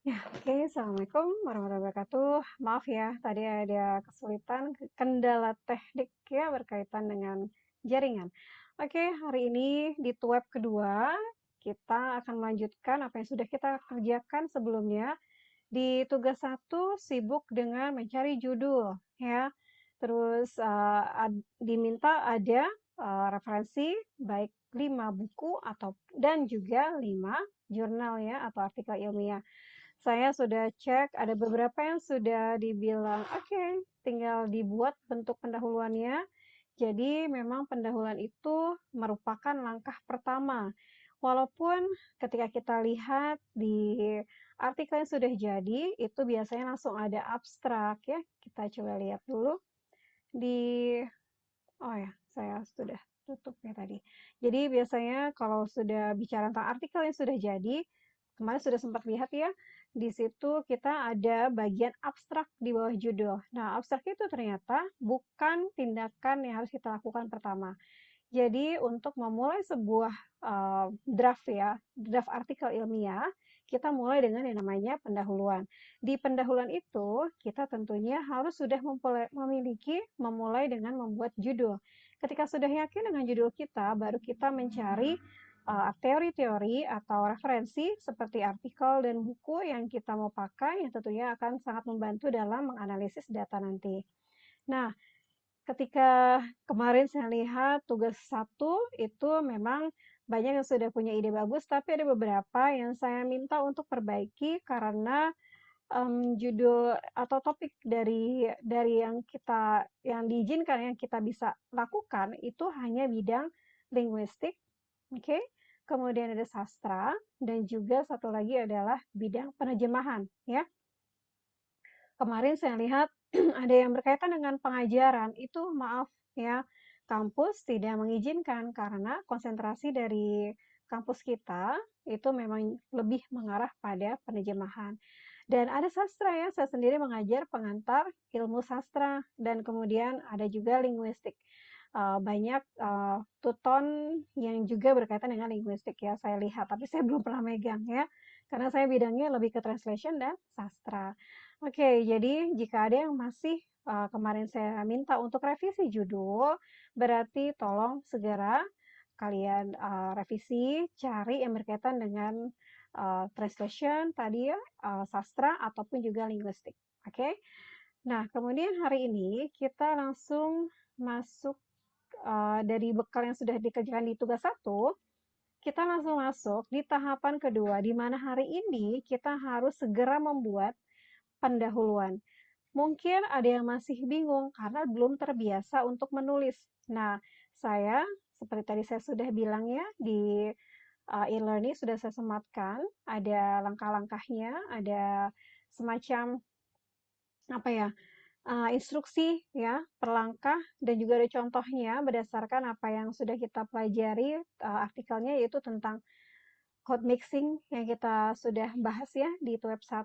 Ya, oke. Assalamualaikum warahmatullahi wabarakatuh. Maaf ya, tadi ada kesulitan, kendala teknik ya berkaitan dengan jaringan. Oke, hari ini di web kedua, kita akan melanjutkan apa yang sudah kita kerjakan sebelumnya. Di tugas satu sibuk dengan mencari judul ya. Terus diminta ada referensi baik 5 buku atau dan juga 5 jurnal ya atau artikel ilmiah. Saya sudah cek, ada beberapa yang sudah dibilang, oke, tinggal dibuat bentuk pendahuluannya. Jadi memang pendahuluan itu merupakan langkah pertama. Walaupun ketika kita lihat di artikel yang sudah jadi, itu biasanya langsung ada abstrak ya. Kita coba lihat dulu di, oh ya, saya sudah tutup ya tadi. Jadi biasanya kalau sudah bicara tentang artikel yang sudah jadi, kemarin sudah sempat lihat ya, di situ kita ada bagian abstrak di bawah judul. Nah, abstrak itu ternyata bukan tindakan yang harus kita lakukan pertama. Jadi untuk memulai sebuah draft ya, draft artikel ilmiah, kita mulai dengan yang namanya pendahuluan. Di pendahuluan itu, kita tentunya harus sudah memulai dengan membuat judul. Ketika sudah yakin dengan judul kita, baru kita mencari teori-teori atau referensi seperti artikel dan buku yang kita mau pakai yang tentunya akan sangat membantu dalam menganalisis data nanti. Nah, ketika kemarin saya lihat tugas satu itu memang banyak yang sudah punya ide bagus, tapi ada beberapa yang saya minta untuk perbaiki karena judul atau topik dari yang diizinkan yang kita bisa lakukan itu hanya bidang linguistik, oke? Kemudian ada sastra dan juga satu lagi adalah bidang penerjemahan, ya. Kemarin saya lihat ada yang berkaitan dengan pengajaran, itu maaf ya, kampus tidak mengizinkan karena konsentrasi dari kampus kita itu memang lebih mengarah pada penerjemahan. Dan ada sastra ya, saya sendiri mengajar pengantar ilmu sastra dan kemudian ada juga linguistik. Banyak tuton yang juga berkaitan dengan linguistik ya, saya lihat, tapi saya belum pernah megang ya, karena saya bidangnya lebih ke translation dan sastra. Oke, jadi jika ada yang masih kemarin saya minta untuk revisi judul, berarti tolong segera kalian revisi, cari yang berkaitan dengan translation tadi ya, sastra ataupun juga linguistik. Oke. Nah, kemudian hari ini kita langsung masuk dari bekal yang sudah dikerjakan di tugas satu, kita langsung masuk di tahapan kedua, di mana hari ini kita harus segera membuat pendahuluan. Mungkin ada yang masih bingung karena belum terbiasa untuk menulis. Nah, saya seperti tadi saya sudah bilang ya di e-learning sudah saya sematkan, ada langkah-langkahnya, ada semacam apa ya, instruksi ya per langkah dan juga ada contohnya berdasarkan apa yang sudah kita pelajari artikelnya yaitu tentang code mixing yang kita sudah bahas ya di web 1.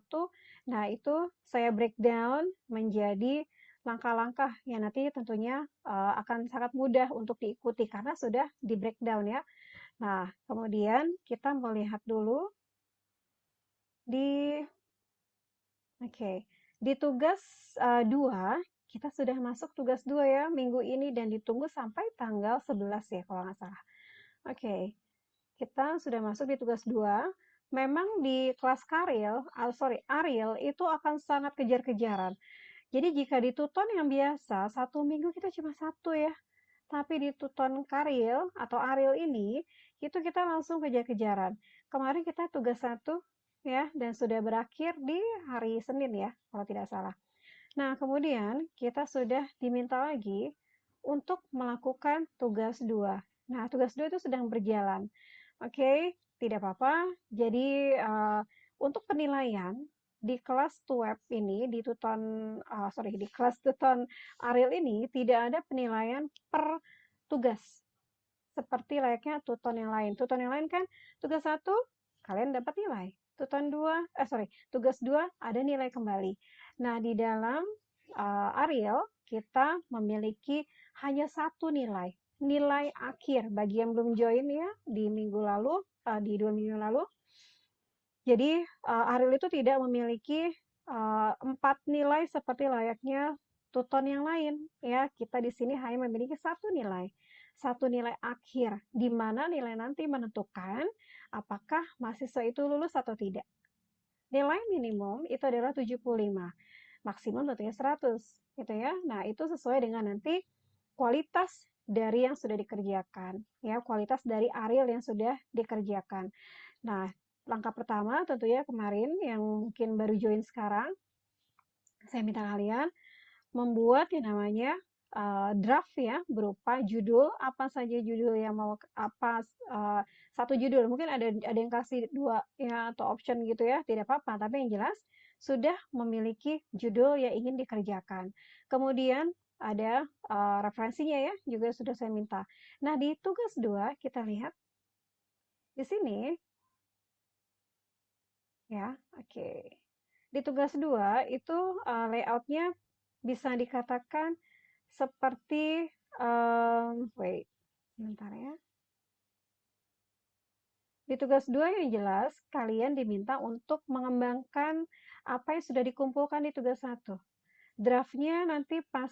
Nah, itu saya breakdown menjadi langkah-langkah yang nanti tentunya akan sangat mudah untuk diikuti karena sudah di breakdown ya. Nah, kemudian kita melihat dulu di oke, di tugas 2 kita sudah masuk tugas 2 ya minggu ini dan ditunggu sampai tanggal 11 ya kalau nggak salah. Oke, kita sudah masuk di tugas 2. Memang di kelas Ariel itu akan sangat kejar-kejaran. Jadi jika di tuton yang biasa, satu minggu kita cuma satu ya. Tapi di tuton Karil atau Ariel ini, itu kita langsung kejar-kejaran. Kemarin kita tugas satu ya, dan sudah berakhir di hari Senin ya, kalau tidak salah. Nah, kemudian kita sudah diminta lagi untuk melakukan tugas 2. Nah, tugas 2 itu sedang berjalan. Oke, tidak apa-apa. Jadi, untuk penilaian di kelas web ini, di kelas tuton Ariel ini tidak ada penilaian per tugas seperti layaknya tuton yang lain. Tuton yang lain kan tugas satu kalian dapat nilai. Tugas 2 ada nilai kembali. Nah, di dalam Ariel kita memiliki hanya satu nilai, nilai akhir bagi yang belum join ya di minggu lalu, di 2 minggu lalu. Jadi, Ariel itu tidak memiliki 4 nilai seperti layaknya tuton yang lain, ya. Kita di sini hanya memiliki satu nilai akhir, di mana nilai nanti menentukan apakah mahasiswa itu lulus atau tidak. Nilai minimum itu adalah 75, maksimum tentunya 100, gitu ya. Nah, itu sesuai dengan nanti kualitas dari yang sudah dikerjakan, ya, kualitas dari Ariel yang sudah dikerjakan. Nah, langkah pertama tentunya kemarin yang mungkin baru join sekarang, saya minta kalian membuat yang namanya draft ya, berupa judul, apa saja judul yang mau apa satu judul, mungkin ada yang kasih dua ya atau option gitu ya, tidak apa-apa, tapi yang jelas sudah memiliki judul yang ingin dikerjakan. Kemudian ada referensinya ya, juga sudah saya minta. Nah, di tugas 2 kita lihat di sini ya, oke. Di tugas 2 itu layoutnya bisa dikatakan seperti wait, sebentar ya. Di tugas 2 yang jelas, kalian diminta untuk mengembangkan apa yang sudah dikumpulkan di tugas 1. Draftnya nanti pas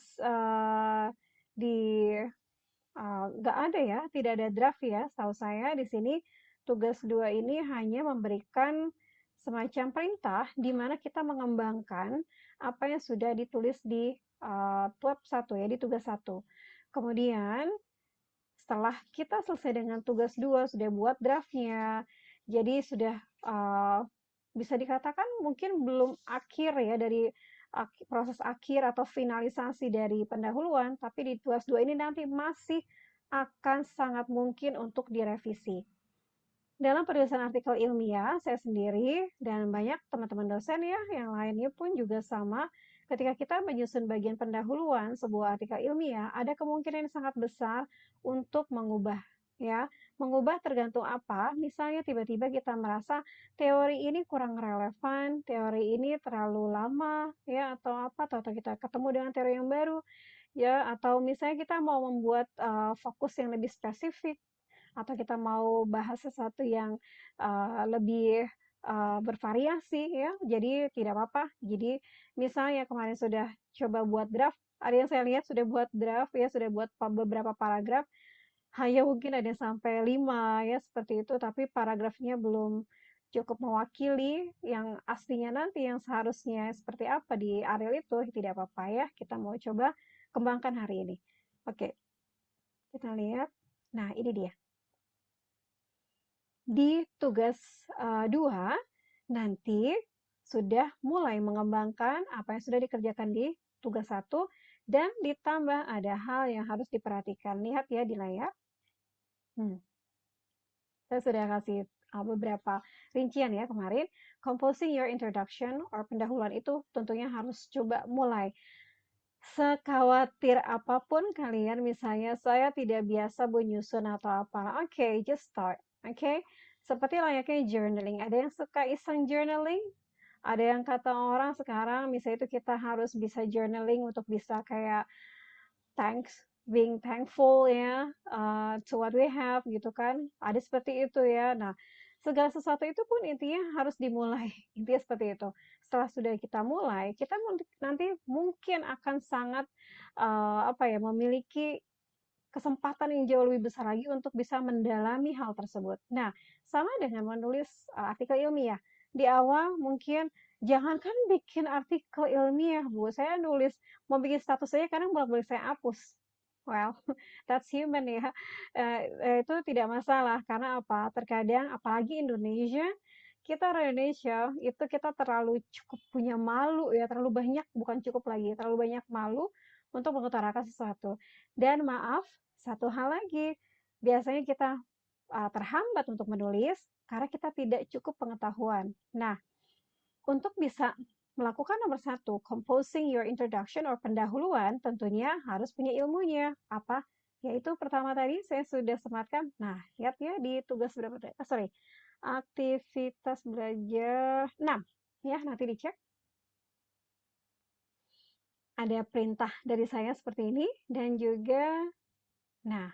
di nggak ada ya, tidak ada draft ya. Setahu saya di sini tugas 2 ini hanya memberikan semacam perintah di mana kita mengembangkan apa yang sudah ditulis di tab 1 ya, di tugas 1. Kemudian setelah kita selesai dengan tugas 2, sudah buat draftnya, jadi sudah bisa dikatakan mungkin belum akhir ya dari proses akhir atau finalisasi dari pendahuluan, tapi di tugas 2 ini nanti masih akan sangat mungkin untuk direvisi. Dalam penulisan artikel ilmiah, saya sendiri dan banyak teman-teman dosen ya, yang lainnya pun juga sama, ketika kita menyusun bagian pendahuluan sebuah artikel ilmiah, ada kemungkinan yang sangat besar untuk mengubah ya. Mengubah tergantung apa, misalnya tiba-tiba kita merasa teori ini kurang relevan, teori ini terlalu lama ya atau apa atau kita ketemu dengan teori yang baru ya atau misalnya kita mau membuat fokus yang lebih spesifik atau kita mau bahas sesuatu yang lebih bervariasi ya, jadi tidak apa-apa. Jadi misalnya kemarin sudah coba buat draft, ada yang saya lihat sudah buat draft ya, sudah buat beberapa paragraf, hanya mungkin ada yang sampai 5 ya seperti itu, tapi paragrafnya belum cukup mewakili yang aslinya nanti yang seharusnya seperti apa di Ariel itu, tidak apa-apa ya, kita mau coba kembangkan hari ini. Oke, kita lihat. Nah, ini dia. Di tugas 2 nanti sudah mulai mengembangkan apa yang sudah dikerjakan di tugas 1 dan ditambah ada hal yang harus diperhatikan. Lihat ya di layar. Saya sudah kasih beberapa rincian ya kemarin. Composing your introduction or pendahuluan itu tentunya harus coba mulai. Sekhawatir apapun kalian, misalnya saya tidak biasa menyusun atau apa, oke, just start, oke? Seperti layaknya journaling, ada yang suka iseng journaling, ada yang kata orang sekarang, misalnya itu kita harus bisa journaling untuk bisa kayak being thankful ya to what we have gitu kan, ada seperti itu ya. Nah, segala sesuatu itu pun intinya harus dimulai, intinya seperti itu. Setelah sudah kita mulai, kita nanti mungkin akan sangat memiliki kesempatan yang jauh lebih besar lagi untuk bisa mendalami hal tersebut. Nah, sama dengan menulis artikel ilmiah. Di awal mungkin jangankan bikin artikel ilmiah, Bu. Saya nulis, mau bikin status saya kadang bolak-balik saya hapus. Well, that's human ya. Itu tidak masalah karena apa? Terkadang apalagi Indonesia, kita orang Indonesia itu kita terlalu cukup punya malu ya, terlalu banyak bukan cukup lagi, terlalu banyak malu untuk mengutarakan sesuatu. Dan maaf, satu hal lagi, biasanya kita terhambat untuk menulis karena kita tidak cukup pengetahuan. Nah, untuk bisa melakukan nomor 1, composing your introduction or pendahuluan, tentunya harus punya ilmunya. Apa? Yaitu pertama tadi saya sudah sematkan. Nah, lihat ya di tugas berapa tadi? Aktivitas belajar 6. Ya, nanti dicek. Ada perintah dari saya seperti ini dan juga nah,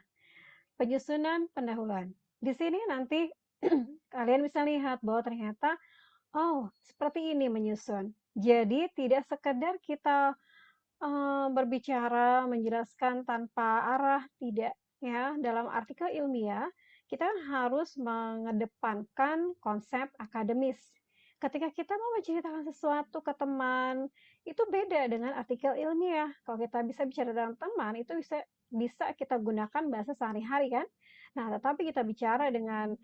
penyusunan pendahuluan. Di sini nanti kalian bisa lihat bahwa ternyata Oh, seperti ini menyusun. Jadi tidak sekedar kita berbicara, menjelaskan tanpa arah, tidak ya. Dalam artikel ilmiah, kita harus mengedepankan konsep akademis. Ketika kita mau menceritakan sesuatu ke teman, itu beda dengan artikel ilmiah. Kalau kita bisa bicara dengan teman, itu bisa bisa kita gunakan bahasa sehari-hari kan. Nah, tetapi kita bicara dengan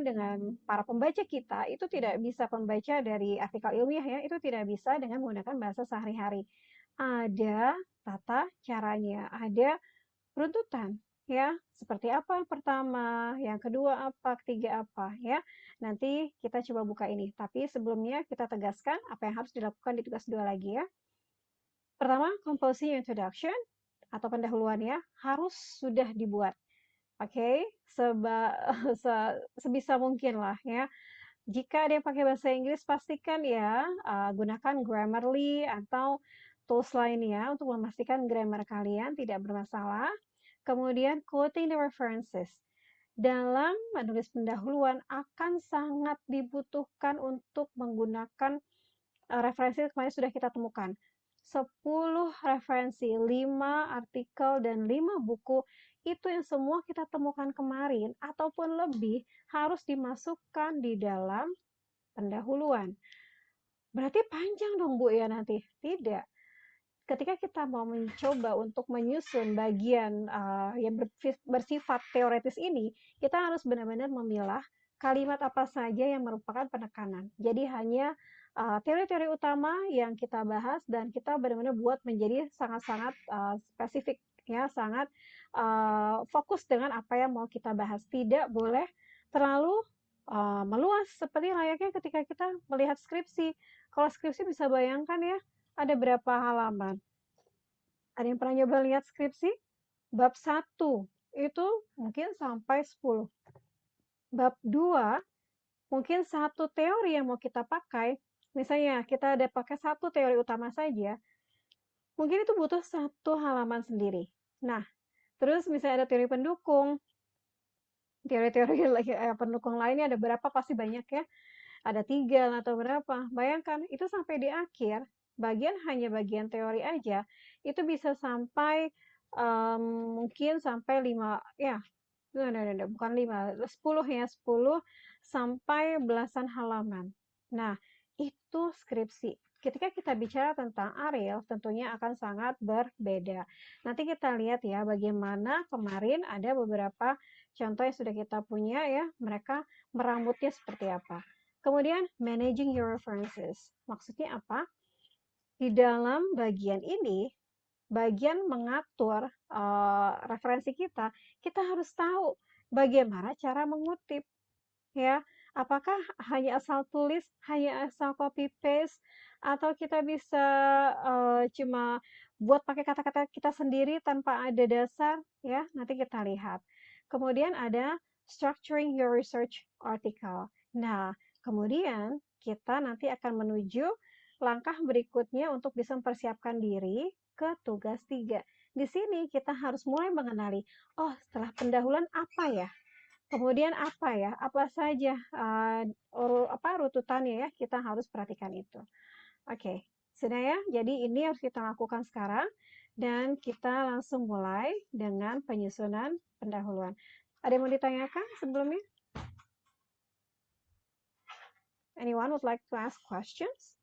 dengan para pembaca kita, itu tidak bisa pembaca dari artikel ilmiah ya, itu tidak bisa dengan menggunakan bahasa sehari-hari. Ada tata caranya, ada runtutan ya. Seperti apa yang pertama, yang kedua apa, ketiga apa ya. Nanti kita coba buka ini. Tapi sebelumnya kita tegaskan apa yang harus dilakukan di tugas 2 lagi ya. Pertama, composing introduction atau pendahuluannya harus sudah dibuat. Oke, sebisa mungkin lah ya. Jika ada yang pakai bahasa Inggris, pastikan ya gunakan Grammarly atau tools lainnya untuk memastikan grammar kalian tidak bermasalah. Kemudian quoting the references. Dalam menulis pendahuluan akan sangat dibutuhkan untuk menggunakan referensi yang kemarin sudah kita temukan. 10 referensi, 5 artikel, dan 5 buku itu yang semua kita temukan kemarin ataupun lebih harus dimasukkan di dalam pendahuluan. Berarti panjang dong Bu ya nanti? Tidak. Ketika kita mau mencoba untuk menyusun bagian yang bersifat teoretis ini, kita harus benar-benar memilah kalimat apa saja yang merupakan penekanan. Jadi hanya teori-teori utama yang kita bahas dan kita benar-benar buat menjadi sangat-sangat spesifik ya, sangat fokus dengan apa yang mau kita bahas. Tidak boleh terlalu meluas seperti layaknya ketika kita melihat skripsi. Kalau skripsi bisa bayangkan ya, ada berapa halaman? Ada yang pernah nyoba lihat skripsi? Bab 1 itu mungkin sampai 10. Bab 2 mungkin satu teori yang mau kita pakai, misalnya kita ada pakai satu teori utama saja, mungkin itu butuh satu halaman sendiri. Nah, terus misalnya ada teori pendukung, teori-teori pendukung lainnya ada berapa, pasti banyak ya. Ada 3 atau berapa. Bayangkan, itu sampai di akhir, hanya bagian teori aja, itu bisa sampai mungkin sampai 5, ya, bukan 5, 10 ya, 10 sampai belasan halaman. Nah, itu skripsi. Ketika kita bicara tentang Ariel, tentunya akan sangat berbeda. Nanti kita lihat ya bagaimana kemarin ada beberapa contoh yang sudah kita punya ya, mereka merambutnya seperti apa. Kemudian, managing your references. Maksudnya apa? Di dalam bagian ini, bagian mengatur referensi kita, kita harus tahu bagaimana cara mengutip ya. Apakah hanya asal tulis, hanya asal copy paste, atau kita bisa cuma buat pakai kata-kata kita sendiri tanpa ada dasar ya. Nanti kita lihat. Kemudian ada structuring your research article. Nah, kemudian kita nanti akan menuju langkah berikutnya untuk bisa mempersiapkan diri ke tugas 3. Di sini kita harus mulai mengenali, oh setelah pendahuluan apa ya? Kemudian apa ya? Apa saja rututannya ya? Kita harus perhatikan itu. Oke, sudah ya. Jadi ini harus kita lakukan sekarang dan kita langsung mulai dengan penyusunan pendahuluan. Ada yang mau ditanyakan sebelumnya? Anyone would like to ask questions?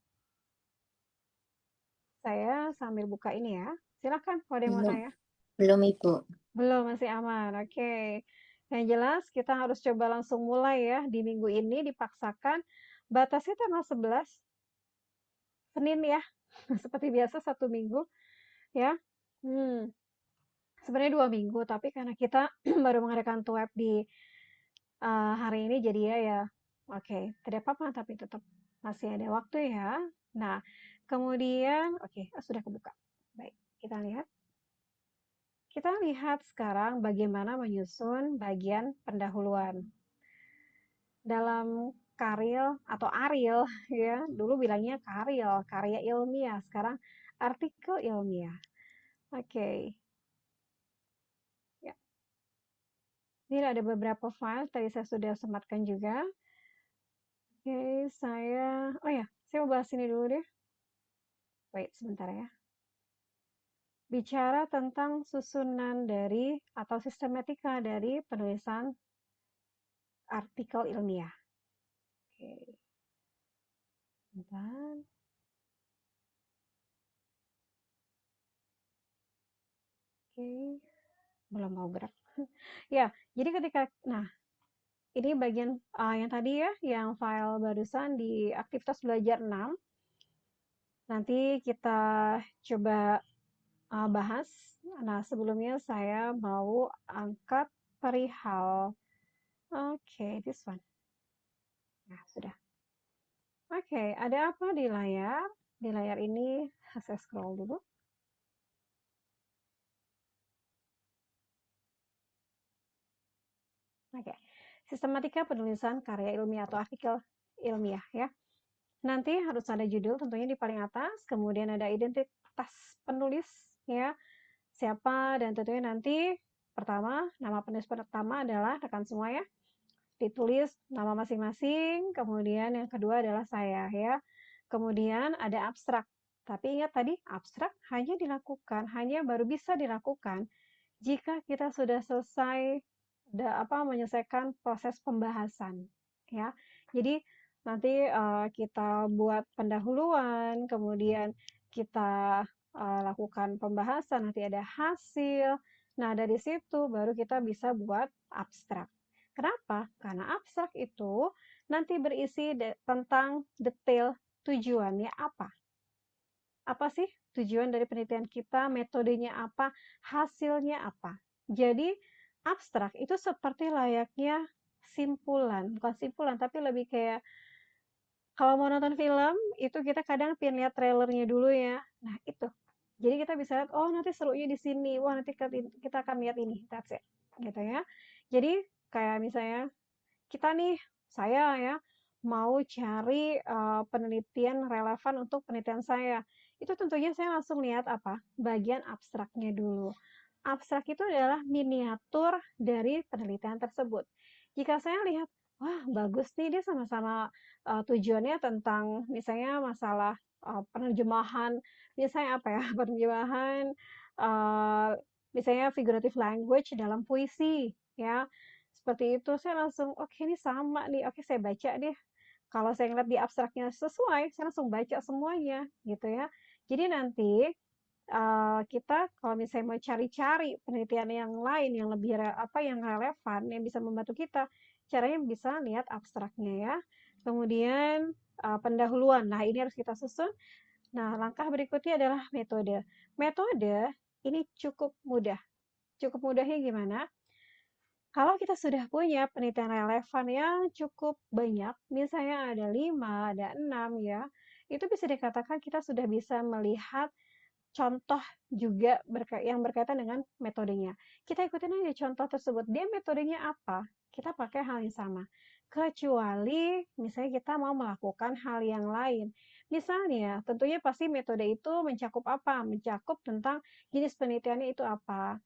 Saya sambil buka ini ya. Silakan kalau ada yang mau Belum, tanya. belum Ibu. Belum, masih aman. Oke. Yang jelas kita harus coba langsung mulai ya di minggu ini dipaksakan. Batasnya tanggal 11 Senin ya. Seperti biasa 1 minggu ya. Sebenarnya 2 minggu, tapi karena kita baru mengadakan web di hari ini jadi ya oke, tidak apa-apa tapi tetap masih ada waktu ya. Nah, kemudian oke, sudah kebuka. Baik, kita lihat. Kita lihat sekarang bagaimana menyusun bagian pendahuluan. Dalam karil atau aril ya, dulu bilangnya karil, karya ilmiah, sekarang artikel ilmiah. Oke. Ya. Ini ada beberapa file tadi saya sudah sematkan juga. Oke, oh ya, saya mau bahas ini dulu deh. Wait, sebentar ya. Bicara tentang susunan dari atau sistematika dari penulisan artikel ilmiah. Oke, bentar. Oke, belum mau gerak. Ya, jadi ini bagian yang tadi ya, yang file barusan di aktivitas belajar 6. Nanti kita coba bahas. Nah, sebelumnya saya mau angkat perihal. Oke, this one. Nah, sudah. Oke, ada apa di layar? Di layar ini saya scroll dulu. Oke, sistematika penulisan karya ilmiah atau artikel ilmiah ya. Nanti harus ada judul tentunya di paling atas, kemudian ada identitas penulis ya, siapa, dan tentunya nanti pertama, nama penulis pertama adalah rekan semua ya, ditulis nama masing-masing, kemudian yang kedua adalah saya ya. Kemudian ada abstrak. Tapi ingat tadi, abstrak hanya baru bisa dilakukan jika kita sudah selesai menyelesaikan proses pembahasan ya. Jadi nanti kita buat pendahuluan, kemudian kita lakukan pembahasan, nanti ada hasil. Nah, dari situ baru kita bisa buat abstrak. Kenapa? Karena abstrak itu nanti berisi tentang detail tujuannya apa. Apa sih tujuan dari penelitian kita, metodenya apa, hasilnya apa. Jadi abstrak itu seperti layaknya simpulan, bukan simpulan tapi lebih kayak kalau mau nonton film itu kita kadang pengen lihat trailernya dulu ya. Nah, itu. Jadi kita bisa lihat oh nanti serunya di sini. Wah, nanti kita akan lihat ini. That's it. Gitu ya. Jadi kayak misalnya kita nih saya ya mau cari penelitian relevan untuk penelitian saya. Itu tentunya saya langsung lihat apa? Bagian abstraknya dulu. Abstrak itu adalah miniatur dari penelitian tersebut. Jika saya lihat, wah bagus nih dia sama-sama tujuannya tentang misalnya masalah penerjemahan, misalnya apa ya, penerjemahan uh, misalnya figurative language dalam puisi, ya. Seperti itu, saya langsung, oke ini sama nih, oke saya baca deh. Kalau saya ngeliat di abstraknya sesuai, saya langsung baca semuanya, gitu ya. Jadi nanti kita kalau misalnya mau cari-cari penelitian yang lain yang lebih yang relevan yang bisa membantu kita, caranya bisa lihat abstraknya ya. Kemudian pendahuluan. Nah, ini harus kita susun. Nah, langkah berikutnya adalah metode. Metode ini cukup mudah. Cukup mudahnya gimana? Kalau kita sudah punya penelitian relevan yang cukup banyak, misalnya ada 5, ada 6 ya, itu bisa dikatakan kita sudah bisa melihat contoh juga yang berkaitan dengan metodenya. Kita ikutin aja contoh tersebut. Dia metodenya apa? Kita pakai hal yang sama. Kecuali misalnya kita mau melakukan hal yang lain. Misalnya, tentunya pasti metode itu mencakup apa? Mencakup tentang jenis penelitiannya itu apa?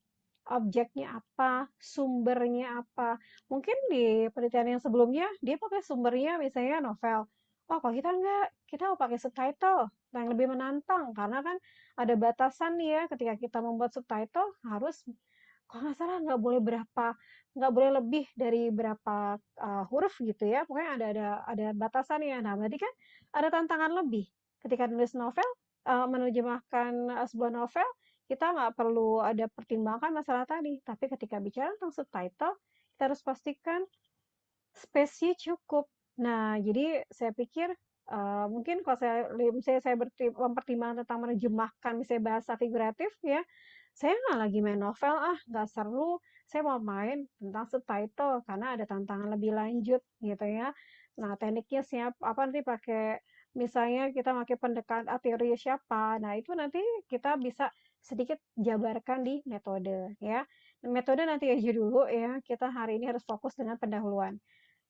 Objeknya apa, sumbernya apa. Mungkin di penelitian yang sebelumnya dia pakai sumbernya misalnya novel. Oh, kalau kita enggak, kita mau pakai subtitle yang lebih menantang karena kan ada batasan nih ya ketika kita membuat subtitle harus kalau nggak salah nggak boleh lebih dari berapa huruf gitu ya. Pokoknya ada batasan ya. Nah, berarti kan ada tantangan lebih ketika nulis novel, menerjemahkan sebuah novel kita nggak perlu ada pertimbangan masalah tadi. Tapi ketika bicara tentang subtitle, kita harus pastikan space-nya cukup. Nah, jadi saya pikir mungkin kalau misalnya saya mempertimbangkan tentang menerjemahkan misalnya bahasa figuratif ya, saya nggak lagi main novel nggak seru. Saya mau main tentang subtitle karena ada tantangan lebih lanjut gitu ya. Nah, tekniknya apa nanti pakai misalnya kita pakai pendekatan teori siapa. Nah, itu nanti kita bisa sedikit jabarkan di metode ya. Metode nanti aja dulu ya. Kita hari ini harus fokus dengan pendahuluan.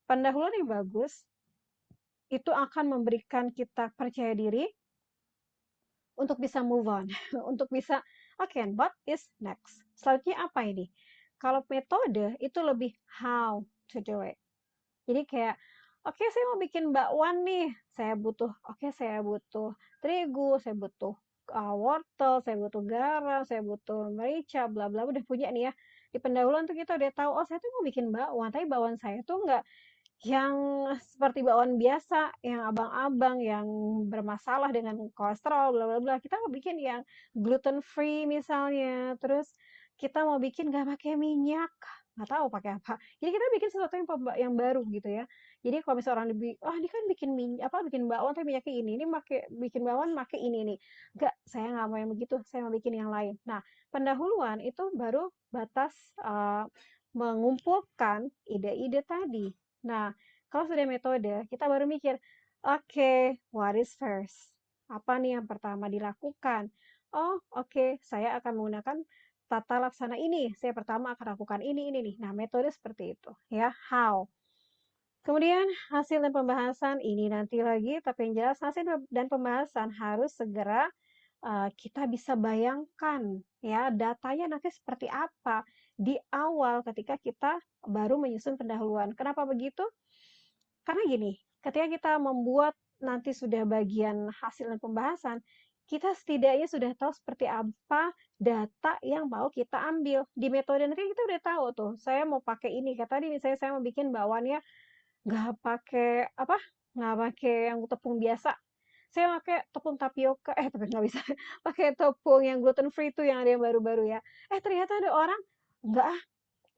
Pendahuluan yang bagus itu akan memberikan kita percaya diri untuk bisa move on, untuk bisa oke, what is next? Selanjutnya apa ini? Kalau metode itu lebih how to do it. Jadi kayak Oke, saya mau bikin bakwan nih. Saya butuh terigu, saya butuh wortel, saya butuh garam, saya butuh merica, bla bla. Udah punya nih ya. Di pendahuluan tuh kita udah tahu, oh saya tuh mau bikin bakwan, tapi bakwan saya tuh nggak yang seperti bakwan biasa, yang abang-abang, yang bermasalah dengan kolesterol, bla bla bla. Kita mau bikin yang gluten free misalnya. Terus kita mau bikin nggak pakai minyak, nggak tahu pakai apa. Jadi kita bikin sesuatu yang baru gitu ya. Jadi kalau misalnya orang lebih, oh ini kan bikin bikin bakwan tapi minyaknya ini bikin bakwan pakai ini nih. Enggak, saya nggak mau yang begitu, saya mau bikin yang lain. Nah, pendahuluan itu baru batas mengumpulkan ide-ide tadi. Nah, kalau sudah metode, kita baru mikir, oke, what is first? Apa nih yang pertama dilakukan? Oh, oke, saya akan menggunakan tata laksana ini. Saya pertama akan lakukan ini nih. Nah, metode seperti itu, ya. How? Kemudian hasil dan pembahasan ini nanti lagi, tapi yang jelas hasil dan pembahasan harus segera kita bisa bayangkan ya datanya nanti seperti apa di awal ketika kita baru menyusun pendahuluan. Kenapa begitu? Karena gini, ketika kita membuat nanti sudah bagian hasil dan pembahasan, kita setidaknya sudah tahu seperti apa data yang mau kita ambil. Di metode nanti kita udah tahu tuh, saya mau pakai ini. Kayak tadi misalnya saya mau bikin bakwannya nggak pakai apa, nggak pakai yang tepung biasa. Saya pakai tepung tapioka, tapi nggak bisa. Pakai tepung yang gluten free itu yang ada yang baru-baru ya. Ternyata ada orang, nggak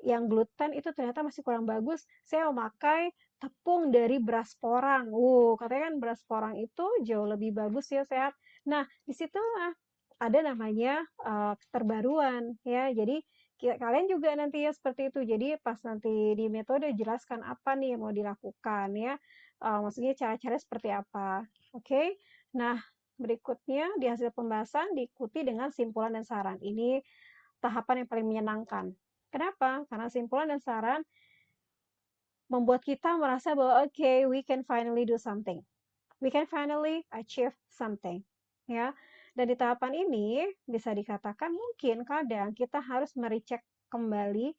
yang gluten itu ternyata masih kurang bagus. Saya memakai tepung dari beras porang. Katanya kan beras porang itu jauh lebih bagus ya, sehat. Nah, disitulah ada namanya keterbaruan ya. Jadi kalian juga nanti ya seperti itu. Jadi pas nanti di metode jelaskan apa nih yang mau dilakukan ya. Maksudnya cara-cara seperti apa. Oke. Nah, berikutnya di hasil pembahasan diikuti dengan simpulan dan saran. Ini tahapan yang paling menyenangkan. Kenapa? Karena simpulan dan saran membuat kita merasa bahwa okay, we can finally do something. We can finally achieve something. Ya. Dan di tahapan ini bisa dikatakan mungkin kadang kita harus merecek kembali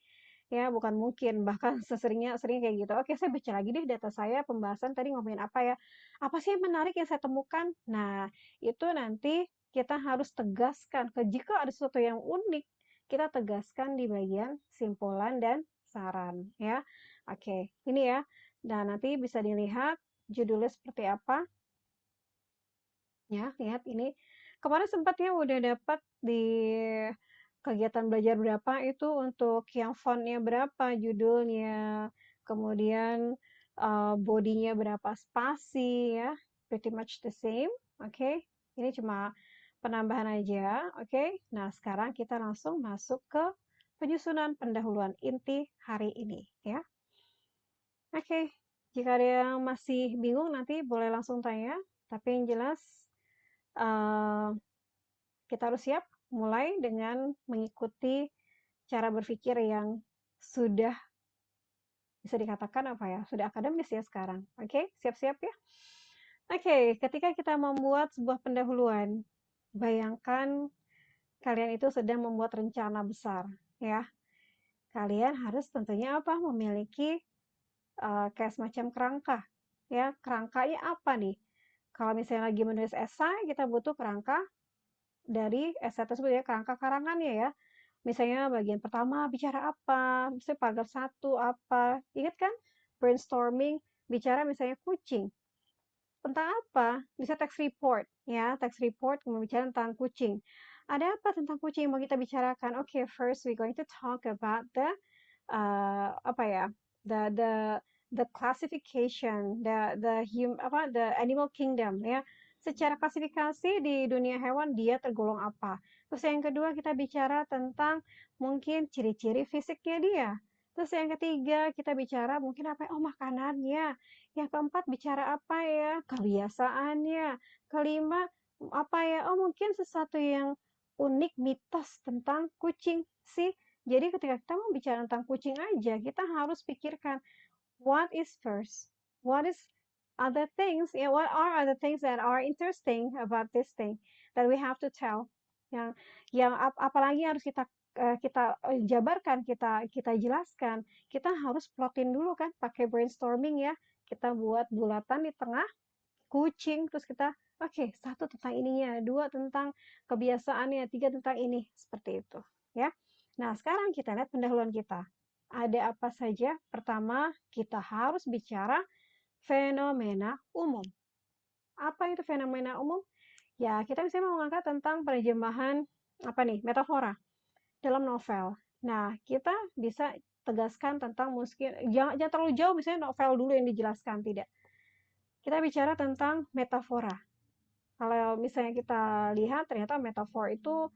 ya, bukan mungkin, bahkan sering kayak gitu. Oke, saya baca lagi deh data saya, pembahasan tadi ngomongin apa ya. Apa sih yang menarik yang saya temukan? Nah, itu nanti kita harus tegaskan jika ada sesuatu yang unik, kita tegaskan di bagian simpulan dan saran ya. Oke, ini ya. Dan nanti bisa dilihat judulnya seperti apa. Ya, lihat ini. Kemarin sempat ya udah dapat di kegiatan belajar berapa itu untuk yang fontnya berapa, judulnya, kemudian bodinya berapa spasi ya, pretty much the same. Oke, ini cuma penambahan aja. Oke, nah sekarang kita langsung masuk ke penyusunan pendahuluan inti hari ini ya. Oke, jika ada yang masih bingung nanti boleh langsung tanya. Tapi yang jelas kita harus siap mulai dengan mengikuti cara berpikir yang sudah bisa dikatakan apa ya, sudah akademis ya sekarang. Oke, siap-siap ya. Oke, ketika kita membuat sebuah pendahuluan, bayangkan kalian itu sedang membuat rencana besar ya. Kalian harus tentunya apa? Memiliki kayak semacam kerangka. Ya, kerangkanya apa nih? Kalau misalnya lagi menulis esai, kita butuh kerangka dari esai tersebut ya, kerangka karangannya ya. Misalnya bagian pertama bicara apa, misalnya paragraf 1 apa. Ingat kan? Brainstorming bicara misalnya kucing. Tentang apa? Bisa text report ya, text report bicara tentang kucing. Ada apa tentang kucing yang mau kita bicarakan? Oke, first we're going to talk about the apa ya? The the classification, the animal kingdom ya. Secara klasifikasi di dunia hewan dia tergolong apa? Terus yang kedua kita bicara tentang mungkin ciri-ciri fisiknya dia. Terus yang ketiga kita bicara mungkin apa ya? Oh, makanannya. Yang keempat bicara apa ya? Kebiasaannya. Kelima apa ya? Oh, mungkin sesuatu yang unik mitos tentang kucing sih. Jadi ketika kita mau bicara tentang kucing aja, kita harus pikirkan what is first, what is other things, ya, what are other things that are interesting about this thing that we have to tell. Apalagi harus kita jabarkan, kita jelaskan. Kita harus plotin dulu kan, pakai brainstorming ya. kita buat bulatan di tengah kucing, terus kita oke, satu tentang ininya, dua tentang kebiasaannya, tiga tentang ini, seperti itu, ya. Nah, sekarang kita lihat pendahuluan kita. Ada apa saja? Pertama, kita harus bicara fenomena umum. Apa itu fenomena umum? Ya, kita bisa mengangkat tentang penerjemahan apa nih, metafora dalam novel. Nah, kita bisa tegaskan tentang mungkin jangan terlalu jauh misalnya novel dulu yang dijelaskan, tidak. Kita bicara tentang metafora. Kalau misalnya kita lihat ternyata metafor itu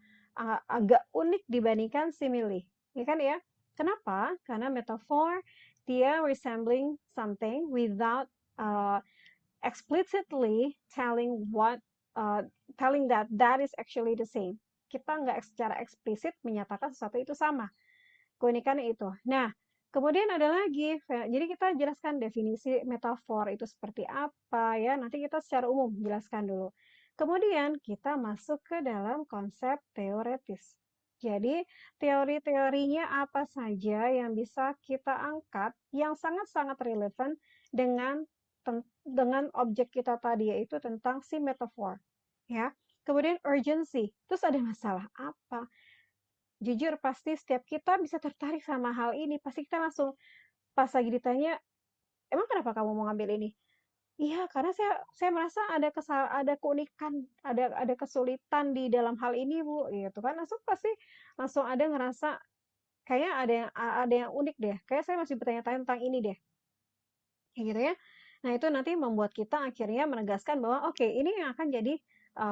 agak unik dibandingkan simile. Ya kan ya? Kenapa? Karena metafor dia resembling something without uh, explicitly telling that that is actually the same. Kita nggak secara eksplisit menyatakan sesuatu itu sama. Keunikannya itu. Nah, kemudian ada lagi, jadi kita jelaskan definisi metafor itu seperti apa ya. Nanti kita secara umum jelaskan dulu. Kemudian kita masuk ke dalam konsep teoretis. Jadi teori-teorinya apa saja yang bisa kita angkat yang sangat-sangat relevan dengan objek kita tadi yaitu tentang si metafor ya. Kemudian urgency. Terus ada masalah apa? Jujur pasti setiap kita bisa tertarik sama hal ini. Pasti kita langsung pas lagi ditanya, "Emang kenapa kamu mau ngambil ini?" Iya, karena saya merasa ada keunikan, ada kesulitan di dalam hal ini, Bu, gitu kan. Langsung pasti langsung ada ngerasa kayaknya ada yang unik deh. Kayak saya masih bertanya-tanya tentang ini deh. Kayak gitu ya. Nah, itu nanti membuat kita akhirnya menegaskan bahwa oke, ini yang akan jadi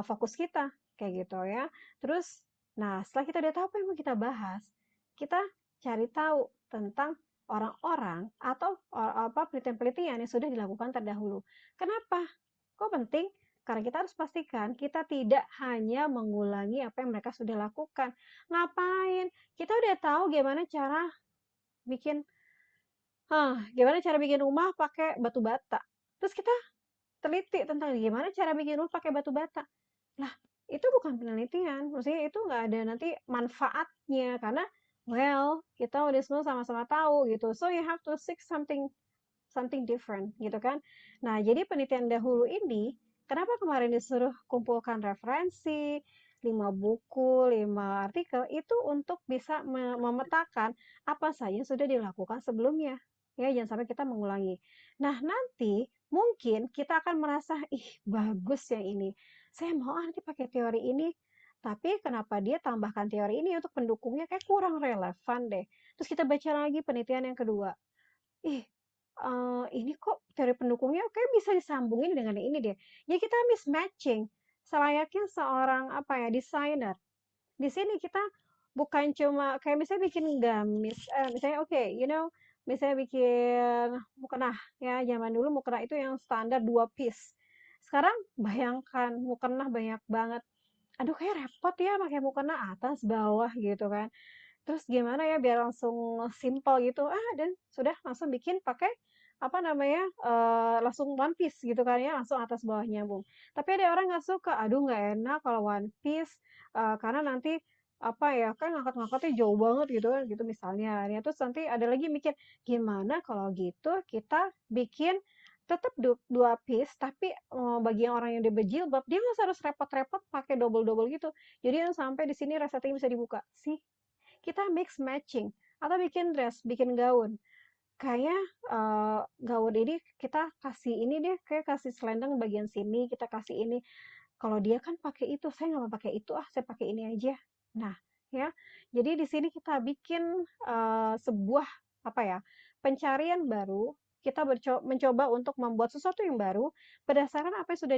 fokus kita, kayak gitu ya. Terus, nah setelah kita udah tahu apa yang mau kita bahas, kita cari tahu tentang orang-orang atau apa penelitian-penelitian yang sudah dilakukan terdahulu. Kenapa? Kok penting? Karena kita harus pastikan kita tidak hanya mengulangi apa yang mereka sudah lakukan. Ngapain? Kita udah tahu gimana cara bikin gimana cara bikin rumah pakai batu bata. Terus kita teliti tentang gimana cara bikin rumah pakai batu bata. Lah, itu bukan penelitian. Maksudnya itu nggak ada nanti manfaatnya karena well, kita udah semua sama-sama tahu gitu. So you have to seek something something different gitu kan. Nah, jadi penelitian dahulu ini kenapa kemarin disuruh kumpulkan referensi 5 buku, 5 artikel itu untuk bisa memetakan apa saja yang sudah dilakukan sebelumnya. Ya, jangan sampai kita mengulangi. Nah, nanti mungkin kita akan merasa, ih bagus yang ini. Saya mau nanti pakai teori ini. Tapi kenapa dia tambahkan teori ini untuk pendukungnya kayak kurang relevan deh. Terus kita baca lagi penelitian yang kedua. Ih, ini kok teori pendukungnya kayak bisa disambungin dengan yang ini deh. Ya kita mismatching. Selayaknya seorang apa ya, desainer. Di sini kita bukan cuma kayak misalnya bikin gamis, misalnya oke, misalnya bikin mukena ya, zaman dulu mukena itu yang standar 2 piece. Sekarang bayangkan mukena banyak banget. Aduh kayak repot ya pakai mukena atas bawah gitu kan. Terus gimana ya biar langsung simple gitu, dan sudah langsung bikin pakai apa namanya, langsung one piece gitu kan ya, langsung atas bawah nyambung. Tapi ada orang nggak suka, "Aduh nggak enak kalau one piece, karena nanti apa ya, kan ngangkat-ngangkatnya jauh banget," gitu kan, gitu misalnya. Ya terus nanti ada lagi mikir, "Gimana kalau gitu kita bikin tetap dua piece tapi, bagi yang orang yang dia berjilbab, dia nggak harus repot-repot pakai double-double gitu. Jadi yang sampai di sini resletingnya bisa dibuka." Kita mix matching atau bikin dress, bikin gaun. Kayaknya gaun ini kita kasih ini deh, kayak kasih selendang bagian sini, kita kasih ini. Kalau dia kan pakai itu, saya nggak mau pakai itu, saya pakai ini aja. Nah, ya. Jadi di sini kita bikin sebuah apa ya, pencarian baru. Kita mencoba untuk membuat sesuatu yang baru berdasarkan apa yang sudah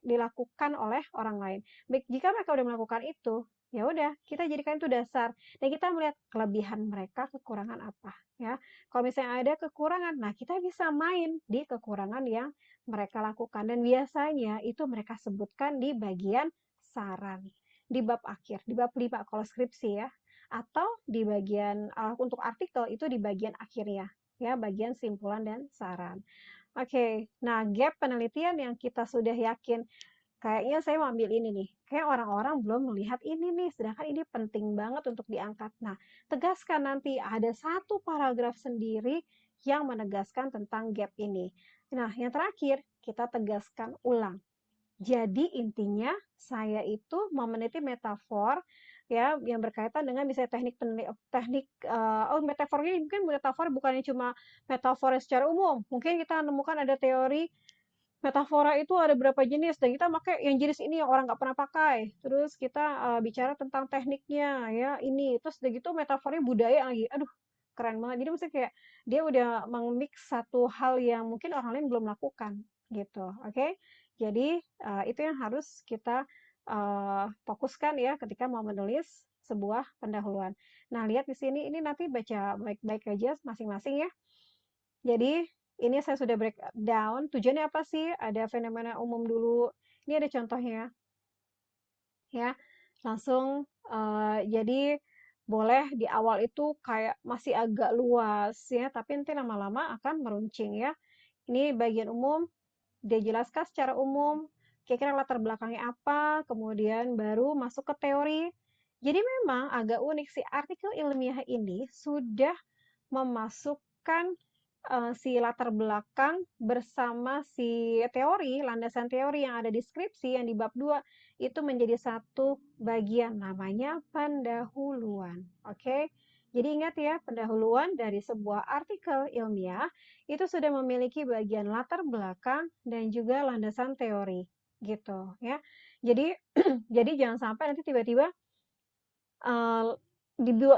dilakukan oleh orang lain. Baik, jika mereka udah melakukan itu, ya udah kita jadikan itu dasar dan kita melihat kelebihan mereka, kekurangan apa, ya. Kalau misalnya ada kekurangan, nah kita bisa main di kekurangan yang mereka lakukan dan biasanya itu mereka sebutkan di bagian saran di bab akhir, di bab 5 kalau skripsi ya, atau di bagian untuk artikel itu di bagian akhirnya ya, bagian simpulan dan saran. Oke, nah gap penelitian yang kita sudah yakin kayaknya saya mau ambil ini nih. Kayak orang-orang belum melihat ini nih, sedangkan ini penting banget untuk diangkat. Nah, tegaskan nanti ada satu paragraf sendiri yang menegaskan tentang gap ini. Nah, yang terakhir, kita tegaskan ulang. Jadi intinya saya itu memeniti metafor ya yang berkaitan dengan bisa teknik metafornya mungkin metafor bukannya cuma metafor secara umum. Mungkin kita menemukan ada teori metafora itu ada berapa jenis dan kita pakai yang jenis ini yang orang nggak pernah pakai. Terus kita bicara tentang tekniknya ya ini. Terus udah gitu metafornya budaya lagi. Aduh, keren banget. Jadi maksudnya kayak dia udah meng-mix satu hal yang mungkin orang lain belum lakukan gitu. Oke. Jadi itu yang harus kita fokuskan ya ketika mau menulis sebuah pendahuluan. Nah, lihat di sini ini nanti baca baik-baik aja masing-masing ya. Jadi ini saya sudah breakdown, tujuannya apa sih? Ada fenomena umum dulu. Ini ada contohnya, ya. Langsung, jadi boleh di awal itu kayak masih agak luas ya, tapi nanti lama-lama akan meruncing ya. Ini bagian umum, dia jelaskan secara umum, kira-kira latar belakangnya apa, kemudian baru masuk ke teori. Jadi memang agak unik sih, artikel ilmiah ini sudah memasukkan si latar belakang bersama si teori, landasan teori yang ada di skripsi yang di bab 2 itu menjadi satu bagian namanya pendahuluan. Oke. Jadi ingat ya, pendahuluan dari sebuah artikel ilmiah itu sudah memiliki bagian latar belakang dan juga landasan teori gitu ya. Jadi jadi jangan sampai nanti tiba-tiba Eee,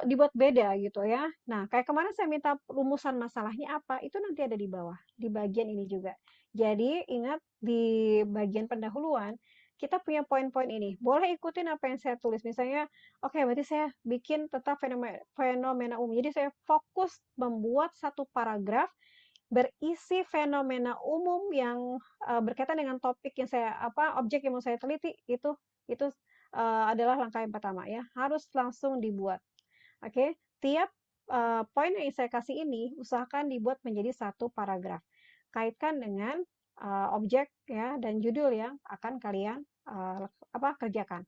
dibuat beda gitu ya. Nah, kayak kemarin saya minta rumusan masalahnya apa, itu nanti ada di bawah, di bagian ini juga. Jadi ingat di bagian pendahuluan, kita punya poin-poin ini. Boleh ikutin apa yang saya tulis, misalnya, oke berarti saya bikin tentang fenomena umum. Jadi saya fokus membuat satu paragraf berisi fenomena umum yang, berkaitan dengan topik yang objek yang mau saya teliti, itu, adalah langkah yang pertama ya, harus langsung dibuat, oke? Tiap, poin yang saya kasih ini usahakan dibuat menjadi satu paragraf. Kaitkan dengan, objek ya dan judul yang akan kalian, kerjakan.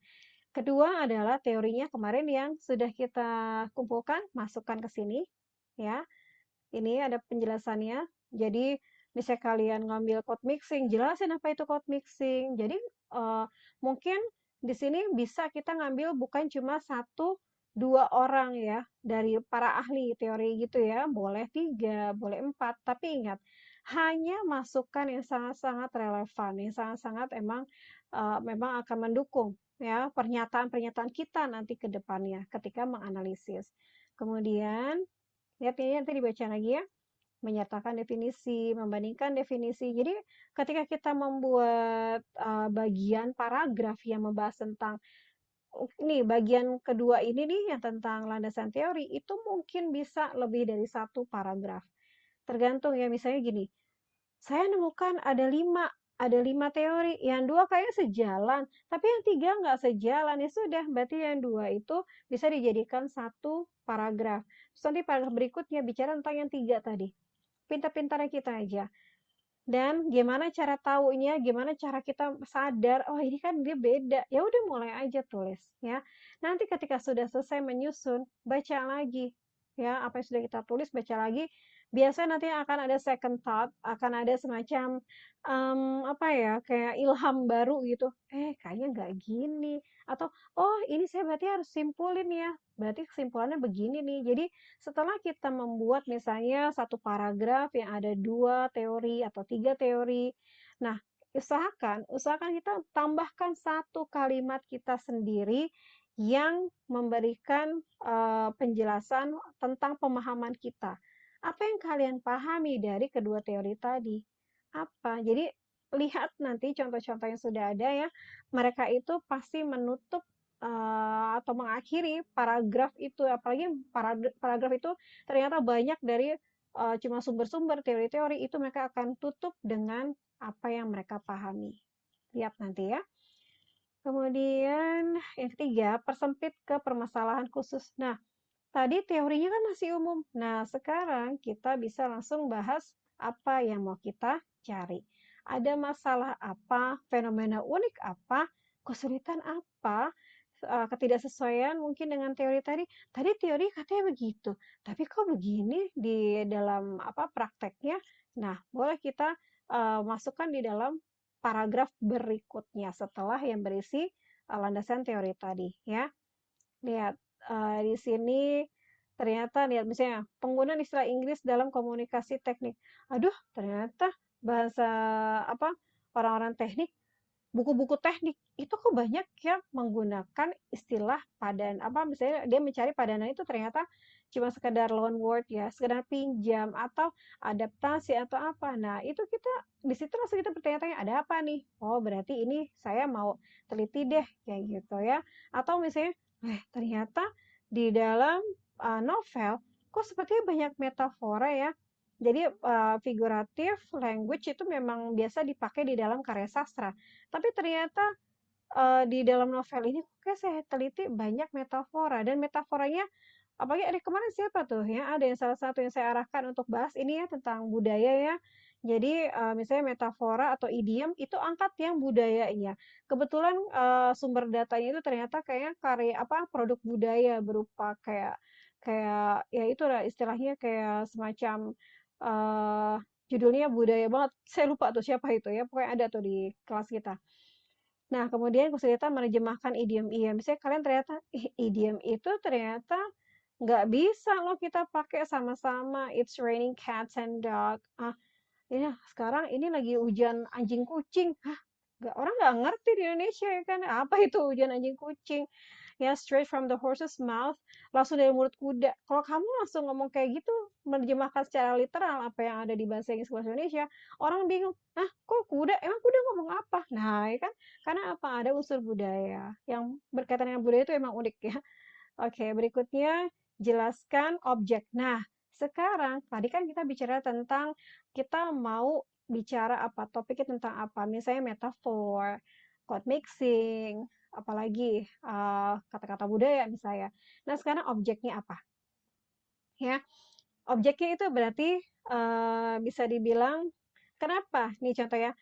Kedua adalah teorinya kemarin yang sudah kita kumpulkan, masukkan ke sini, ya. Ini ada penjelasannya. Jadi, misalnya kalian ngambil code mixing, jelasin apa itu code mixing. Jadi, mungkin di sini bisa kita ngambil bukan cuma satu, dua orang ya, dari para ahli teori gitu ya, boleh tiga, boleh empat, tapi ingat, hanya masukan yang sangat-sangat relevan, yang sangat-sangat memang akan mendukung ya pernyataan-pernyataan kita nanti ke depannya ketika menganalisis. Kemudian lihat ini nanti dibaca lagi ya. Menyertakan definisi, membandingkan definisi. Jadi ketika kita membuat bagian paragraf yang membahas tentang ini bagian kedua ini nih yang tentang landasan teori itu mungkin bisa lebih dari satu paragraf. Tergantung ya misalnya gini, saya nemukan ada lima teori, yang dua kayaknya sejalan, tapi yang tiga nggak sejalan, ya sudah, berarti yang dua itu bisa dijadikan satu paragraf. Terus nanti paragraf berikutnya bicara tentang yang tiga tadi. Pintar-pintarnya kita aja. Dan gimana cara taunya, gimana cara kita sadar, oh ini kan dia beda. Ya udah mulai aja tulis ya. Nanti ketika sudah selesai menyusun, baca lagi ya apa yang sudah kita tulis, baca lagi. Biasanya nanti akan ada second thought, akan ada semacam kayak ilham baru gitu. Kayaknya nggak gini. Atau oh ini saya berarti harus simpulin ya. Berarti kesimpulannya begini nih. Jadi setelah kita membuat misalnya satu paragraf yang ada dua teori atau tiga teori, nah usahakan kita tambahkan satu kalimat kita sendiri yang memberikan penjelasan tentang pemahaman kita. Apa yang kalian pahami dari kedua teori tadi? Apa? Jadi lihat nanti contoh-contoh yang sudah ada ya, mereka itu pasti menutup atau mengakhiri paragraf itu, apalagi paragraf itu ternyata banyak dari cuma sumber-sumber teori-teori, itu mereka akan tutup dengan apa yang mereka pahami. Lihat nanti ya. Kemudian yang ketiga, persempit ke permasalahan khusus. Nah, tadi teorinya kan masih umum. Nah, sekarang kita bisa langsung bahas apa yang mau kita cari. Ada masalah apa, fenomena unik apa, kesulitan apa, ketidaksesuaian mungkin dengan teori tadi. Tadi teori katanya begitu, tapi kok begini di dalam prakteknya. Nah, boleh kita masukkan di dalam paragraf berikutnya setelah yang berisi landasan teori tadi ya. Lihat di sini ternyata lihat misalnya penggunaan istilah Inggris dalam komunikasi teknik. Aduh, ternyata bahasa apa orang-orang teknik, buku-buku teknik itu kok banyak yang menggunakan istilah padan apa misalnya dia mencari padanan itu ternyata cuma sekedar loan word ya, sekedar pinjam atau adaptasi atau apa. Nah, itu kita di situ langsung kita bertanya-tanya ada apa nih? Oh, berarti ini saya mau teliti deh kayak gitu ya. Atau misalnya, ternyata di dalam novel kok sepertinya banyak metafora ya. Jadi figuratif language itu memang biasa dipakai di dalam karya sastra. Tapi ternyata di dalam novel ini kayak saya teliti banyak metafora dan metaforanya apalagi ada kemarin siapa tuh ya ada yang salah satu yang saya arahkan untuk bahas ini ya tentang budaya ya. Jadi misalnya metafora atau idiom itu angkat yang budayanya. Kebetulan sumber datanya itu ternyata kayaknya karya apa produk budaya berupa kayak kayak ya itu lah istilahnya kayak semacam eh judulnya budaya banget. Saya lupa tuh siapa itu ya. Pokoknya ada tuh di kelas kita. Nah, kemudian kesulitan menerjemahkan idiom-idiom. Misalnya kalian ternyata, idiom itu ternyata nggak bisa loh kita pakai sama-sama. It's raining cats and dog. Ini sekarang ini lagi hujan anjing kucing. Orang nggak ngerti di Indonesia ya kan. Apa itu hujan anjing kucing? Ya, straight from the horse's mouth, langsung dari mulut kuda. Kalau kamu langsung ngomong kayak gitu, menerjemahkan secara literal apa yang ada di bahasa Inggris bahasa Indonesia, orang bingung, kok kuda? Emang kuda ngomong apa? Nah, ya kan? Karena apa? Ada unsur budaya. Yang berkaitan dengan budaya itu emang unik ya. Oke, berikutnya jelaskan objek. Nah, sekarang tadi kan kita bicara tentang kita mau bicara apa, topiknya tentang apa, misalnya metafor, code mixing, apalagi kata-kata budaya misalnya. Nah, sekarang objeknya apa? Ya, objeknya itu berarti bisa dibilang kenapa? Nih contohnya,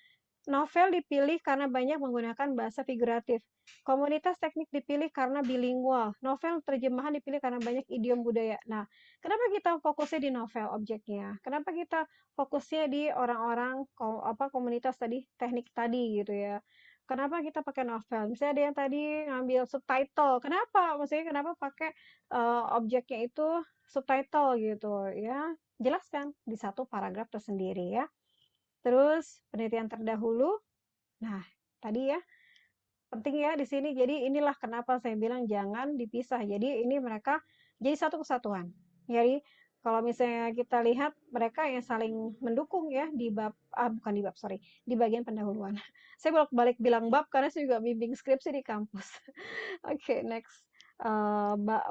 novel dipilih karena banyak menggunakan bahasa figuratif. Komunitas teknik dipilih karena bilingual. Novel terjemahan dipilih karena banyak idiom budaya. Nah, kenapa kita fokusnya di novel objeknya? Kenapa kita fokusnya di orang-orang komunitas tadi teknik tadi gitu ya? Kenapa kita pakai novel? Misalnya ada yang tadi ngambil subtitle. Kenapa? Maksudnya kenapa pakai objeknya itu subtitle gitu ya? Jelaskan di satu paragraf tersendiri ya. Terus penelitian terdahulu. Nah, tadi ya penting ya di sini. Jadi inilah kenapa saya bilang jangan dipisah. Jadi ini mereka jadi satu kesatuan. Jadi kalau misalnya kita lihat mereka yang saling mendukung ya di bab bukan di bab sorry di bagian pendahuluan. Saya bolak-balik bilang bab karena saya juga bimbing skripsi di kampus. Oke, next.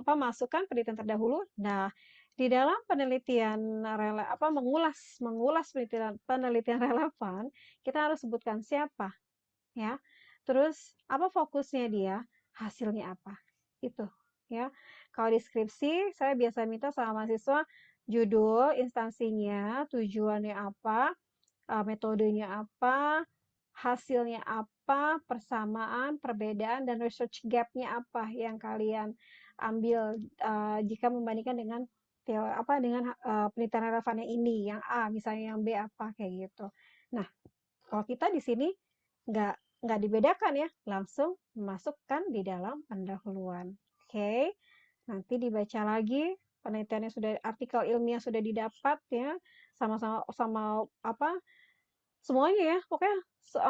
Masukan penelitian terdahulu. Nah, di dalam penelitian mengulas penelitian relevan, kita harus sebutkan siapa, ya. Terus apa fokusnya dia, hasilnya apa. Itu, ya. Kalau di skripsi, saya biasa minta sama mahasiswa judul, instansinya, tujuannya apa, metodenya apa, hasilnya apa, persamaan, perbedaan, dan research gap-nya apa yang kalian ambil jika membandingkan dengan penelitian relevannya ini, yang A, misalnya yang B apa kayak gitu. Nah, kalau kita di sini nggak nggak dibedakan ya, langsung masukkan di dalam pendahuluan. Oke, nanti dibaca lagi penelitiannya sudah artikel ilmiah sudah didapat ya, sama-sama sama apa semuanya ya, pokoknya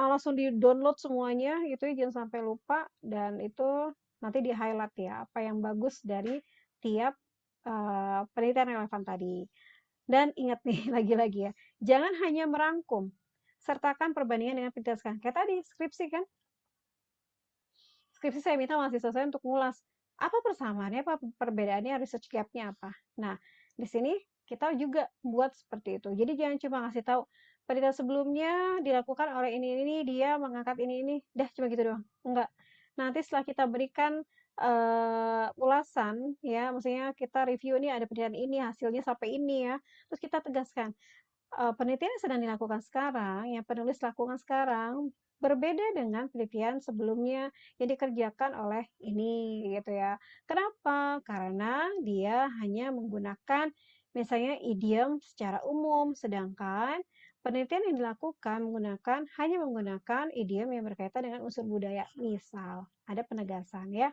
langsung di-download semuanya gitu ya, jangan sampai lupa dan itu nanti di-highlight ya, apa yang bagus dari tiap penelitian relevan tadi. Dan ingat nih lagi-lagi ya, jangan hanya merangkum, sertakan perbandingan dengan penelitian sekarang. Kayak tadi skripsi kan, skripsi saya minta mahasiswa saya untuk ngulas apa persamaannya, apa perbedaannya, research gap-nya apa. Nah, di sini kita juga buat seperti itu. Jadi jangan cuma ngasih tahu penelitian sebelumnya dilakukan oleh ini dia mengangkat ini, dah cuma gitu doang. Enggak. Nanti setelah kita berikan ulasan ya, maksudnya kita review ini ada penelitian ini, hasilnya sampai ini ya. Terus kita tegaskan penelitian yang sedang dilakukan sekarang, yang penulis lakukan sekarang, berbeda dengan penelitian sebelumnya yang dikerjakan oleh ini gitu ya. Kenapa? Karena dia hanya menggunakan misalnya idiom secara umum, sedangkan penelitian yang dilakukan hanya menggunakan idiom yang berkaitan dengan unsur budaya. Misal, ada penegasan ya.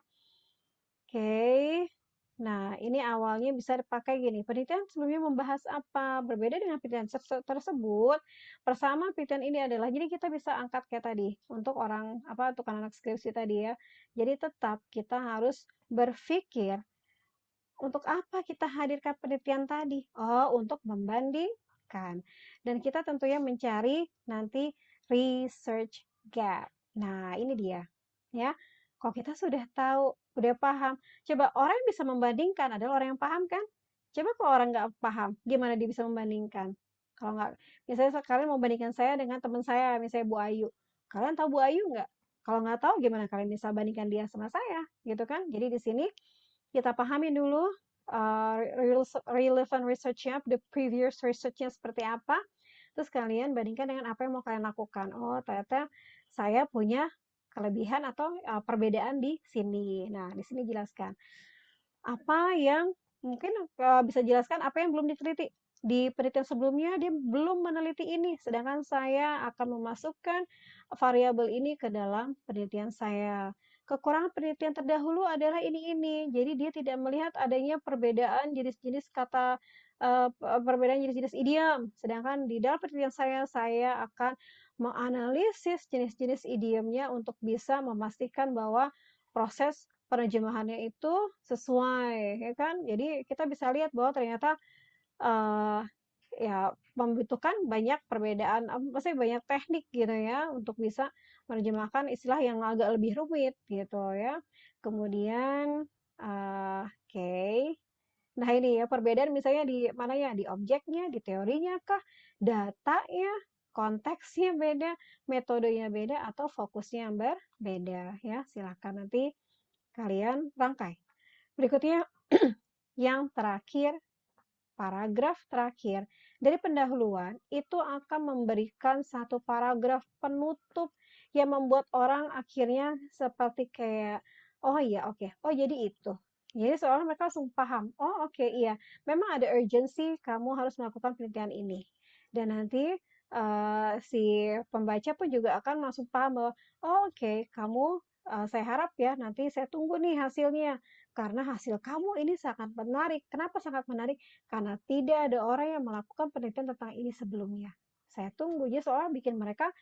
Oke. Nah, ini awalnya bisa dipakai gini, penelitian sebelumnya membahas apa? Berbeda dengan penelitian tersebut, persamaan penelitian ini adalah, jadi kita bisa angkat kayak tadi, untuk untuk anak skripsi tadi ya. Jadi tetap kita harus berpikir, untuk apa kita hadirkan penelitian tadi? Oh, untuk membandingkan. Dan kita tentunya mencari nanti research gap. Nah, ini dia. Ya, kalau kita sudah tahu, udah paham, coba orang yang bisa membandingkan adalah orang yang paham kan? Coba kalau orang nggak paham, gimana dia bisa membandingkan? Kalau nggak, misalnya kalian mau bandingkan saya dengan teman saya, misalnya Bu Ayu. Kalian tahu Bu Ayu nggak? Kalau nggak tahu, gimana kalian bisa bandingkan dia sama saya? Gitu kan? Jadi di sini kita pahami dulu relevant research-nya, the previous research-nya seperti apa, terus kalian bandingkan dengan apa yang mau kalian lakukan. Oh, ternyata saya punya kelebihan atau perbedaan di sini. Nah, di sini jelaskan apa yang mungkin bisa jelaskan apa yang belum diteliti. Di penelitian sebelumnya dia belum meneliti ini, sedangkan saya akan memasukkan variabel ini ke dalam penelitian saya. Kekurangan penelitian terdahulu adalah ini. Jadi dia tidak melihat adanya perbedaan jenis-jenis kata, perbedaan jenis-jenis idiom. Sedangkan di dalam penelitian saya akan menganalisis jenis-jenis idiomnya untuk bisa memastikan bahwa proses penerjemahannya itu sesuai, ya kan? Jadi kita bisa lihat bahwa ternyata uh, ya membutuhkan banyak perbedaan, maksudnya banyak teknik gitu ya untuk bisa menerjemahkan istilah yang agak lebih rumit gitu ya. Kemudian, oke. Nah ini ya perbedaan misalnya di mana ya, di objeknya, di teorinya kah, datanya, konteksnya beda, metodenya beda, atau fokusnya yang berbeda ya. Silakan nanti kalian rangkai. Berikutnya yang terakhir, paragraf terakhir dari pendahuluan itu akan memberikan satu paragraf penutup yang membuat orang akhirnya seperti kayak, oh iya oke, oh jadi itu. Jadi seolah mereka langsung paham, oh oke iya, memang ada urgency kamu harus melakukan penelitian ini. Dan nanti si pembaca pun juga akan langsung paham bahwa, oh oke, kamu saya harap ya nanti saya tunggu nih hasilnya. Karena hasil kamu ini sangat menarik. Kenapa sangat menarik? Karena tidak ada orang yang melakukan penelitian tentang ini sebelumnya. Saya tunggu, jadi seolah bikin mereka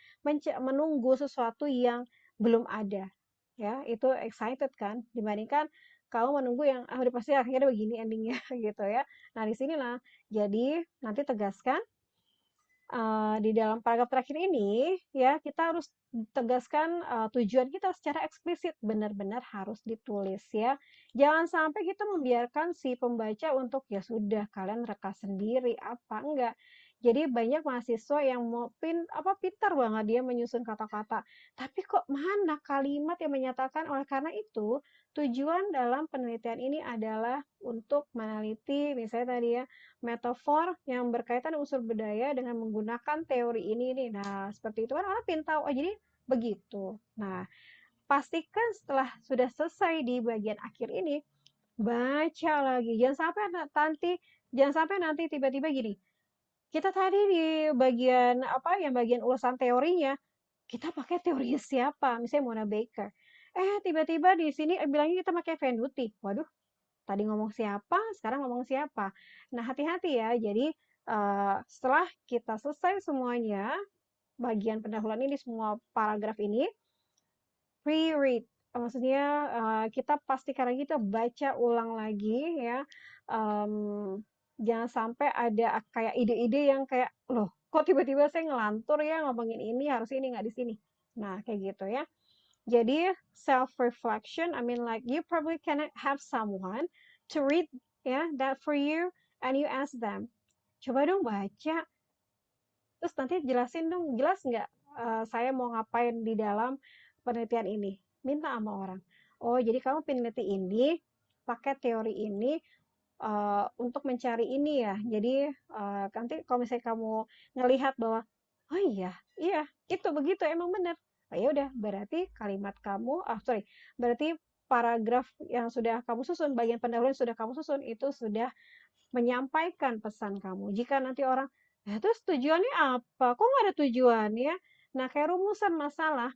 menunggu sesuatu yang belum ada. Ya, itu excited kan, dibandingkan kamu menunggu yang udah pasti akhirnya begini endingnya gitu ya. Nah, di sinilah jadi nanti tegaskan di dalam paragraf terakhir ini ya kita harus tegaskan tujuan kita secara eksplisit, benar-benar harus ditulis ya. Jangan sampai kita membiarkan si pembaca untuk ya sudah kalian reka sendiri apa enggak. Jadi banyak mahasiswa yang mau pintar banget dia menyusun kata-kata, tapi kok mana kalimat yang menyatakan. Oleh karena itu, tujuan dalam penelitian ini adalah untuk meneliti misalnya tadi ya metafor yang berkaitan unsur budaya dengan menggunakan teori ini. Nah, seperti itu kan orang pengen tahu, oh jadi begitu. Nah, pastikan setelah sudah selesai di bagian akhir ini, baca lagi. Jangan sampai nanti tiba-tiba gini. Kita tadi di bagian yang bagian ulasan teorinya, kita pakai teori siapa? Misalnya Mona Baker. Tiba-tiba di sini bilangnya kita pakai Venduti. Waduh, tadi ngomong siapa, sekarang ngomong siapa. Nah, hati-hati ya. Jadi, setelah kita selesai semuanya, bagian pendahuluan ini, semua paragraf ini, reread. Maksudnya, kita pastikan lagi, kita baca ulang lagi ya. Jangan sampai ada kayak ide-ide yang kayak, loh, kok tiba-tiba saya ngelantur ya ngomongin ini, harus ini nggak di sini. Nah, kayak gitu ya. Jadi self-reflection, I mean like you probably can have someone to read that for you and you ask them, coba dong baca, terus nanti jelasin dong, jelas nggak saya mau ngapain di dalam penelitian ini, minta sama orang. Oh jadi kamu peneliti ini pakai teori ini untuk mencari ini ya. Jadi nanti kalau misalnya kamu ngelihat bahwa oh iya, iya itu begitu emang benar. Oh ya udah, berarti kalimat kamu, berarti paragraf yang sudah kamu susun, bagian pendahuluan yang sudah kamu susun itu sudah menyampaikan pesan kamu. Jika nanti orang, Nah, terus tujuannya apa? Kok nggak ada tujuannya? Nah, kayak rumusan masalah.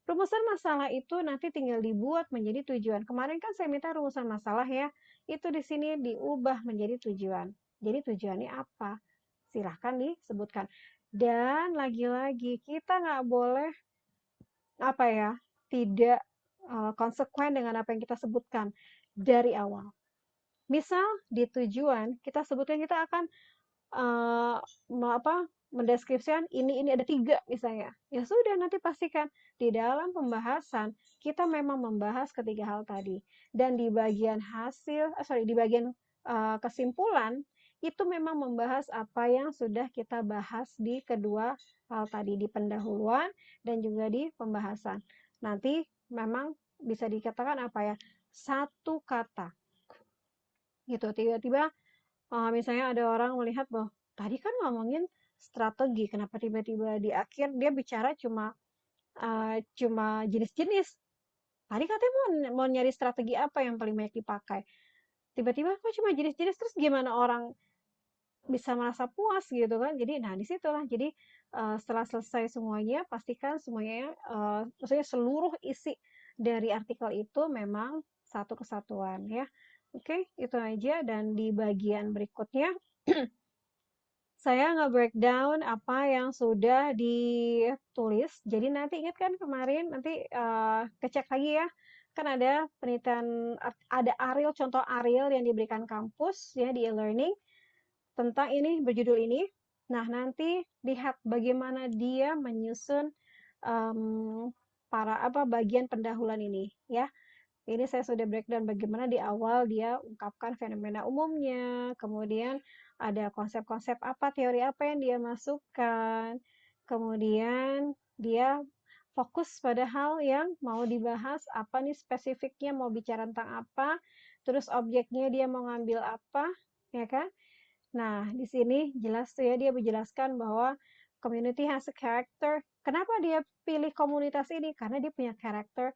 Rumusan masalah itu nanti tinggal dibuat menjadi tujuan. Kemarin kan saya minta rumusan masalah ya. Itu di sini diubah menjadi tujuan. Jadi tujuannya apa? Silahkan disebutkan. Dan lagi-lagi kita nggak boleh apa ya, tidak konsekuen dengan apa yang kita sebutkan dari awal. Misal di tujuan kita sebutkan kita akan eh, mendeskripsikan ini ada 3 misalnya. Ya sudah nanti pastikan di dalam pembahasan kita memang membahas ketiga hal tadi dan di bagian di bagian kesimpulan itu memang membahas apa yang sudah kita bahas di kedua hal tadi di pendahuluan dan juga di pembahasan. Nanti memang bisa dikatakan apa ya? Satu kata gitu tiba-tiba misalnya ada orang melihat bahwa tadi kan ngomongin strategi, kenapa tiba-tiba di akhir dia bicara cuma jenis-jenis. Tadi katanya mau nyari strategi apa yang paling banyak dipakai. Tiba-tiba kok cuma jenis-jenis, terus gimana orang bisa merasa puas gitu kan. Jadi nah disitulah. Jadi setelah selesai semuanya, pastikan semuanya maksudnya seluruh isi dari artikel itu memang satu kesatuan ya. Oke, itu aja dan di bagian berikutnya saya nge-breakdown apa yang sudah ditulis. Jadi nanti ingat kan kemarin nanti kecek lagi ya. Kan ada penelitian ada contoh Ariel yang diberikan kampus ya di e-learning tentang ini berjudul ini. Nah, nanti lihat bagaimana dia menyusun para bagian pendahuluan ini ya. Ini saya sudah breakdown bagaimana di awal dia ungkapkan fenomena umumnya, kemudian ada konsep-konsep apa, teori apa yang dia masukkan, kemudian dia fokus pada hal yang mau dibahas, apa nih spesifiknya, mau bicara tentang apa, terus objeknya dia mau ngambil apa, ya kan? Nah, di sini jelas tuh ya dia menjelaskan bahwa community has a character. Kenapa dia pilih komunitas ini? Karena dia punya karakter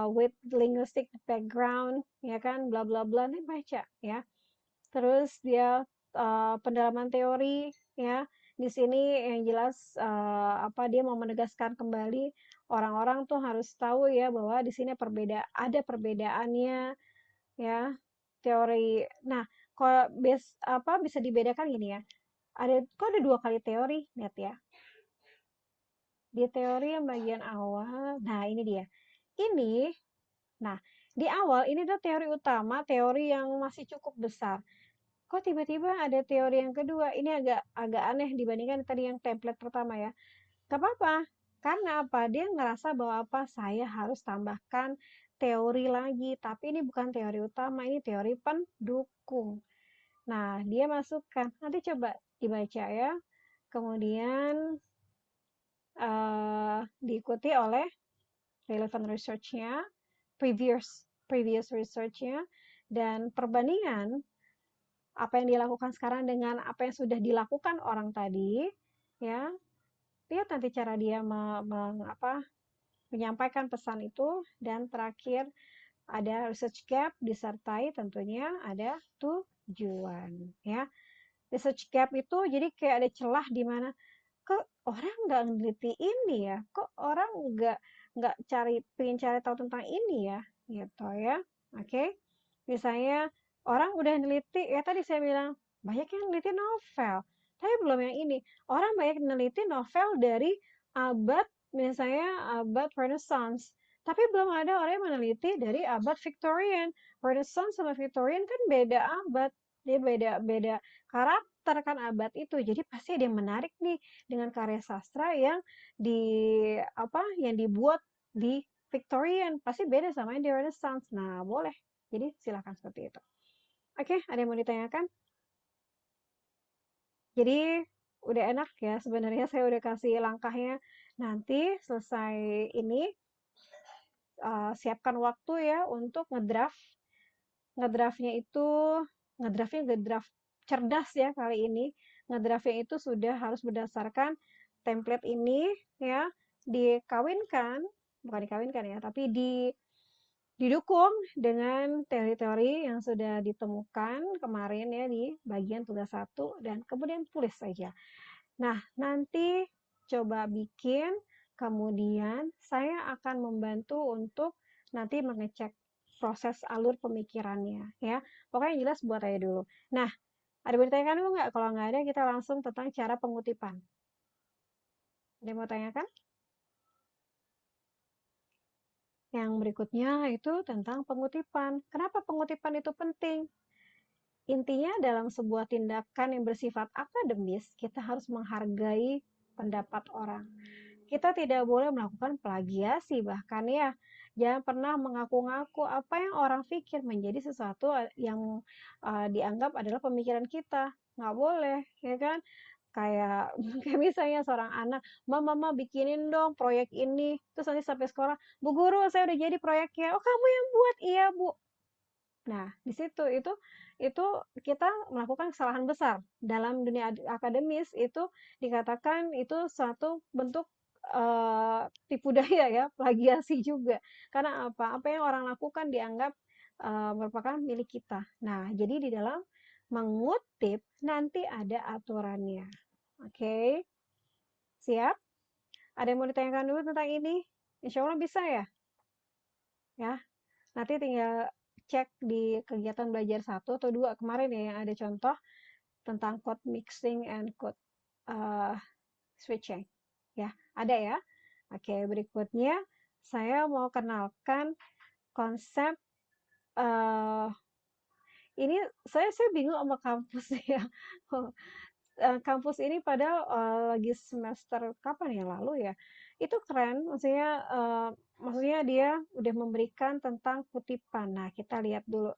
with linguistic background, ya kan, bla bla bla. Nih baca ya. Terus dia pendalaman teori, ya. Di sini yang jelas dia mau menegaskan kembali orang-orang tuh harus tahu ya bahwa di sini ada perbedaannya ya teori. Nah, kalau bisa dibedakan gini ya. Ada 2 kali teori, lihat ya. Di teori yang bagian awal, nah ini dia. Ini, nah di awal ini adalah teori utama, teori yang masih cukup besar. Kok tiba-tiba ada teori yang kedua? Ini agak agak aneh dibandingkan tadi yang template pertama ya. Gak apa-apa, karena apa? Dia ngerasa bahwa saya harus tambahkan teori lagi, tapi ini bukan teori utama, ini teori pendukung. Nah, dia masukkan. Nanti coba dibaca ya. Kemudian diikuti oleh relevant research-nya, previous research-nya, dan perbandingan apa yang dilakukan sekarang dengan apa yang sudah dilakukan orang tadi, ya. Lihat nanti cara dia menyampaikan pesan itu, dan terakhir ada research gap disertai tentunya ada tujuan, ya. Research gap itu jadi kayak ada celah di mana kok orang nggak neliti ini ya, kok orang nggak pengen cari tahu tentang ini ya, gitu ya. Oke, misalnya orang udah neliti, ya tadi saya bilang banyak yang neliti novel, tapi belum yang ini. Orang banyak neliti novel dari abad, misalnya abad Renaissance, tapi belum ada orang yang meneliti dari abad Victorian. Renaissance sama Victorian kan beda abad, dia beda karakter kan abad itu. Jadi pasti ada yang menarik nih dengan karya sastra yang yang dibuat di Victorian, pasti beda sama yang di Renaissance. Nah, boleh. Jadi silakan seperti itu. Oke, ada yang mau ditanyakan? Jadi udah enak ya sebenarnya saya udah kasih langkahnya. Nanti selesai ini siapkan waktu ya untuk ngedraft. Ngedraftnya itu ngedraft cerdas ya kali ini. Ngedraftnya itu sudah harus berdasarkan template ini ya, dikawinkan, bukan dikawinkan ya, tapi Didukung dengan teori-teori yang sudah ditemukan kemarin ya di bagian tugas 1 dan kemudian tulis saja. Nah, nanti coba bikin, kemudian saya akan membantu untuk nanti mengecek proses alur pemikirannya ya. Pokoknya yang jelas buat aja dulu. Nah, ada yang mau ditanyakan dulu nggak? Kalau nggak ada, kita langsung tentang cara pengutipan. Ada yang mau tanyakan? Yang berikutnya itu tentang pengutipan. Kenapa pengutipan itu penting? Intinya dalam sebuah tindakan yang bersifat akademis, kita harus menghargai pendapat orang. Kita tidak boleh melakukan plagiasi, bahkan ya, jangan pernah mengaku-ngaku apa yang orang pikir menjadi sesuatu yang dianggap adalah pemikiran kita. Nggak boleh, ya kan? Kayak kayak misalnya seorang anak, mama bikinin dong proyek ini, terus nanti sampai sekolah, bu guru saya udah jadi proyeknya, oh kamu yang buat, iya bu. Nah, di situ itu kita melakukan kesalahan besar. Dalam dunia akademis itu dikatakan itu suatu bentuk tipu daya ya, plagiasi juga. Karena apa? Apa yang orang lakukan dianggap merupakan milik kita. Nah, jadi di dalam mengutip nanti ada aturannya. Oke, siap? Ada yang mau ditanyakan dulu tentang ini? Insya Allah bisa ya? Ya, nanti tinggal cek di kegiatan belajar 1 atau 2 kemarin ya yang ada contoh tentang code mixing and code uh, switching. Ya, ada ya. Oke, berikutnya saya mau kenalkan konsep uh, ini saya bingung sama kampus ya. Kampus ini padahal lagi semester kapan ya lalu ya. Itu keren, maksudnya dia udah memberikan tentang kutipan. Nah, kita lihat dulu.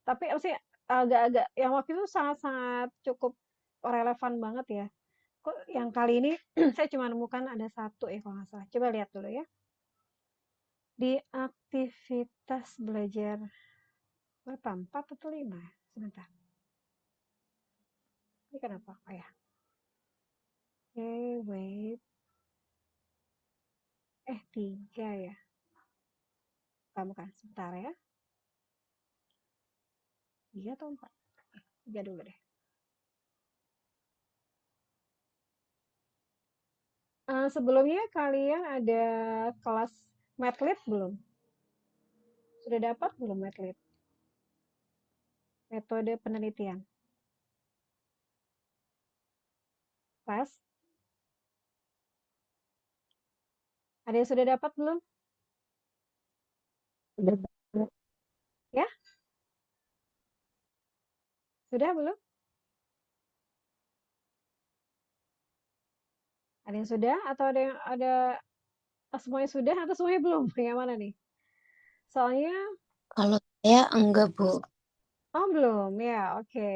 Tapi maksudnya agak-agak yang waktu itu sangat-sangat cukup relevan banget ya. Kok yang kali ini saya cuma nemukan ada 1 ya kalau nggak salah. Coba lihat dulu ya. Di aktivitas belajar berapa? 4 atau 5? Sebentar. Ini kenapa? Oh ya. Oke, wait. 3 ya. Bukan. Sebentar ya. 3 atau 4? 3 dulu deh. Sebelumnya kalian ada kelas Madlib belum? Sudah dapat belum Madlib? Metode penelitian. Tes? Ada yang sudah dapat belum? Udah banget. Ya? Sudah belum? Ada yang sudah atau semuanya sudah atau semuanya belum? Yang mana nih? Soalnya Kalau saya enggak, Bu. oh belum ya, oke.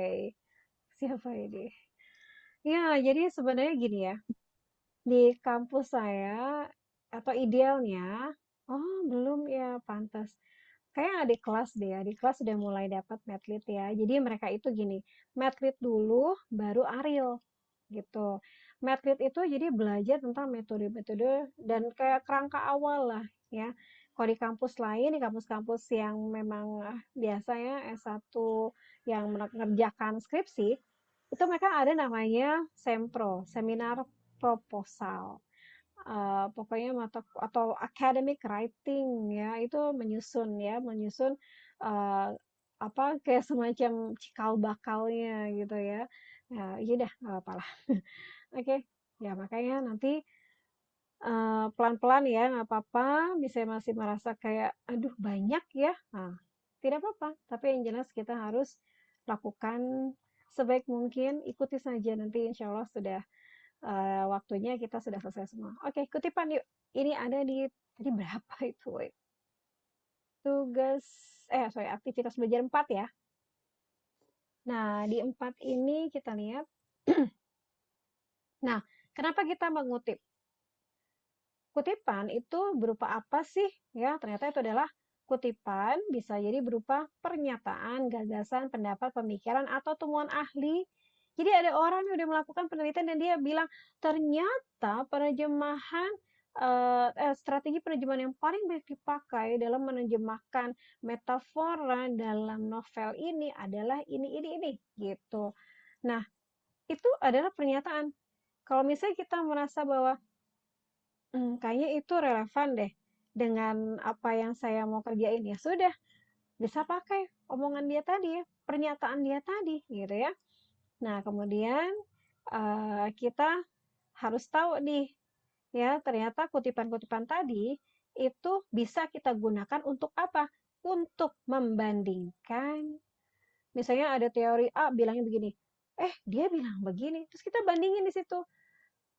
Siapa ini? Ya, jadi sebenarnya gini ya. Di kampus saya atau idealnya, oh belum ya, pantas. Kayak adik kelas deh, adik kelas udah mulai dapat Madlit ya. Jadi mereka itu gini, Madlit dulu baru Aril gitu. Madlit itu jadi belajar tentang metode-metode dan kayak kerangka awal lah ya. Kalau di kampus lain, di kampus-kampus yang memang biasanya S1 yang mengerjakan skripsi, itu mereka ada namanya Sempro, seminar proposal. Pokoknya atau academic writing ya itu menyusun apa kayak semacam cikal bakalnya gitu ya. Ya, iya dah nggak apa lah. Oke, ya makanya nanti pelan-pelan ya nggak apa-apa. Bisa masih merasa kayak aduh banyak ya. Nah, tidak apa-apa. Tapi yang jelas kita harus lakukan sebaik mungkin. Ikuti saja nanti insya Allah sudah waktunya kita sudah selesai semua. Oke, kutipan yuk. Ini ada di tadi berapa itu? Wait. Tugas aktivitas belajar 4 ya. Nah, di 4 ini kita lihat. Nah, kenapa kita mengutip? Kutipan itu berupa apa sih? Ya, ternyata itu adalah kutipan bisa jadi berupa pernyataan, gagasan, pendapat, pemikiran, atau temuan ahli. Jadi ada orang yang udah melakukan penelitian dan dia bilang, ternyata penerjemahan strategi penerjemahan yang paling banyak dipakai dalam menerjemahkan metafora dalam novel ini adalah ini, gitu. Nah, itu adalah pernyataan. Kalau misalnya kita merasa bahwa kayaknya itu relevan deh dengan apa yang saya mau kerjain, ya sudah, bisa pakai omongan dia tadi ya, pernyataan dia tadi, gitu ya. Nah, kemudian kita harus tahu nih, ya ternyata kutipan-kutipan tadi itu bisa kita gunakan untuk apa? Untuk membandingkan. Misalnya ada teori A bilangnya begini, dia bilang begini, terus kita bandingin di situ.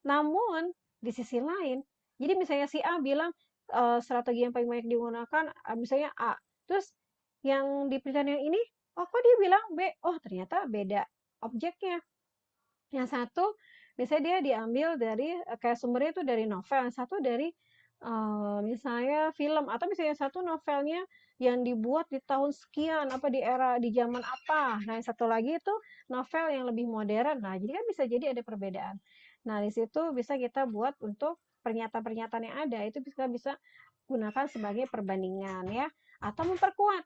Namun di sisi lain, jadi misalnya si A bilang strategi yang paling banyak digunakan misalnya A, terus yang di penelitian yang ini, oh kok dia bilang B, oh ternyata beda objeknya. Yang satu misalnya dia diambil dari kayak sumbernya itu dari novel, yang satu dari misalnya film, atau misalnya satu novelnya yang dibuat di tahun sekian, apa di era di zaman apa. Nah, yang satu lagi itu novel yang lebih modern. Nah, jadi kan bisa jadi ada perbedaan. Nah, di situ bisa kita buat untuk pernyataan-pernyataan yang ada itu bisa bisa gunakan sebagai perbandingan ya, atau memperkuat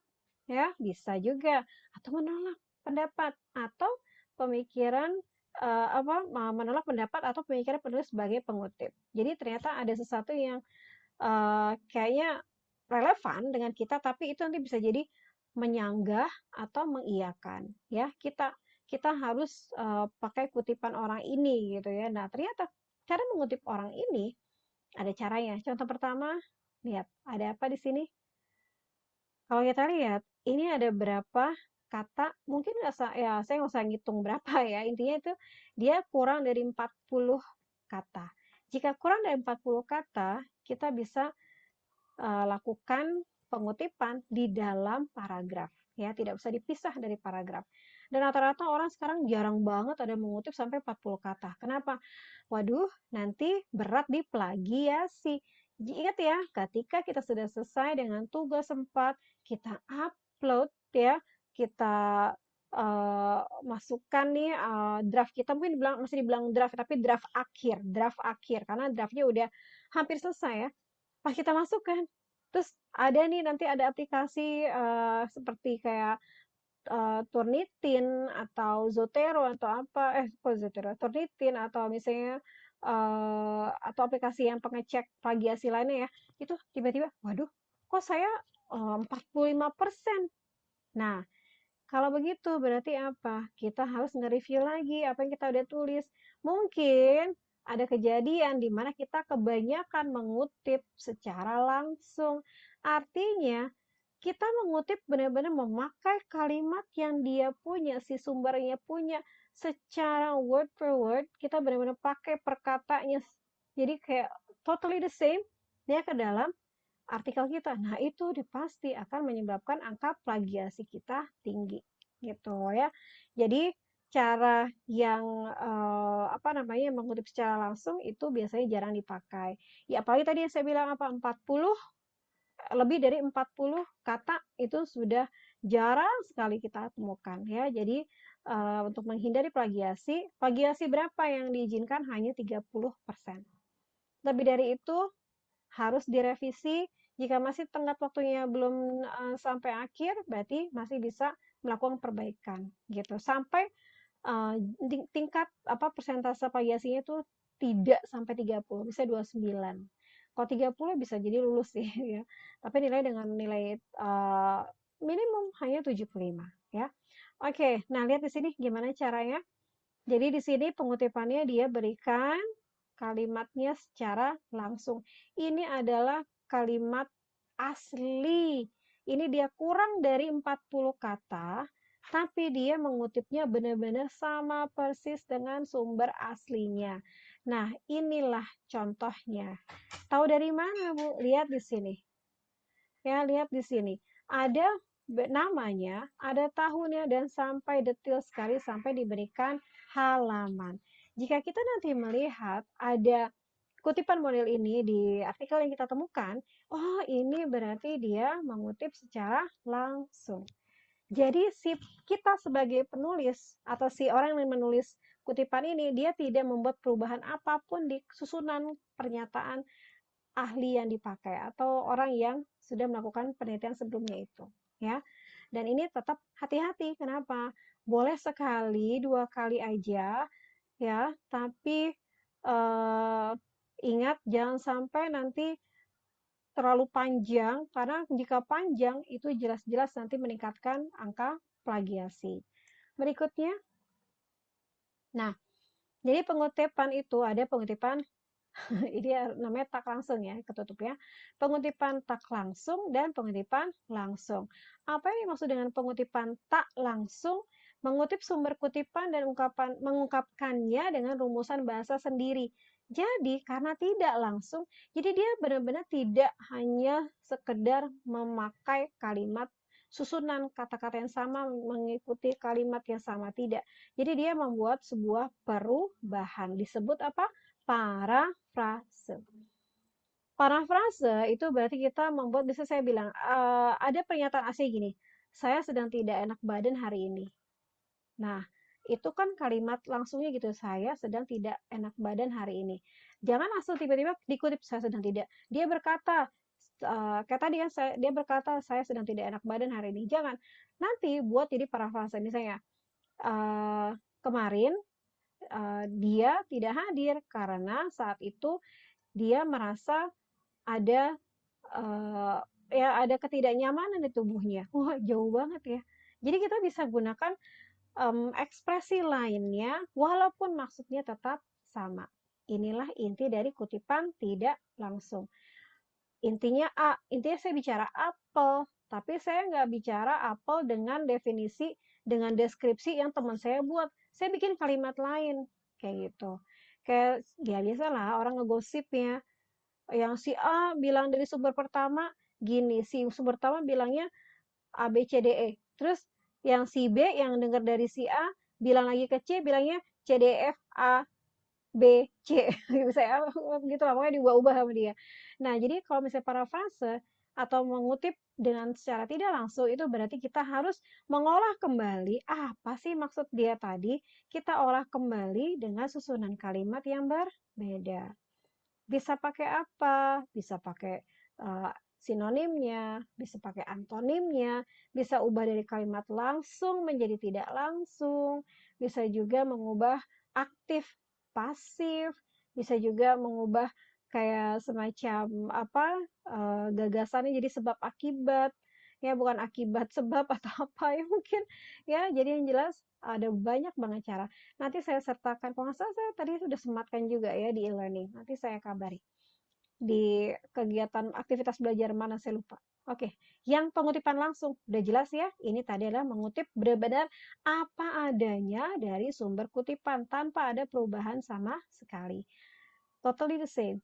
ya, bisa juga, atau menolak pendapat atau pemikiran menolak pendapat atau pemikiran penulis sebagai pengutip. Jadi ternyata ada sesuatu yang kayaknya relevan dengan kita, tapi itu nanti bisa jadi menyanggah atau mengiyakan ya. Kita harus pakai kutipan orang ini gitu ya. Nah, ternyata cara mengutip orang ini ada caranya. Contoh pertama, lihat ada apa di sini? Kalau kita lihat, ini ada berapa kata, mungkin nggak ya saya nggak usah ngitung berapa ya, intinya itu dia kurang dari 40 kata. Jika kurang dari 40 kata, kita bisa lakukan pengutipan di dalam paragraf. Ya, tidak bisa dipisah dari paragraf. Dan rata-rata orang sekarang jarang banget ada mengutip sampai 40 kata. Kenapa? Waduh, nanti berat di plagiasi. Ingat ya, ketika kita sudah selesai dengan tugas 4, kita upload ya, kita masukkan nih draft kita, mungkin masih dibilang draft, tapi draft akhir, karena draftnya udah hampir selesai ya. Pas kita masukkan, terus ada nih nanti ada aplikasi seperti kayak Turnitin atau Zotero atau apa, kok Zotero, Turnitin atau misalnya atau aplikasi yang pengecek plagiasi lainnya ya, itu tiba-tiba, waduh, kok saya 45%. Nah, kalau begitu berarti apa? Kita harus nge-review lagi apa yang kita udah tulis. Mungkin ada kejadian di mana kita kebanyakan mengutip secara langsung. Artinya, kita mengutip benar-benar memakai kalimat yang dia punya, si sumbernya punya, secara word per word, kita benar-benar pakai perkataannya. Jadi kayak totally the same, dia ke dalam artikel kita. Nah, itu udah pasti akan menyebabkan angka plagiasi kita tinggi gitu ya. Jadi cara yang mengutip secara langsung itu biasanya jarang dipakai. Ya apalagi tadi yang saya bilang 40, lebih dari 40 kata itu sudah jarang sekali kita temukan ya. Jadi untuk menghindari plagiasi, plagiasi berapa yang diizinkan? Hanya 30%. Lebih dari itu harus direvisi. Jika masih tenggat waktunya belum sampai akhir, berarti masih bisa melakukan perbaikan gitu. Sampai tingkat persentase plagiasinya itu tidak sampai 30, bisa 29. Kalau 30 bisa jadi lulus sih ya. Tapi nilai dengan nilai minimum hanya 75 ya. Oke, nah lihat di sini gimana caranya. Jadi di sini pengutipannya dia berikan kalimatnya secara langsung. Ini adalah kalimat asli. Ini dia kurang dari 40 kata, tapi dia mengutipnya benar-benar sama persis dengan sumber aslinya. Nah, inilah contohnya. Tahu dari mana, Bu? Lihat di sini. Ya, lihat di sini. Ada namanya, ada tahunnya, dan sampai detail sekali sampai diberikan halaman. Jika kita nanti melihat ada kutipan model ini di artikel yang kita temukan, oh ini berarti dia mengutip secara langsung. Jadi si kita sebagai penulis atau si orang yang menulis kutipan ini, dia tidak membuat perubahan apapun di susunan pernyataan ahli yang dipakai atau orang yang sudah melakukan penelitian sebelumnya itu, ya. Dan ini tetap hati-hati. Kenapa? Boleh sekali, 2 kali aja, ya. Tapi ingat jangan sampai nanti terlalu panjang, karena jika panjang itu jelas-jelas nanti meningkatkan angka plagiasi. Berikutnya, nah, jadi pengutipan itu ada pengutipan ini namanya tak langsung ya, ketutup ya. Pengutipan tak langsung dan pengutipan langsung. Apa yang dimaksud dengan pengutipan tak langsung? Mengutip sumber kutipan dan mengungkapkannya dengan rumusan bahasa sendiri. Jadi karena tidak langsung, jadi dia benar-benar tidak hanya sekedar memakai kalimat susunan kata-kata yang sama, mengikuti kalimat yang sama, tidak. Jadi dia membuat sebuah perubahan. Disebut apa? Parafrase. Parafrase itu berarti kita membuat, bisa saya bilang, ada pernyataan asli gini, saya sedang tidak enak badan hari ini. Nah, itu kan kalimat langsungnya gitu, saya sedang tidak enak badan hari ini. Jangan langsung tiba-tiba dikutip, saya sedang tidak. Dia berkata, kayak tadi kan, dia berkata, saya sedang tidak enak badan hari ini. Jangan. Nanti buat jadi parafrase, misalnya, kemarin dia tidak hadir karena saat itu dia merasa ada ya ada ketidaknyamanan di tubuhnya. Wah, jauh banget ya. Jadi kita bisa gunakan ekspresi lainnya walaupun maksudnya tetap sama. Inilah inti dari kutipan tidak langsung. Intinya saya bicara apel, tapi saya nggak bicara apel dengan definisi, dengan deskripsi yang teman saya buat. Saya bikin kalimat lain, kayak gitu. Kayak, ya biasalah orang ngegosipnya, yang si A bilang dari sumber pertama gini, si sumber pertama bilangnya A, B, C, D, E. Terus yang si B yang dengar dari si A bilang lagi ke C bilangnya C, D, F, A, B, C. Saya gitu lah, pokoknya diubah-ubah sama dia. Nah, jadi kalau misalnya parafrase atau mengutip dengan secara tidak langsung, itu berarti kita harus mengolah kembali apa sih maksud dia tadi, kita olah kembali dengan susunan kalimat yang berbeda. Bisa pakai apa? Bisa pakai sinonimnya, bisa pakai antonimnya, bisa ubah dari kalimat langsung menjadi tidak langsung, bisa juga mengubah aktif pasif, bisa juga mengubah kayak semacam apa gagasannya jadi sebab akibat, ya bukan akibat sebab atau apa ya mungkin, ya. Jadi yang jelas ada banyak banget cara. Nanti saya sertakan, kalau nggak salah saya tadi sudah sematkan juga ya di e-learning. Nanti saya kabari di kegiatan aktivitas belajar mana saya lupa. Oke, yang pengutipan langsung udah jelas ya. Ini tadi adalah mengutip benar-benar apa adanya dari sumber kutipan tanpa ada perubahan sama sekali. Totally the same.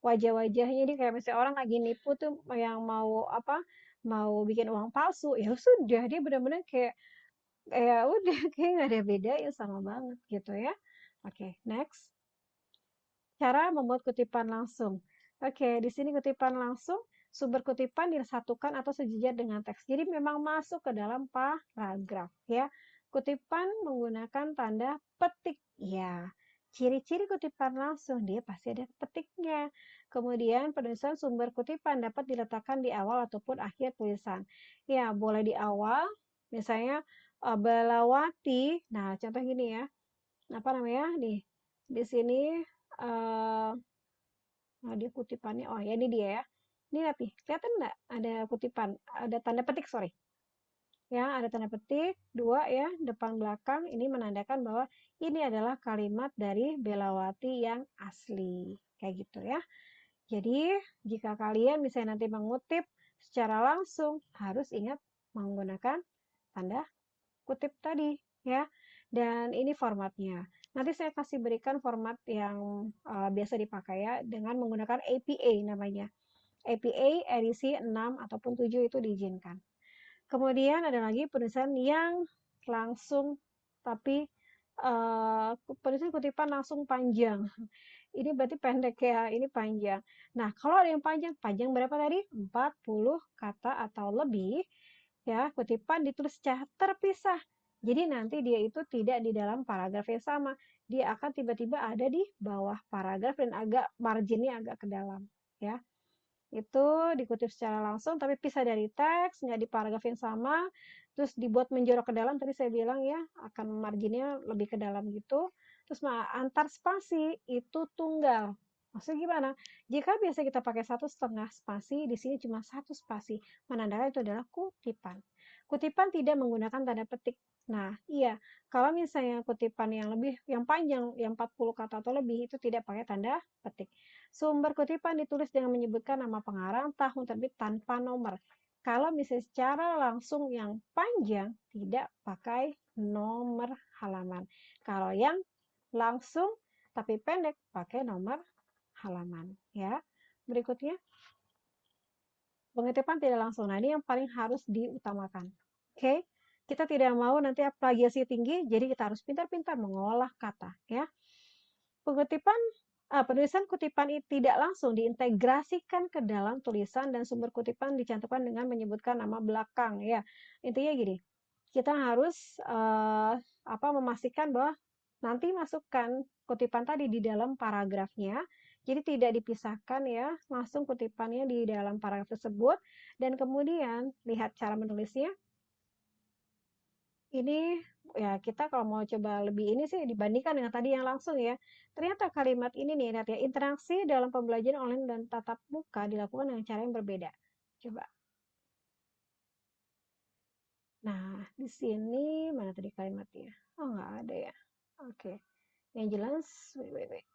Wajah-wajahnya ini kayak misalnya orang lagi nipu tuh yang mau apa? Mau bikin uang palsu, ya sudah dia benar-benar kayak ya udah kayak nggak ada beda ya, sama banget gitu ya. Oke, next. Cara membuat kutipan langsung. Oke, di sini kutipan langsung, sumber kutipan disatukan atau sejajar dengan teks. Jadi memang masuk ke dalam paragraf ya. Kutipan menggunakan tanda petik. Ya, ciri-ciri kutipan langsung dia pasti ada petiknya. Kemudian penulisan sumber kutipan dapat diletakkan di awal ataupun akhir tulisan. Ya, boleh di awal, misalnya Belawati. Nah, contoh gini ya. Apa namanya? Nih, di sini nah dia kutipannya, oh ya ini dia ya. Ini lihat nih, kelihatan nggak ada kutipan, ada tanda petik, sorry. Ya, ada tanda petik, 2 ya, depan belakang, ini menandakan bahwa ini adalah kalimat dari Belawati yang asli. Kayak gitu ya. Jadi, jika kalian misalnya nanti mengutip secara langsung, harus ingat menggunakan tanda kutip tadi ya. Dan ini formatnya. Nanti saya kasih berikan format yang biasa dipakai ya dengan menggunakan APA namanya. APA edisi 6 ataupun 7 itu diizinkan. Kemudian ada lagi penulisan yang langsung tapi penulisan kutipan langsung panjang. Ini berarti pendek ya, ini panjang. Nah, kalau ada yang panjang, panjang berapa tadi? 40 kata atau lebih, ya, kutipan ditulis secara terpisah. Jadi nanti dia itu tidak di dalam paragraf yang sama. Dia akan tiba-tiba ada di bawah paragraf dan agak marginnya agak ke dalam. ya. Itu dikutip secara langsung tapi pisah dari teks, nggak di paragraf yang sama, terus dibuat menjorok ke dalam, tadi saya bilang ya, akan marginnya lebih ke dalam gitu. Terus antar spasi itu tunggal. Maksudnya gimana? Jika biasa kita pakai 1,5 spasi, di sini cuma 1 spasi, menandakan itu adalah kutipan. Kutipan tidak menggunakan tanda petik. Nah, iya, kalau misalnya kutipan yang panjang, yang 40 kata atau lebih, itu tidak pakai tanda petik. Sumber kutipan ditulis dengan menyebutkan nama pengarang, tahun terbit tanpa nomor. Kalau misalnya secara langsung yang panjang, tidak pakai nomor halaman. Kalau yang langsung tapi pendek, pakai nomor halaman. Ya. Berikutnya, pengutipan tidak langsung. Nah, ini yang paling harus diutamakan. Oke, kita tidak mau nanti plagiasi tinggi, jadi kita harus pintar-pintar mengolah kata. Ya. Pengutipan Penulisan kutipan tidak langsung diintegrasikan ke dalam tulisan dan sumber kutipan dicantumkan dengan menyebutkan nama belakang ya. Intinya gini, kita harus memastikan bahwa nanti masukkan kutipan tadi di dalam paragrafnya. Jadi tidak dipisahkan ya, langsung kutipannya di dalam paragraf tersebut dan kemudian lihat cara menulisnya. Ini ya kita kalau mau coba lebih ini sih dibandingkan dengan tadi yang langsung ya. Ternyata kalimat ini nih, lihat ya, interaksi dalam pembelajaran online dan tatap muka dilakukan dengan cara yang berbeda. Coba. Nah, di sini mana tadi kalimatnya? Oh, nggak ada ya. Oke. Yang jelas, wait.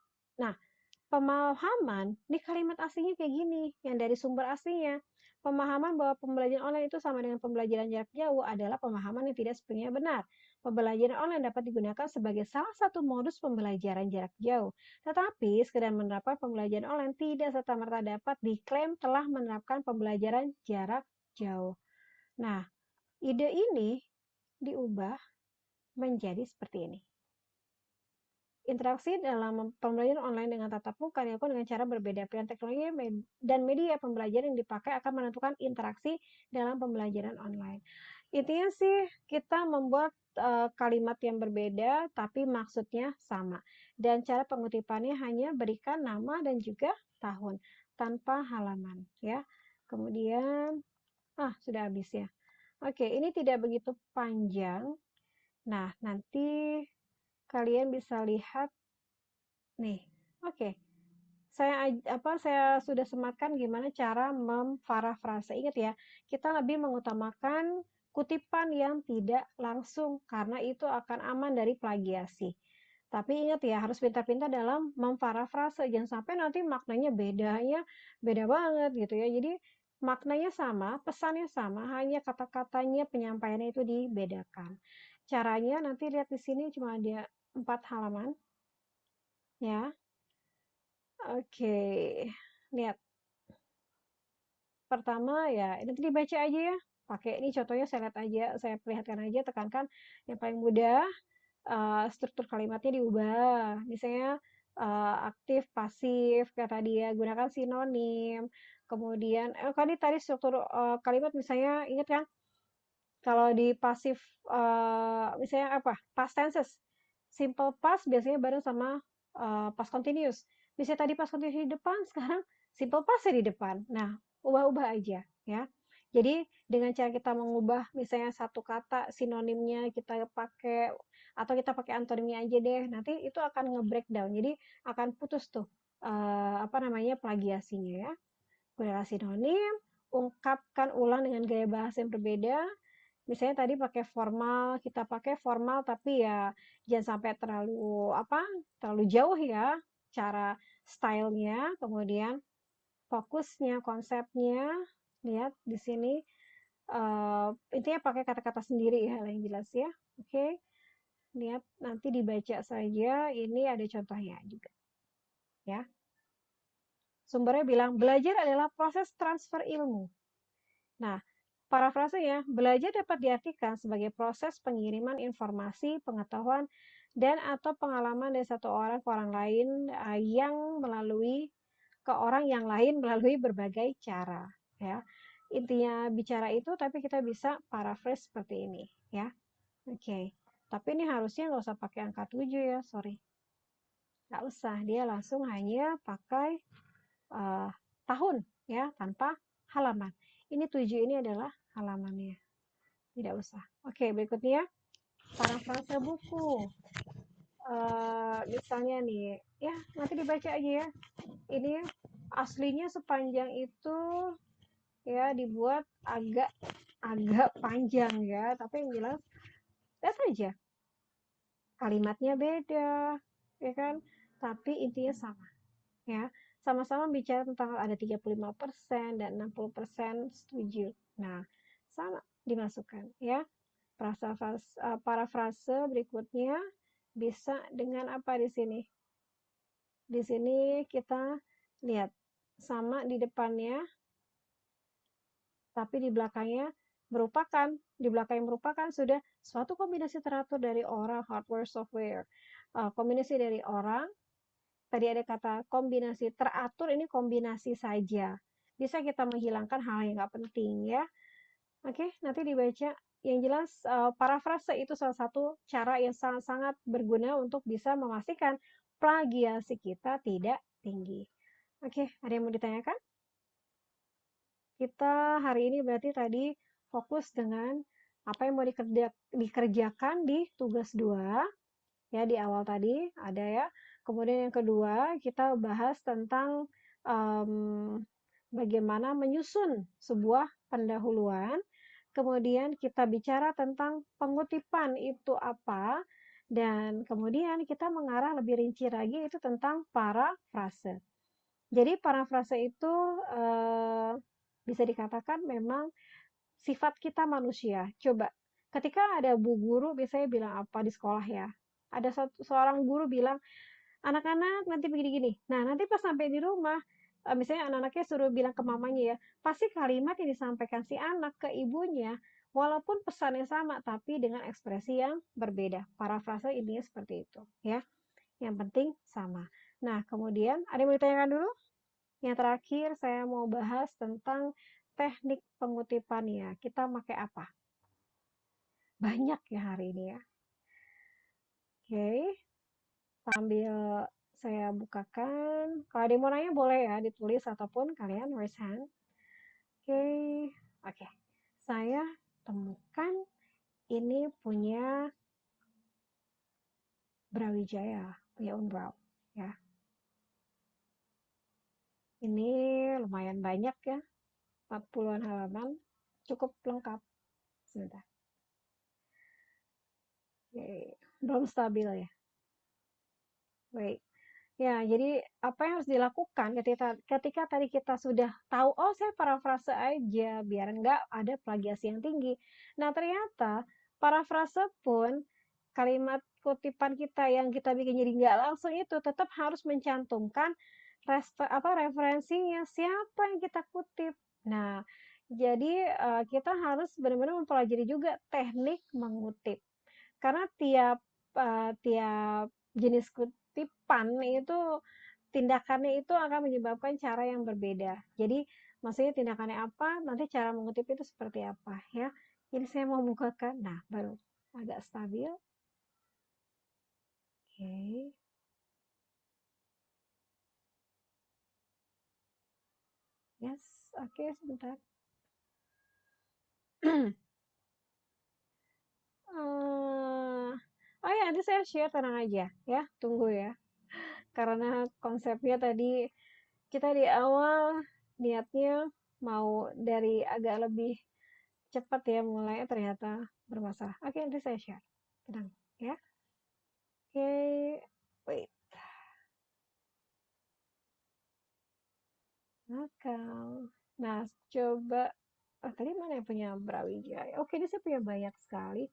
Nah, pemahaman, ini kalimat aslinya kayak gini, yang dari sumber aslinya. Pemahaman bahwa pembelajaran online itu sama dengan pembelajaran jarak jauh adalah pemahaman yang tidak sepenuhnya benar. Pembelajaran online dapat digunakan sebagai salah satu modus pembelajaran jarak jauh. Tetapi, sekedar menerapkan pembelajaran online tidak serta-merta dapat diklaim telah menerapkan pembelajaran jarak jauh. Nah, ide ini diubah menjadi seperti ini. Interaksi dalam pembelajaran online dengan tatap muka dilakukan dengan cara berbeda. Pilihan teknologi dan media pembelajaran yang dipakai akan menentukan interaksi dalam pembelajaran online. Intinya sih kita membuat kalimat yang berbeda tapi maksudnya sama. Dan cara pengutipannya hanya berikan nama dan juga tahun tanpa halaman ya. Kemudian sudah habis ya. Oke, ini tidak begitu panjang. Nah, nanti kalian bisa lihat nih. Oke. Saya sudah sematkan gimana cara memparafrase. Ingat ya, kita lebih mengutamakan kutipan yang tidak langsung karena itu akan aman dari plagiasi. Tapi ingat ya, harus pintar-pintar dalam memparafrase. Jangan sampai nanti maknanya beda banget gitu ya. Jadi maknanya sama, pesannya sama, hanya kata-katanya penyampaiannya itu dibedakan. Caranya nanti lihat di sini cuma ada 4 halaman ya. Oke, lihat. Pertama ya, ini tadi baca aja ya. Pakai ini contohnya saya lihat aja, saya perlihatkan aja, tekankan yang paling mudah, struktur kalimatnya diubah. Misalnya aktif, pasif, kayak tadi ya, gunakan sinonim. Kemudian, tadi struktur kalimat misalnya, ingat kan? Kalau di pasif, misalnya apa? Past tenses. Simple past biasanya bareng sama past continuous. Misalnya tadi past continuous di depan, sekarang simple past di depan. Nah, ubah-ubah aja ya. Jadi dengan cara kita mengubah misalnya satu kata sinonimnya kita pakai atau kita pakai antonimnya aja deh, nanti itu akan nge-breakdown. Jadi akan putus tuh plagiasinya ya. Gunakan sinonim, ungkapkan ulang dengan gaya bahasa yang berbeda. Misalnya tadi pakai formal, kita pakai formal tapi ya jangan sampai terlalu jauh ya cara stylenya, kemudian fokusnya, konsepnya, lihat di sini intinya pakai kata-kata sendiri ya yang jelas ya. Oke, lihat nanti dibaca saja, ini ada contohnya juga ya. Sumbernya bilang belajar adalah proses transfer ilmu. Nah, parafrasenya, belajar dapat diartikan sebagai proses pengiriman informasi, pengetahuan, dan atau pengalaman dari satu orang ke orang lain ke orang yang lain melalui berbagai cara. Ya, intinya bicara itu, tapi kita bisa paraphrase seperti ini. Ya, oke. Tapi ini harusnya nggak usah pakai angka 7 ya, sorry. Nggak usah, dia langsung hanya pakai tahun ya, tanpa halaman. Ini 7 ini adalah halamannya. Tidak usah. Oke, berikutnya parafrase buku. Misalnya nih, ya nanti dibaca aja ya. Ini aslinya sepanjang itu ya, dibuat agak agak panjang ya, tapi yang jelas lihat aja kalimatnya beda, ya kan? Tapi intinya sama, ya. Sama-sama bicara tentang ada 35% dan 60% setuju. Nah, sama dimasukkan, ya. Parafrase berikutnya bisa dengan apa di sini? Di sini kita lihat sama di depannya, tapi di belakangnya merupakan sudah suatu kombinasi teratur dari orang, hardware, software. Kombinasi dari orang, tadi ada kata kombinasi teratur, ini kombinasi saja. Bisa kita menghilangkan hal yang nggak penting ya. Oke, nanti dibaca. Yang jelas parafrase itu salah satu cara yang sangat-sangat berguna untuk bisa memastikan plagiasi kita tidak tinggi. Oke, ada yang mau ditanyakan? Kita hari ini berarti tadi fokus dengan apa yang mau dikerjakan di tugas 2 ya, di awal tadi ada ya. Kemudian yang kedua kita bahas tentang bagaimana menyusun sebuah pendahuluan. Kemudian kita bicara tentang pengutipan itu apa, dan kemudian kita mengarah lebih rinci lagi itu tentang parafrase. Jadi parafrase itu bisa dikatakan memang sifat kita manusia. Coba, ketika ada bu guru biasanya bilang apa di sekolah ya? Ada seorang guru bilang, anak-anak nanti begini-gini. Nah, nanti pas sampai di rumah, misalnya anak-anaknya suruh bilang ke mamanya ya, pasti kalimat yang disampaikan si anak ke ibunya, walaupun pesannya sama, tapi dengan ekspresi yang berbeda. Parafrase intinya seperti itu, ya. Yang penting sama. Nah, kemudian ada yang mau ditanyakan dulu? Yang terakhir saya mau bahas tentang teknik pengutipannya. Kita pakai apa? Banyak ya hari ini ya. Oke, sambil saya bukakan. Kalau ada yang mau nanya boleh ya ditulis ataupun kalian raise hand. Oke, oke. Saya temukan ini punya Brawijaya, punya Unbrau ya. Ini lumayan banyak ya, 40-an halaman, cukup lengkap. Sebentar. Oke, belum stabil ya. Baik. Ya, jadi apa yang harus dilakukan ketika tadi kita sudah tahu, oh saya parafrase aja biar enggak ada plagiasi yang tinggi. Nah, ternyata parafrase pun kalimat kutipan kita yang kita bikin jadi enggak langsung itu tetap harus mencantumkan referensinya, siapa yang kita kutip. Nah, jadi kita harus benar-benar mempelajari juga teknik mengutip. Karena tiap jenis kutipan itu tindakannya itu akan menyebabkan cara yang berbeda. Jadi maksudnya tindakannya apa, nanti cara mengutip itu seperti apa ya. Jadi saya mau bukakan, nah baru agak stabil. Oke. Yes, oke sebentar. Oh ya, nanti saya share, tenang aja ya, tunggu ya. Karena konsepnya tadi kita di awal niatnya mau dari agak lebih cepat ya mulai, ternyata bermasalah. Oke, nanti saya share. Tenang ya. Oke, wait. Nakal. Nah, coba. Oh, tadi mana yang punya Brawijaya? Oke, ini saya punya banyak sekali.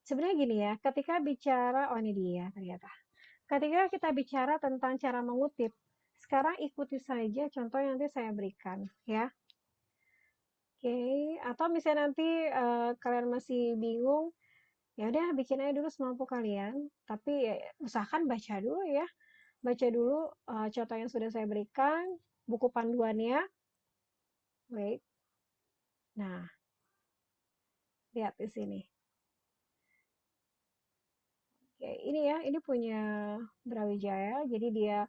Sebenarnya gini ya, ketika bicara, oh ini dia ternyata. Ketika kita bicara tentang cara mengutip, sekarang ikuti saja contoh yang nanti saya berikan ya. Oke, atau misalnya nanti kalian masih bingung, ya udah bikin aja dulu semampu kalian, tapi ya, usahakan baca dulu ya. Baca dulu contoh yang sudah saya berikan, buku panduannya. Baik. Nah, lihat di sini. Oke, ini ya, ini punya Brawijaya. Jadi dia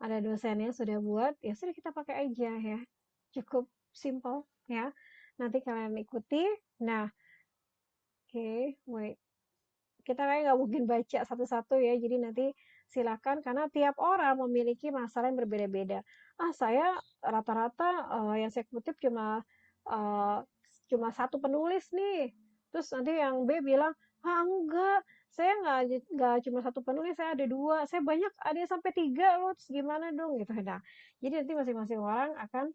ada dosennya sudah buat, ya sudah kita pakai aja ya. Cukup simple ya. Nanti kalian ikuti. Nah, oke, wait. Kita kayak nggak mungkin baca satu-satu ya, jadi nanti silakan karena tiap orang memiliki masalah yang berbeda-beda. Ah, saya rata-rata yang saya kutip eh, cuma satu penulis nih. Terus nanti yang B bilang, ah enggak, saya nggak cuma satu penulis, saya ada dua, saya banyak, ada yang sampai tiga loh, terus gimana dong gitu. Nah, jadi nanti masing-masing orang akan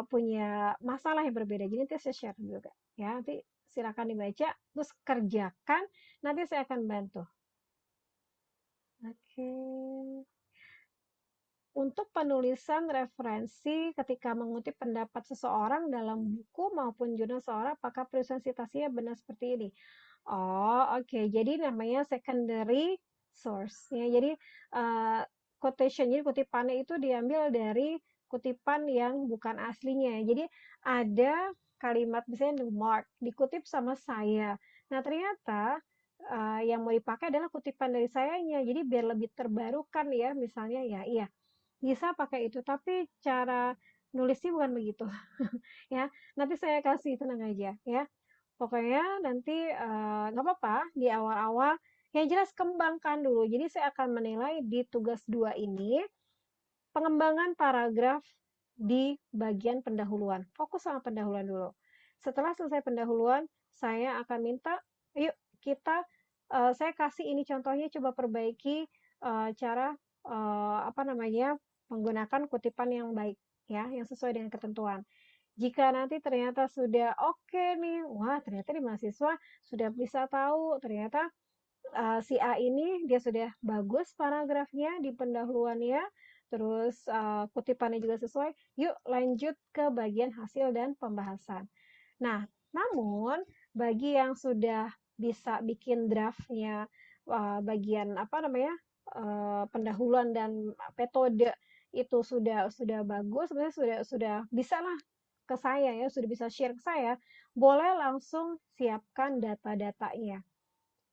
punya masalah yang berbeda. Jadi nanti saya share juga ya. Nanti silakan dibaca, terus kerjakan. Nanti saya akan bantu. Oke. Untuk penulisan referensi ketika mengutip pendapat seseorang dalam buku maupun jurnal seseorang, apakah penulisan citasinya benar seperti ini? Oh, oke. Jadi namanya secondary source. Ya, jadi quotation, jadi kutipannya itu diambil dari kutipan yang bukan aslinya. Jadi ada kalimat misalnya the mark dikutip sama saya. Nah, ternyata yang mau dipakai adalah kutipan dari sayanya. Jadi biar lebih terbarukan ya, misalnya ya, iya bisa pakai itu, tapi cara nulisnya bukan begitu. Ya, nanti saya kasih, tenang aja ya. Pokoknya nanti nggak apa-apa di awal-awal yang jelas kembangkan dulu. Jadi saya akan menilai di tugas 2 ini pengembangan paragraf di bagian pendahuluan. Fokus sama pendahuluan dulu. Setelah selesai pendahuluan, saya akan minta, yuk kita, saya kasih ini contohnya, coba perbaiki cara apa namanya menggunakan kutipan yang baik, ya, yang sesuai dengan ketentuan. Jika nanti ternyata sudah oke nih, wah ternyata di mahasiswa sudah bisa tahu ternyata si A ini dia sudah bagus paragrafnya di pendahuluannya, terus kutipannya juga sesuai. Yuk lanjut ke bagian hasil dan pembahasan. Nah, namun bagi yang sudah bisa bikin draftnya bagian apa namanya pendahuluan dan metode itu sudah bagus, sebenarnya sudah bisa lah ke saya ya, sudah bisa share ke saya, boleh langsung siapkan data-datanya.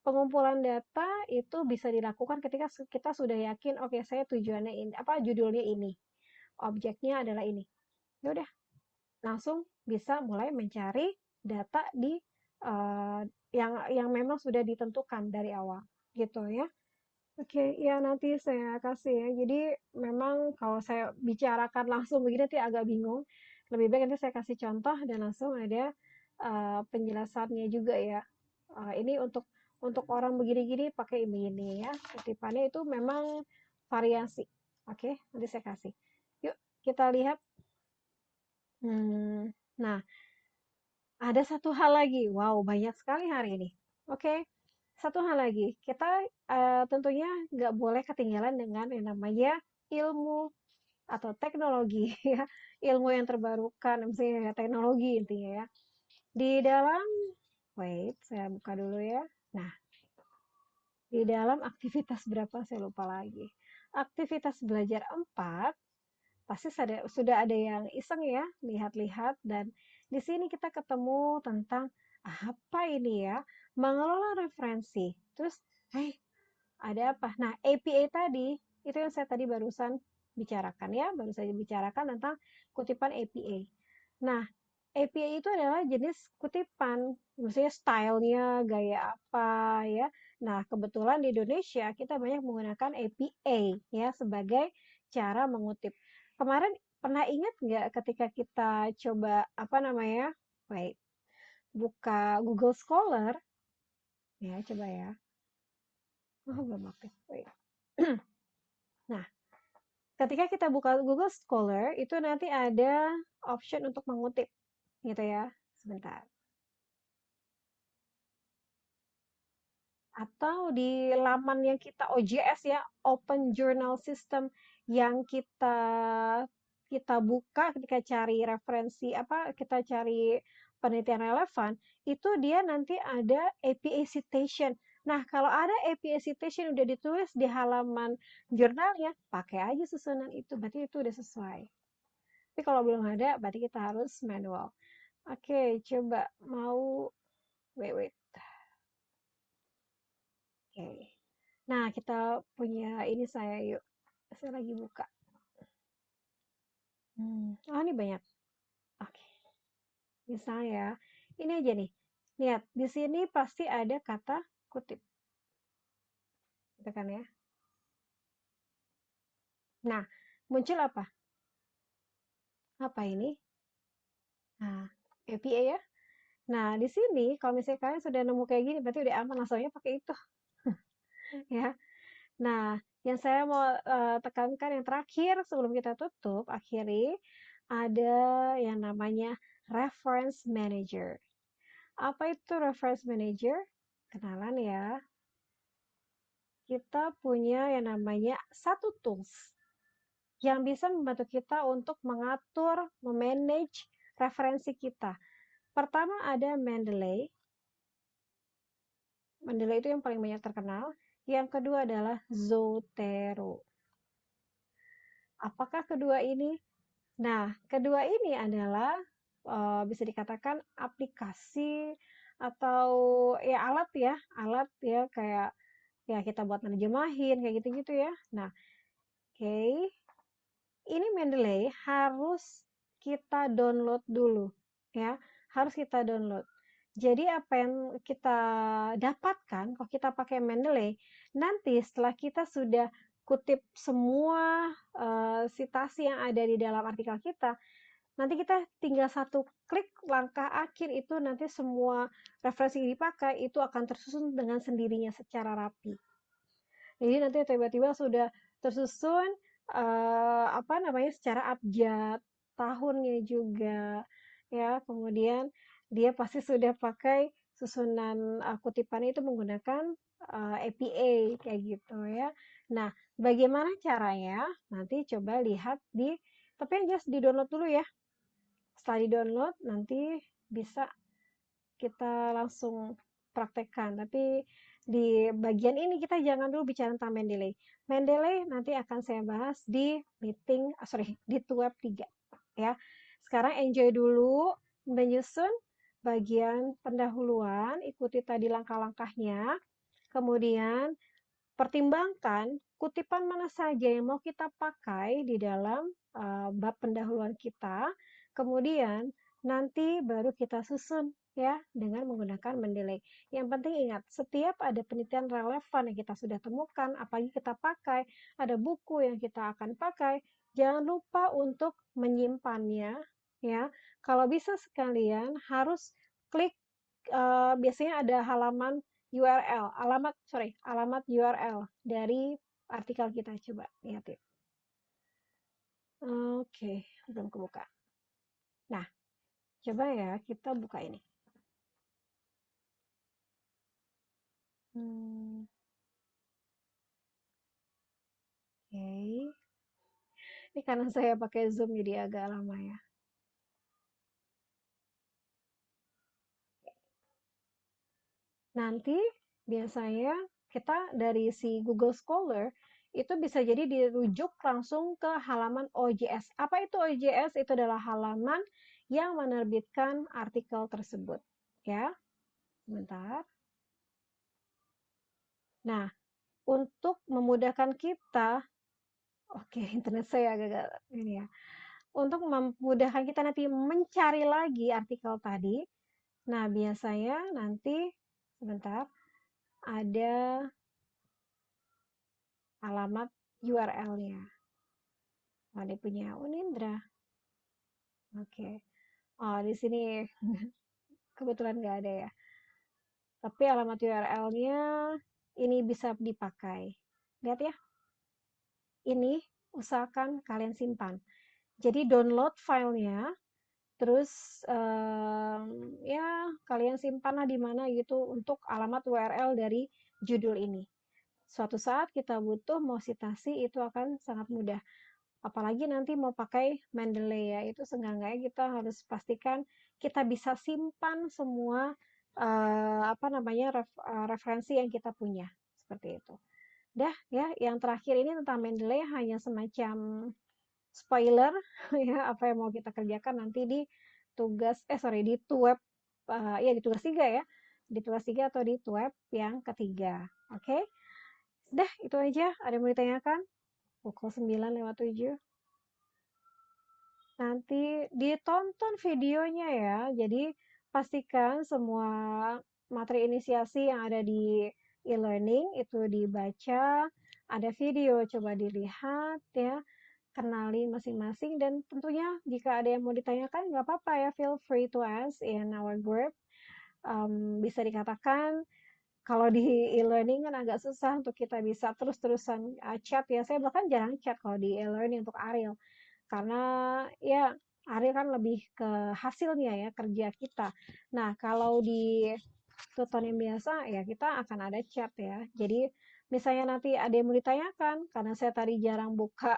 Pengumpulan data itu bisa dilakukan ketika kita sudah yakin, oke saya tujuannya ini, apa judulnya ini, objeknya adalah ini. Ya udah, langsung bisa mulai mencari data di uh, yang memang sudah ditentukan dari awal, gitu ya. Oke, ya nanti saya kasih ya. Jadi memang kalau saya bicarakan langsung begini nanti agak bingung. Lebih baik nanti saya kasih contoh dan langsung ada penjelasannya juga ya. Ini untuk orang begini-gini pakai begini ya. Kutipannya itu memang variasi. Oke, nanti saya kasih. Yuk kita lihat. Nah, ada satu hal lagi. Wow, banyak sekali hari ini. Oke, satu hal lagi. Kita tentunya nggak boleh ketinggalan dengan yang namanya ilmu atau teknologi ya. Ilmu yang terbarukan, misalnya teknologi intinya ya. Di dalam, wait, saya buka dulu ya. Nah, di dalam aktivitas berapa saya lupa lagi. Aktivitas belajar 4 pasti sudah ada yang iseng ya, lihat-lihat dan di sini kita ketemu tentang apa ini ya, mengelola referensi. Terus, ada apa? Nah, APA tadi itu yang saya tadi barusan bicarakan ya, baru saja bicarakan tentang kutipan APA. Nah, APA itu adalah jenis kutipan, maksudnya stylenya, gaya apa ya. Nah, kebetulan di Indonesia kita banyak menggunakan APA ya sebagai cara mengutip. Kemarin pernah ingat nggak ketika kita coba apa namanya? Wait, buka Google Scholar ya, coba ya. Oh, belum aktif. Wait. Nah, ketika kita buka Google Scholar itu nanti ada option untuk mengutip gitu ya. Sebentar. Atau di laman yang kita OJS ya, Open Journal System yang kita buka ketika cari referensi apa kita cari penelitian relevan, itu dia nanti ada APA citation. Nah, kalau ada APA citation udah ditulis di halaman jurnalnya, pakai aja susunan itu, berarti itu udah sesuai. Tapi kalau belum ada, berarti kita harus manual. Oke, coba mau wait. Oke. Nah, kita punya ini saya yuk. Saya lagi buka. Oh, ini banyak. Oke. Misalnya ya, ini aja nih. Lihat, di sini pasti ada kata kutip. Gitu kan ya. Nah, muncul apa? Apa ini? Nah, APA ya. Nah, di sini kalau misalnya kalian sudah nemu kayak gini, berarti udah aman, langsungnya pakai itu ya. Nah, yang saya mau tekankan yang terakhir sebelum kita tutup, akhiri ada yang namanya reference manager. Apa itu reference manager? Kenalan ya. Kita punya yang namanya satu tools yang bisa membantu kita untuk mengatur, memanage referensi kita. Pertama ada Mendeley. Mendeley itu yang paling banyak terkenal. Yang kedua adalah Zotero. Apakah kedua ini? Nah, kedua ini adalah bisa dikatakan aplikasi atau ya alat ya kayak ya kita buat nerjemahin kayak gitu-gitu ya. Nah, oke. Ini Mendeley harus kita download dulu ya, harus kita download. Jadi apa yang kita dapatkan kalau kita pakai Mendeley, nanti setelah kita sudah kutip semua sitasi yang ada di dalam artikel kita, nanti kita tinggal satu klik langkah akhir itu nanti semua referensi yang dipakai itu akan tersusun dengan sendirinya secara rapi. Jadi nanti tiba-tiba sudah tersusun apa namanya secara abjad, tahunnya juga ya. Kemudian dia pasti sudah pakai susunan kutipannya itu menggunakan APA kayak gitu ya. Nah, bagaimana caranya? Nanti coba lihat di tapi yang jelas di-download dulu ya. Setelah di-download nanti bisa kita langsung praktekkan. Tapi di bagian ini kita jangan dulu bicara tentang Mendeley. Mendeley nanti akan saya bahas di meeting, di web 3 ya. Sekarang enjoy dulu menyusun bagian pendahuluan, ikuti tadi langkah-langkahnya. Kemudian pertimbangkan kutipan mana saja yang mau kita pakai di dalam bab pendahuluan kita. Kemudian nanti baru kita susun ya dengan menggunakan Mendeley. Yang penting ingat, setiap ada penelitian relevan yang kita sudah temukan, apalagi kita pakai, ada buku yang kita akan pakai, jangan lupa untuk menyimpannya ya. Kalau bisa sekalian harus klik biasanya ada halaman URL, alamat URL dari artikel kita. Coba lihat ya. Oke, belum kebuka. Nah, coba ya kita buka ini. Oke. Ini karena saya pakai Zoom jadi agak lama ya. Nanti biasanya kita dari si Google Scholar itu bisa jadi dirujuk langsung ke halaman OJS. Apa itu OJS? Itu adalah halaman yang menerbitkan artikel tersebut. Ya, sebentar. Nah, untuk memudahkan kita, oke, internet saya agak ini ya. Untuk memudahkan kita nanti mencari lagi artikel tadi, nah biasanya nanti sebentar ada alamat URL-nya. Oh, dia punya Unindra. Oke. Oh, di sini kebetulan nggak ada ya. Tapi alamat URL-nya ini bisa dipakai. Lihat ya. Ini usahakan kalian simpan. Jadi download filenya, terus ya kalian simpanlah di mana gitu untuk alamat URL dari judul ini. Suatu saat kita butuh mau citasi itu akan sangat mudah. Apalagi nanti mau pakai Mendeley ya, itu seenggak-enggaknya kita harus pastikan kita bisa simpan semua apa namanya referensi yang kita punya seperti itu. Dah ya, yang terakhir ini tentang Mendeley hanya semacam spoiler ya apa yang mau kita kerjakan nanti di di web ya di tugas 3 ya. Di tugas 3 atau di web yang ketiga. Oke. Dah itu aja. Ada yang mau ditanyakan? pukul 9:07. Nanti ditonton videonya ya. Jadi pastikan semua materi inisiasi yang ada di e-learning itu dibaca, ada video coba dilihat ya, kenali masing-masing dan tentunya jika ada yang mau ditanyakan nggak apa-apa ya, feel free to ask in our group. Bisa dikatakan kalau di e-learning kan agak susah untuk kita bisa terus-terusan chat ya. Saya bahkan jarang chat kalau di e-learning untuk Ariel. Karena ya Ariel kan lebih ke hasilnya ya, kerja kita. Nah, kalau di tutor yang biasa ya kita akan ada chat ya. Jadi misalnya nanti ada yang mau ditanyakan, karena saya tadi jarang buka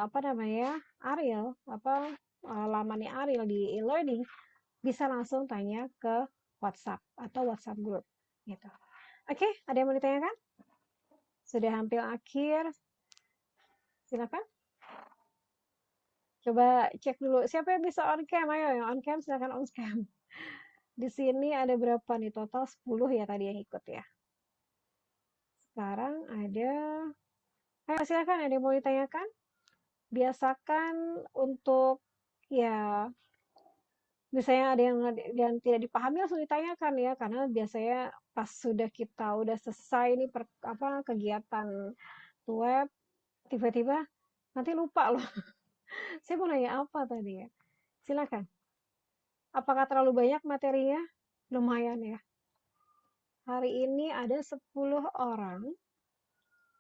apa namanya Ariel, lamannya Ariel di e-learning, bisa langsung tanya ke WhatsApp atau WhatsApp group gitu. Oke, ada yang mau ditanyakan? Sudah hampir akhir. Silakan. Coba cek dulu siapa yang bisa on cam. Ayo yang on cam silakan on cam. Di sini ada berapa nih? Total 10 ya tadi yang ikut ya. Sekarang ada ayo silakan ada yang mau ditanyakan? Biasakan untuk ya misalnya ada yang tidak dipahami langsung ditanyakan ya karena biasanya pas sudah kita udah selesai nih kegiatan web tiba-tiba nanti lupa loh. Saya mau nanya apa tadi ya? Silakan. Apakah terlalu banyak materinya? Lumayan ya. Hari ini ada 10 orang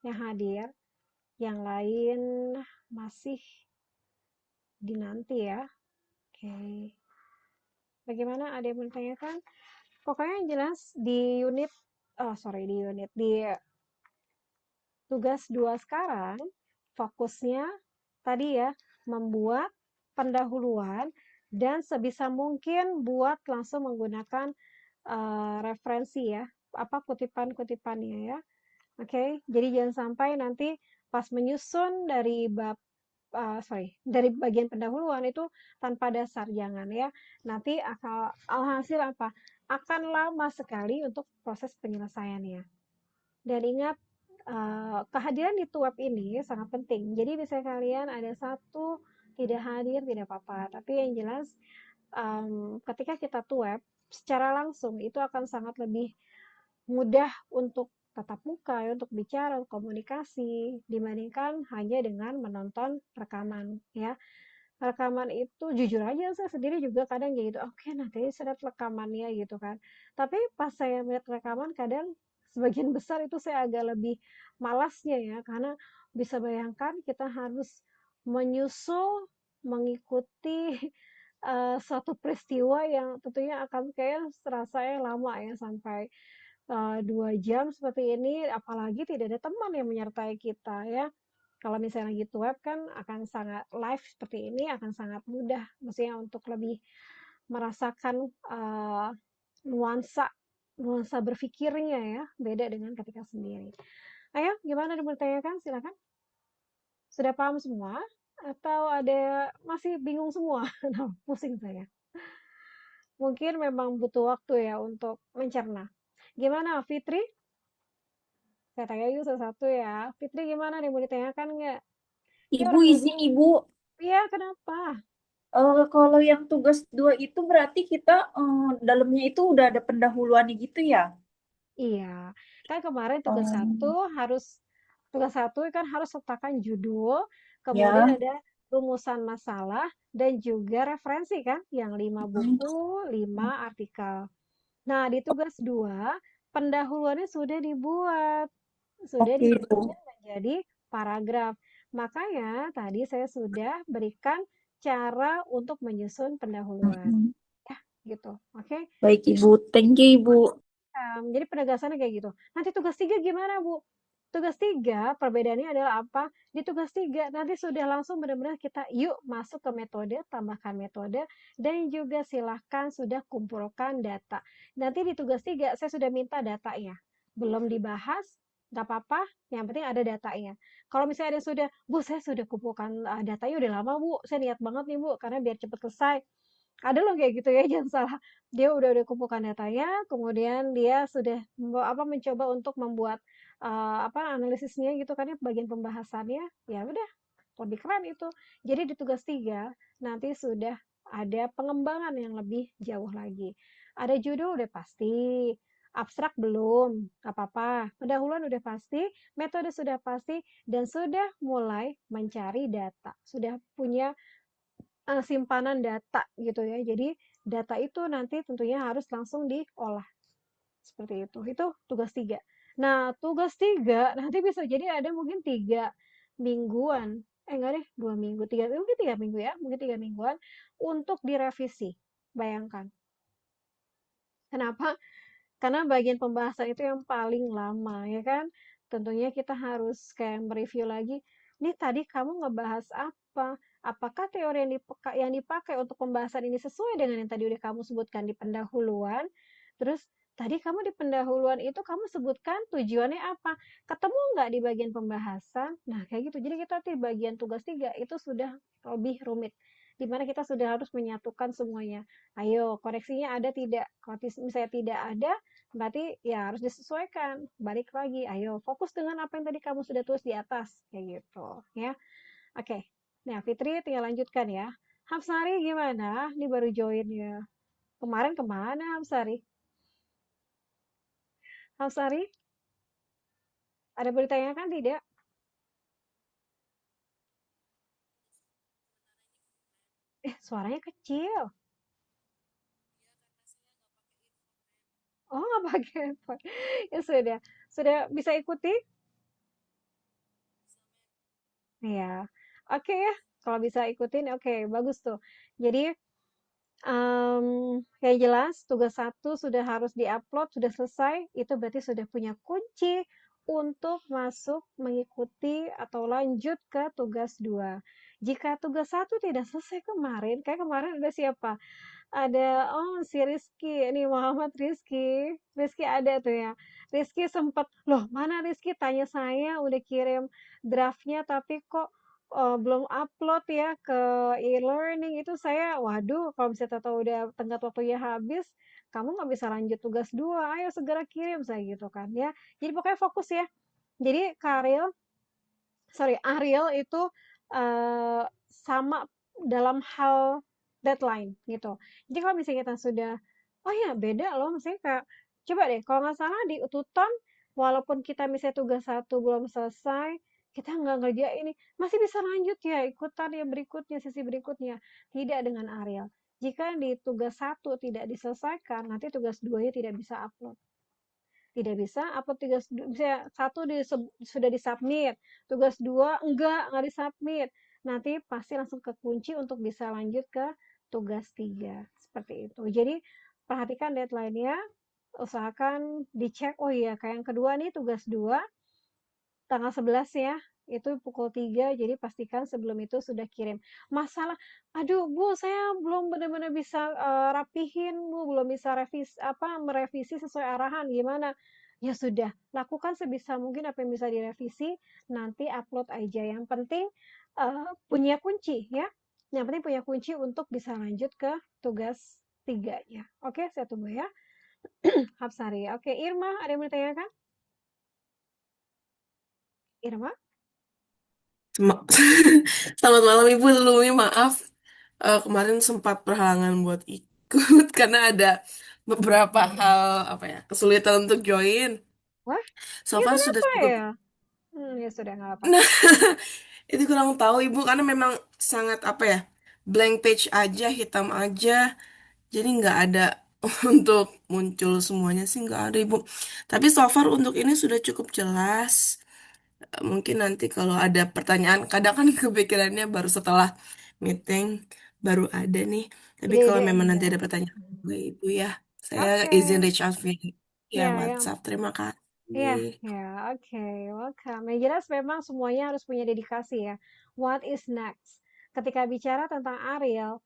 yang hadir, yang lain masih dinanti ya. Oke. Bagaimana? Ada yang mau ditanyakan? Pokoknya yang jelas di tugas 2 sekarang, fokusnya tadi ya, membuat pendahuluan dan sebisa mungkin buat langsung menggunakan referensi ya, kutipan-kutipannya ya. Oke, jadi jangan sampai nanti pas menyusun dari bagian pendahuluan itu tanpa dasar, jangan ya. Nanti alhasil apa? Akan lama sekali untuk proses penyelesaiannya. Dan ingat, kehadiran di web ini sangat penting. Jadi misalnya kalian ada satu tidak hadir, tidak apa-apa. Tapi yang jelas, ketika kita web secara langsung itu akan sangat lebih mudah untuk tatap muka ya, untuk bicara, komunikasi dibandingkan hanya dengan menonton rekaman ya. Rekaman itu jujur aja saya sendiri juga kadang kayak gitu, oke nanti saya lihat rekamannya gitu kan. Tapi pas saya melihat rekaman kadang sebagian besar itu saya agak lebih malasnya ya, karena bisa bayangkan kita harus menyusul, mengikuti suatu peristiwa yang tentunya akan kayak serasa lama ya sampai 2 jam seperti ini, apalagi tidak ada teman yang menyertai kita ya. Kalau misalnya lagi web kan akan sangat live seperti ini akan sangat mudah, maksudnya untuk lebih merasakan nuansa nuansa berpikirnya ya, beda dengan ketika sendiri. Ayo, gimana ada yang bertanyakan? Silakan. Sudah paham semua? Atau ada masih bingung semua? Nah, pusing saya. Mungkin memang butuh waktu ya untuk mencerna. Gimana, Fitri? Saya tanya yuk satu-satu ya. Fitri gimana nih, mau ditanyakan nggak? Ini Ibu orang izin Ibu, iya, kenapa? kalau yang tugas 2 itu berarti kita dalamnya itu udah ada pendahuluannya gitu ya? Iya, kan kemarin Oh, tugas satu kan harus sertakan judul, kemudian ya. ada rumusan masalah dan juga referensi kan, yang 5 buku, 5 artikel. Nah, di tugas 2 pendahuluannya sudah dibuat, sudah Oke Ibu. disusun menjadi paragraf. Makanya tadi saya sudah berikan cara untuk menyusun pendahuluan. Mm-mm. Ya, gitu. Oke. Baik Ibu, thank you Ibu. Jadi penegasannya kayak gitu. Nanti tugas 3 gimana, Bu? Tugas 3 perbedaannya adalah apa? Di tugas 3 nanti sudah langsung benar-benar kita yuk masuk ke metode, tambahkan metode, dan juga silahkan sudah kumpulkan data. Nanti di tugas 3 saya sudah minta datanya. Belum dibahas, nggak apa-apa, yang penting ada datanya. Kalau misalnya ada yang sudah, Bu, saya sudah kumpulkan datanya udah lama, Bu. Saya niat banget nih, Bu, karena biar cepat selesai. Ada loh kayak gitu ya, jangan salah. Dia udah kumpulkan datanya, kemudian dia sudah mencoba untuk membuat analisisnya gitu kan ya, bagian pembahasannya, ya udah lebih keren itu. Jadi di tugas 3 nanti sudah ada pengembangan yang lebih jauh lagi. Ada judul udah pasti, abstrak belum, nggak apa-apa. Pendahuluan udah pasti, metode sudah pasti, dan sudah mulai mencari data. Sudah punya simpanan data gitu ya. Jadi data itu nanti tentunya harus langsung diolah. Seperti itu. Itu tugas 3. Nah, tugas 3 nanti bisa jadi ada mungkin 3 mingguan. Enggak deh, 2 minggu, 3, mungkin 3 minggu ya, mungkin 3 mingguan untuk direvisi. Bayangkan. Kenapa? Karena bagian pembahasan itu yang paling lama, ya kan? Tentunya kita harus kayak mereview lagi, nih tadi kamu ngebahas apa? Apakah teori yang dipakai untuk pembahasan ini sesuai dengan yang tadi udah kamu sebutkan di pendahuluan? Terus tadi kamu di pendahuluan itu kamu sebutkan tujuannya apa? Ketemu nggak di bagian pembahasan? Nah, kayak gitu. Jadi kita di bagian tugas 3 itu sudah lebih rumit. Di mana kita sudah harus menyatukan semuanya. Ayo, koreksinya ada tidak? Kalau misalnya tidak ada, berarti ya harus disesuaikan. Balik lagi, ayo fokus dengan apa yang tadi kamu sudah tulis di atas, kayak gitu ya. Oke. Nah, Fitri tinggal lanjutkan ya. Hapsari gimana? Ini baru join ya. Kemarin kemana Hapsari? Hapsari, ada boleh ditanyakan tidak? Suaranya kecil. Oh, nggak pakai handphone. Ya sudah. Sudah bisa ikuti? Ya. Oke ya. Kalau bisa ikutin, oke, bagus tuh. Jadi, yang jelas tugas 1 sudah harus diupload, sudah selesai, itu berarti sudah punya kunci untuk masuk mengikuti atau lanjut ke tugas 2. Jika tugas 1 tidak selesai kemarin, kayak kemarin ada siapa? Ada, oh si Rizky, ini Muhammad Rizky. Rizky ada tuh ya. Rizky sempat, loh mana Rizky tanya saya udah kirim draftnya tapi kok belum upload ya ke e-learning itu saya, waduh kalau misalnya tahu udah tenggat waktunya habis, kamu nggak bisa lanjut tugas 2, ayo segera kirim saya gitu kan ya. Jadi pokoknya fokus ya. Jadi Ariel itu sama dalam hal deadline gitu. Jadi kalau misalnya kita sudah, oh ya beda loh, misalnya kayak, coba deh, kalau nggak salah di ututan, walaupun kita misalnya tugas 1 belum selesai, kita nggak ngerjain ini, masih bisa lanjut ya ikutan yang berikutnya, sesi berikutnya. Tidak dengan Ariel. Jika di tugas 1 tidak diselesaikan, nanti tugas 2-nya tidak bisa upload. Tidak bisa upload tugas, misalnya 1 sudah disubmit, tugas 2 nggak disubmit. Nanti pasti langsung kekunci untuk bisa lanjut ke tugas 3. Seperti itu. Jadi perhatikan deadline-nya, usahakan dicek, oh iya kayak yang kedua nih tugas 2 tanggal 11 ya, itu pukul 3, jadi pastikan sebelum itu sudah kirim. Masalah, aduh Bu, saya belum benar-benar bisa rapihin Bu, belum bisa merevisi sesuai arahan, gimana? Ya sudah, lakukan sebisa mungkin apa yang bisa direvisi, nanti upload aja. Yang penting punya kunci ya. Yang penting punya kunci untuk bisa lanjut ke tugas 3 ya. Oke, saya tunggu ya. Hapsari. Oke, Irma, ada yang mau ditanyakan? Irma? Ma- Selamat malam Ibu, sebelumnya maaf kemarin sempat berhalangan buat ikut karena ada beberapa hal apa ya kesulitan untuk join. Wah, So ya far sudah kenapa cukup. ya? Ya sudah nggak apa. Nah, itu kurang tahu Ibu karena memang sangat apa ya blank page aja, hitam aja, jadi nggak ada untuk muncul semuanya sih nggak ada Ibu. Tapi so far untuk ini sudah cukup jelas. Mungkin nanti kalau ada pertanyaan, kadang kan kepikirannya baru setelah meeting, baru ada nih. Tapi kalau memang nanti Ide-idenya. ada pertanyaan juga Ibu ya, saya Oke. izin reach out via Ya, WhatsApp. Terima ya, kasih. ya. Oke, welcome. Yang jelas memang semuanya harus punya dedikasi ya. What is next? Ketika bicara tentang Ariel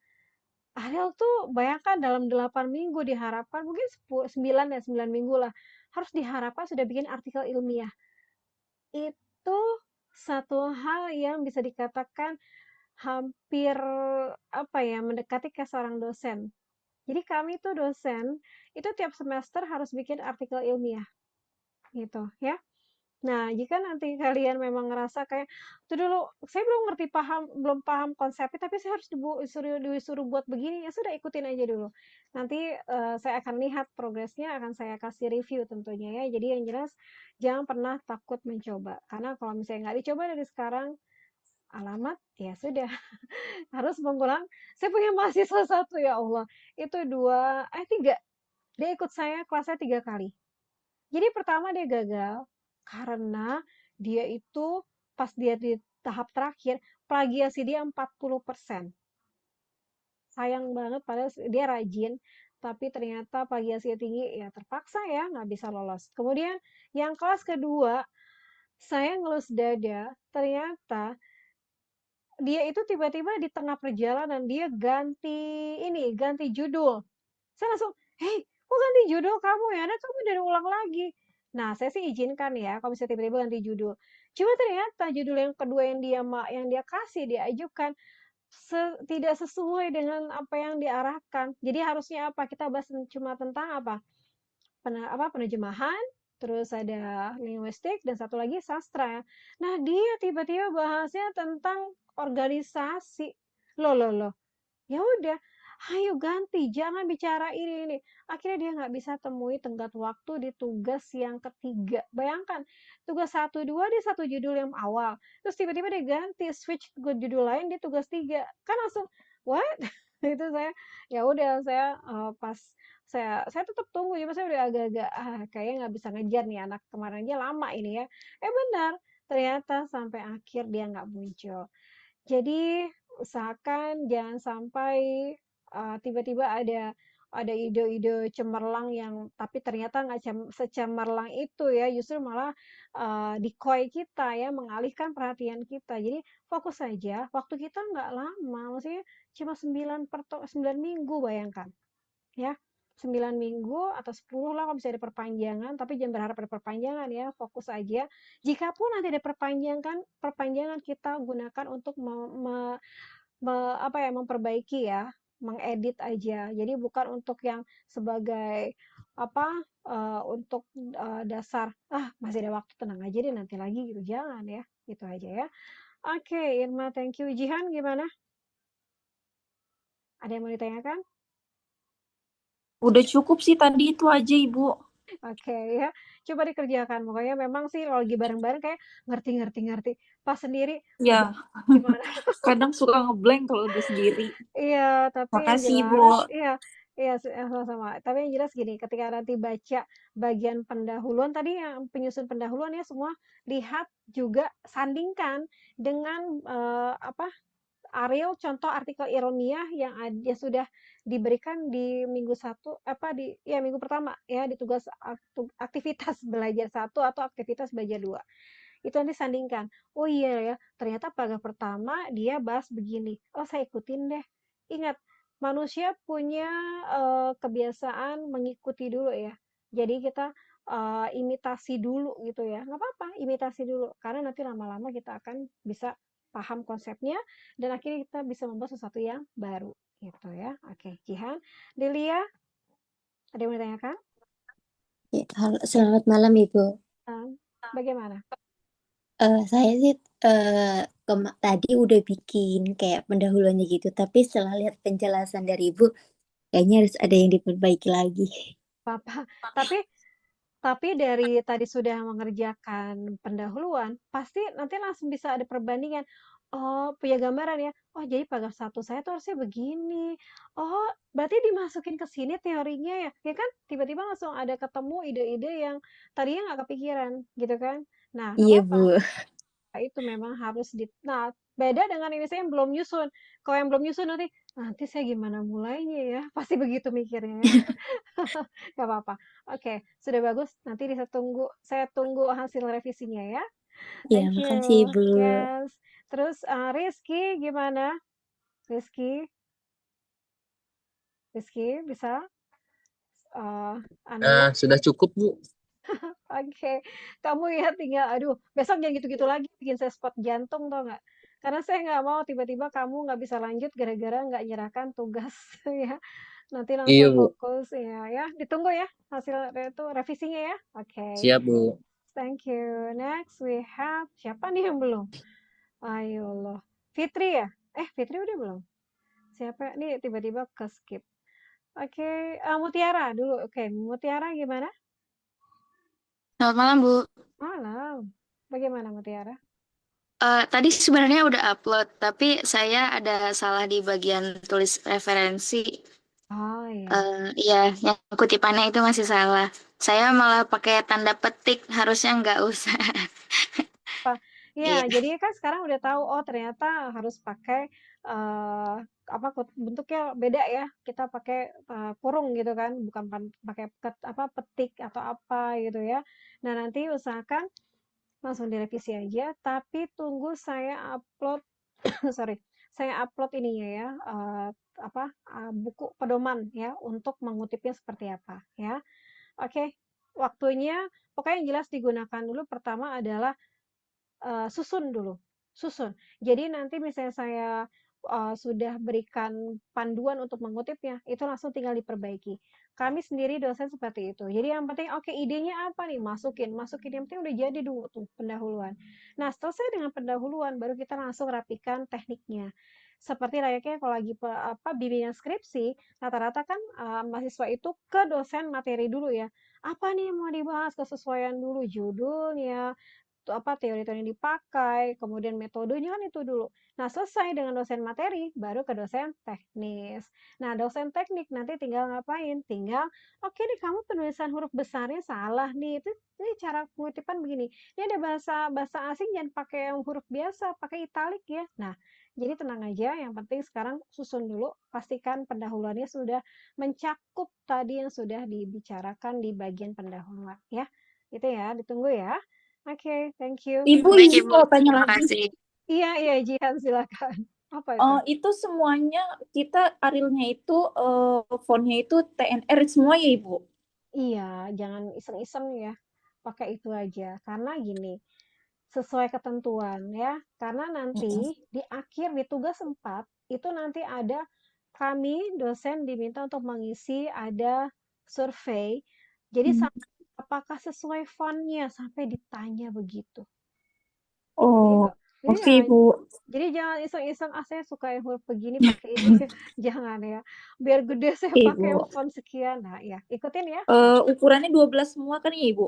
tuh bayangkan dalam 8 minggu diharapkan, mungkin 9 dan 9 minggu lah, harus diharapkan sudah bikin artikel ilmiah. Itu satu hal yang bisa dikatakan hampir apa ya, mendekati ke seorang dosen. Jadi kami tuh dosen, itu tiap semester harus bikin artikel ilmiah gitu ya. Nah, jika nanti kalian memang ngerasa kayak, "Itu dulu saya belum paham konsepnya, tapi saya harus disuruh buat begini," ya sudah ikutin aja dulu. Nanti, saya akan lihat progresnya, akan saya kasih review tentunya ya. Jadi yang jelas jangan pernah takut mencoba, karena kalau misalnya nggak dicoba dari sekarang, alamat ya sudah harus mengulang. Saya punya mahasiswa satu ya Allah, itu 3, dia ikut saya kelasnya 3 kali. Jadi pertama dia gagal karena dia itu pas dia di tahap terakhir plagiasi dia 40%. Sayang banget padahal dia rajin tapi ternyata plagiasinya tinggi ya terpaksa ya nggak bisa lolos. Kemudian yang kelas kedua saya ngelus dada ternyata dia itu tiba-tiba di tengah perjalanan dia ganti judul. Saya langsung, "Hei, kok ganti judul kamu ya? Nah, kamu dari ulang lagi." Nah, saya sih izinkan ya kalau misalnya tiba-tiba ganti judul. Cuma ternyata judul yang kedua yang dia kasih, dia ajukan tidak sesuai dengan apa yang diarahkan. Jadi harusnya apa? Kita bahas cuma tentang apa? Penerjemahan, terus ada linguistik dan satu lagi sastra. Nah, dia tiba-tiba bahasnya tentang organisasi. Loh, loh, loh. Ya udah, ayo ganti, jangan bicara ini. Akhirnya dia nggak bisa temui tenggat waktu di tugas yang ketiga. Bayangkan, tugas 1, 2 dia satu judul yang awal. Terus tiba-tiba dia ganti, switch ke judul lain di tugas 3. Kan langsung, what? Itu saya, ya udah saya pas saya tetap tunggu, cuma saya udah agak-agak, kayaknya nggak bisa ngejar nih anak kemarin aja lama ini ya. Benar, ternyata sampai akhir dia nggak muncul. Jadi usahakan jangan sampai, tiba-tiba ada ide-ide cemerlang yang tapi ternyata nggak secemerlang itu ya, justru malah, decoy kita ya, mengalihkan perhatian kita. Jadi fokus saja, waktu kita nggak lama, maksudnya cuma 9 minggu bayangkan, ya. 9 minggu atau 10 lah kalau bisa ada perpanjangan, tapi jangan berharap ada perpanjangan ya, fokus aja. Jikapun nanti ada perpanjangan kita gunakan untuk memperbaiki ya, mengedit aja. Jadi bukan untuk yang sebagai apa, untuk, dasar, masih ada waktu tenang aja deh nanti lagi," gitu, jangan ya, gitu aja ya. Oke, Irma, thank you. Jihan gimana? Ada yang mau ditanyakan? Udah cukup sih tadi itu aja, Ibu. Oke ya, coba dikerjakan. Pokoknya memang sih kalau lagi bareng-bareng kayak ngerti. Pas sendiri, aduh Ya, gimana? kadang suka ngeblank kalau udah sendiri. Iya, tapi yang Makasih, Ibu. jelas, iya, iya sama-sama. Tapi yang jelas gini, ketika nanti baca bagian pendahuluan tadi yang penyusun pendahuluan ya semua lihat juga sandingkan dengan Ariel contoh artikel ilmiah yang sudah diberikan di minggu pertama ya di tugas aktivitas belajar 1 atau aktivitas belajar 2. Itu nanti sandingkan. Oh iya ya, ternyata paragraf pertama dia bahas begini. Oh, saya ikutin deh. Ingat, manusia punya kebiasaan mengikuti dulu ya. Jadi kita imitasi dulu gitu ya. Nggak apa-apa, imitasi dulu. Karena nanti lama-lama kita akan bisa paham konsepnya dan akhirnya kita bisa membuat sesuatu yang baru gitu ya. Oke, Jihan. Delia, ada yang mau ditanyakan? Ya, selamat malam Ibu. Bagaimana? Saya sih tadi udah bikin kayak pendahuluannya gitu, tapi setelah lihat penjelasan dari Ibu, kayaknya harus ada yang diperbaiki lagi. Apa? Tapi dari tadi sudah mengerjakan pendahuluan, pasti nanti langsung bisa ada perbandingan. Oh, punya gambaran ya. Oh, jadi paragraf 1 saya tuh harusnya begini. Oh, berarti dimasukin ke sini teorinya ya. Ya kan? Tiba-tiba langsung ada ketemu ide-ide yang tadinya nggak kepikiran, gitu kan? Nah, nggak Iya apa-apa. Bu. Itu memang harus nah, beda dengan ini saya yang belum nyusun. Kalau yang belum nyusun nanti saya gimana mulainya ya? Pasti begitu mikirnya ya. Nggak apa-apa. Oke, sudah bagus. Nanti saya tunggu hasil revisinya ya. Ya, Thank you. makasih Ibu. Yes. Terus Rizky gimana? Rizky bisa? Sudah cukup, Bu. Oke, kamu ya tinggal, aduh, besok jangan gitu-gitu lagi, bikin saya spot jantung tau nggak? Karena saya nggak mau tiba-tiba kamu nggak bisa lanjut gara-gara nggak nyerahkan tugas ya. Nanti Iya, langsung Bu. fokus ya, ya. Ditunggu ya hasil itu revisinya ya. Oke. Siap, Bu. thank you. Next we have siapa nih yang belum? Ayo loh. Fitri ya? Fitri udah belum? Siapa nih tiba-tiba ke skip? Oke, Mutiara dulu. Oke, Mutiara gimana? Selamat malam, Bu. Malam. Bagaimana Mutiara? Tadi sebenarnya udah upload, tapi saya ada salah di bagian tulis referensi. Oh iya. Iya, yang kutipannya itu masih salah. Saya malah pakai tanda petik, harusnya nggak usah. Iya, Iya, jadi kan sekarang udah tahu, oh ternyata harus pakai bentuknya beda ya. Kita pakai kurung gitu kan, bukan pakai petik atau apa gitu ya. Nah, nanti usahakan langsung direvisi aja, tapi tunggu saya upload sorry, saya upload ininya ya, buku pedoman ya untuk mengutipnya seperti apa ya. Oke, waktunya pokoknya yang jelas digunakan dulu pertama adalah susun dulu, susun. Jadi nanti misalnya saya sudah berikan panduan untuk mengutipnya, itu langsung tinggal diperbaiki. Kami sendiri dosen seperti itu. Jadi yang penting, oke idenya apa nih? Masukin, masukin. Yang penting udah jadi dulu tuh pendahuluan. Nah, selesai dengan pendahuluan, baru kita langsung rapikan tekniknya. Seperti layaknya kalau lagi bimbingan skripsi, rata-rata kan mahasiswa itu ke dosen materi dulu ya. Apa nih yang mau dibahas? Kesesuaian dulu judulnya, teori-teori yang dipakai, kemudian metodenya kan itu dulu. Nah, selesai dengan dosen materi, baru ke dosen teknis. Nah, dosen teknik nanti tinggal ngapain? Tinggal, oke nih kamu penulisan huruf besarnya salah nih. Ini cara pengutipan begini. Ini ada bahasa asing jangan pakai yang huruf biasa, pakai italik ya. Nah, jadi tenang aja, yang penting sekarang susun dulu, pastikan pendahuluannya sudah mencakup tadi yang sudah dibicarakan di bagian pendahuluan ya. Itu ya, ditunggu ya. Oke, thank you. Ibu, baik izin Ibu. mau tanya Terima lagi. kasih. Iya, Jihan, silakan. Apa itu? Itu semuanya kita Arilnya itu fontnya itu TNR semua ya Ibu? Iya, jangan iseng-iseng ya. Pakai itu aja. Karena gini, sesuai ketentuan ya. Karena nanti di akhir di tugas 4 itu nanti ada kami dosen diminta untuk mengisi ada survei. Jadi apakah sesuai fontnya sampai ditanya begitu. Gitu. Oh, Jadi oke ya, Ibu. jadi jangan iseng-iseng, saya suka yang huruf begini pakai ini. Jangan ya. Biar gede saya pakai yang Ibu. font sekian. Nah, ya, ikutin ya. Ukurannya 12 semua kan ya Ibu?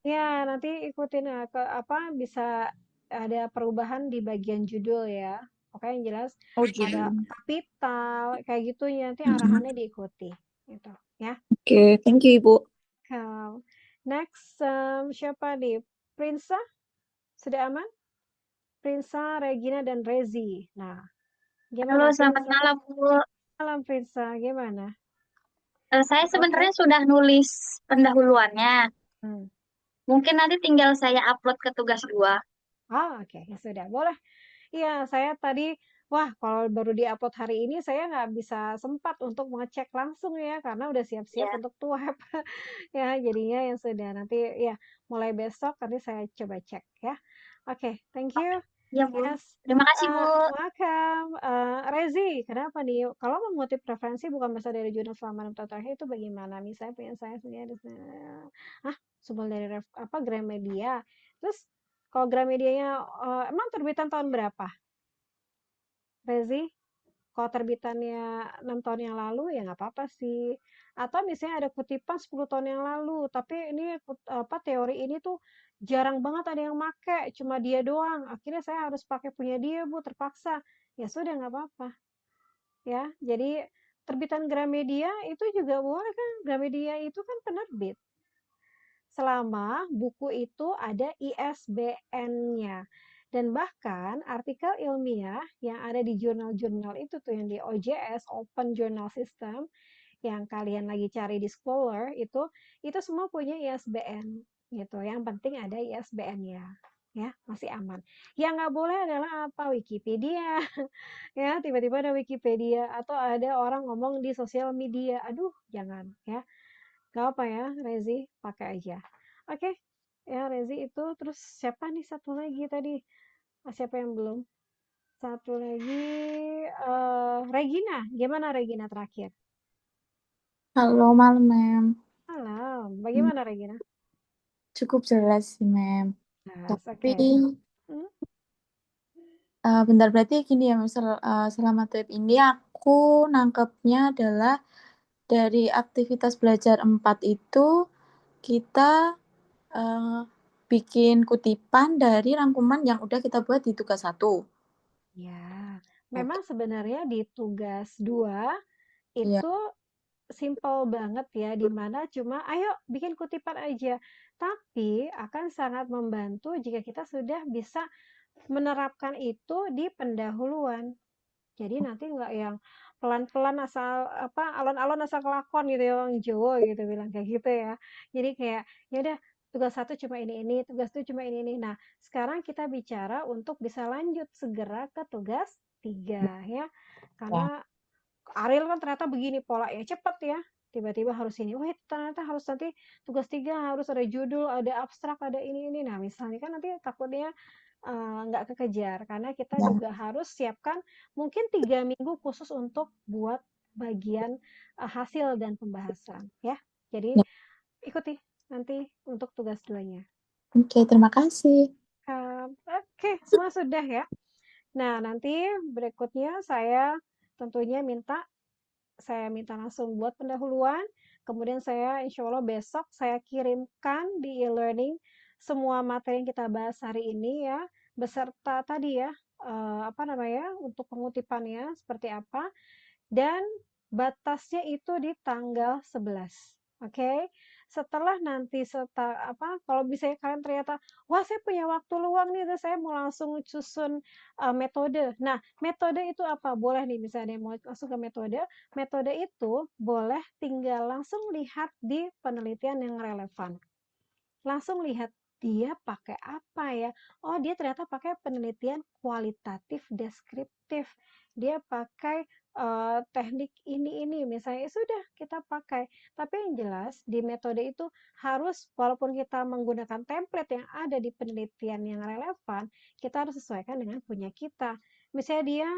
Ya, nanti ikutin ya, bisa ada perubahan di bagian judul ya. Pokoknya yang jelas Oh, ada judul. kapital kayak gitu ya, nanti arahannya diikuti gitu ya. Oke, thank you Ibu. Next, siapa nih? Prinsa sudah aman? Prinsa, Regina, dan Rezi. Nah, Halo, gimana selamat Prinsa? malam, Bu. Malam Prinsa, gimana? Saya Oke? sebenarnya sudah nulis pendahuluannya. Hmm. Mungkin nanti tinggal saya upload ke tugas 2. Oke, ya sudah, boleh. Iya, saya tadi, wah kalau baru di-upload hari ini saya nggak bisa sempat untuk mengecek langsung ya, karena udah siap-siap Ya, untuk tuh web. Ya, jadinya yang sudah nanti ya mulai besok nanti saya coba cek ya. Oke, thank you. iya, Bu. Yes, Terima kasih, Bu. welcome. Rezi, kenapa nih? Kalau mengutip referensi bukan berasal dari jurnal selama 6 tahun terakhir itu bagaimana? Misalnya punya saya sendiri, sumber dari Gramedia. Terus kalau Gramedianya emang terbitan tahun berapa, Rezi? Kalau terbitannya 6 tahun yang lalu ya nggak apa-apa sih. Atau misalnya ada kutipan 10 tahun yang lalu, tapi ini teori ini tuh jarang banget ada yang make, cuma dia doang. Akhirnya saya harus pakai punya dia, Bu, terpaksa. Ya sudah nggak apa-apa. Ya, jadi terbitan Gramedia itu juga boleh kan? Gramedia itu kan penerbit. Selama buku itu ada ISBN-nya. Dan bahkan artikel ilmiah yang ada di jurnal-jurnal itu tuh yang di OJS, Open Journal System, yang kalian lagi cari di Scholar itu semua punya ISBN gitu. Yang penting ada ISBN-nya. Ya, masih aman. Yang nggak boleh adalah apa? Wikipedia. Ya, tiba-tiba ada Wikipedia atau ada orang ngomong di sosial media. Aduh, jangan ya. Gak apa ya, Rezi, pakai aja. Oke, ya Rezi itu. Terus siapa nih satu lagi tadi? Siapa yang belum? Satu lagi, Regina. Gimana Regina terakhir? Halo, malam, Mem. Malam. Bagaimana Regina? Cukup jelas sih, Mem. Jelas, Tapi oke. Hmm? bentar, berarti gini ya, selama trip ini aku nangkepnya adalah dari aktivitas belajar 4 itu kita eh, bikin kutipan dari rangkuman yang udah kita buat di tugas 1. Ya, Oke. memang sebenarnya di tugas 2 Iya. itu simple banget ya, di mana cuma ayo bikin kutipan aja. Tapi akan sangat membantu jika kita sudah bisa menerapkan itu di pendahuluan. Jadi nanti nggak yang pelan-pelan asal apa alon-alon asal kelakon gitu ya orang Jawa gitu bilang kayak gitu ya. Jadi kayak ya udah tugas 1 cuma ini, tugas 2 cuma ini. Nah, sekarang kita bicara untuk bisa lanjut segera ke tugas 3 ya. Ya. Karena Ariel kan ternyata begini polanya cepet ya. Tiba-tiba harus ini, wah ternyata harus nanti tugas 3 harus ada judul, ada abstrak, ada ini. Nah, misalnya kan nanti takutnya nggak kekejar karena kita Ya. juga harus siapkan mungkin 3 minggu khusus untuk buat bagian hasil dan pembahasan ya. Jadi Ya. ikuti nanti untuk tugas 2-nya. Oke, terima kasih. Oke, semua sudah ya. Nah, nanti berikutnya saya minta langsung buat pendahuluan. Kemudian saya insya Allah besok saya kirimkan di e-learning semua materi yang kita bahas hari ini ya, beserta tadi ya, apa namanya, untuk pengutipannya seperti apa, dan batasnya itu di tanggal 11. Oke. Setelah nanti kalau misalnya kalian ternyata wah saya punya waktu luang nih terus saya mau langsung susun metode. Nah, metode itu apa? Boleh nih misalnya mau langsung ke metode. Metode itu boleh tinggal langsung lihat di penelitian yang relevan. Langsung lihat dia pakai apa ya. Oh, dia ternyata pakai penelitian kualitatif deskriptif. Dia pakai teknik ini misalnya sudah kita pakai. Tapi yang jelas di metode itu harus walaupun kita menggunakan template yang ada di penelitian yang relevan, kita harus sesuaikan dengan punya kita. Misalnya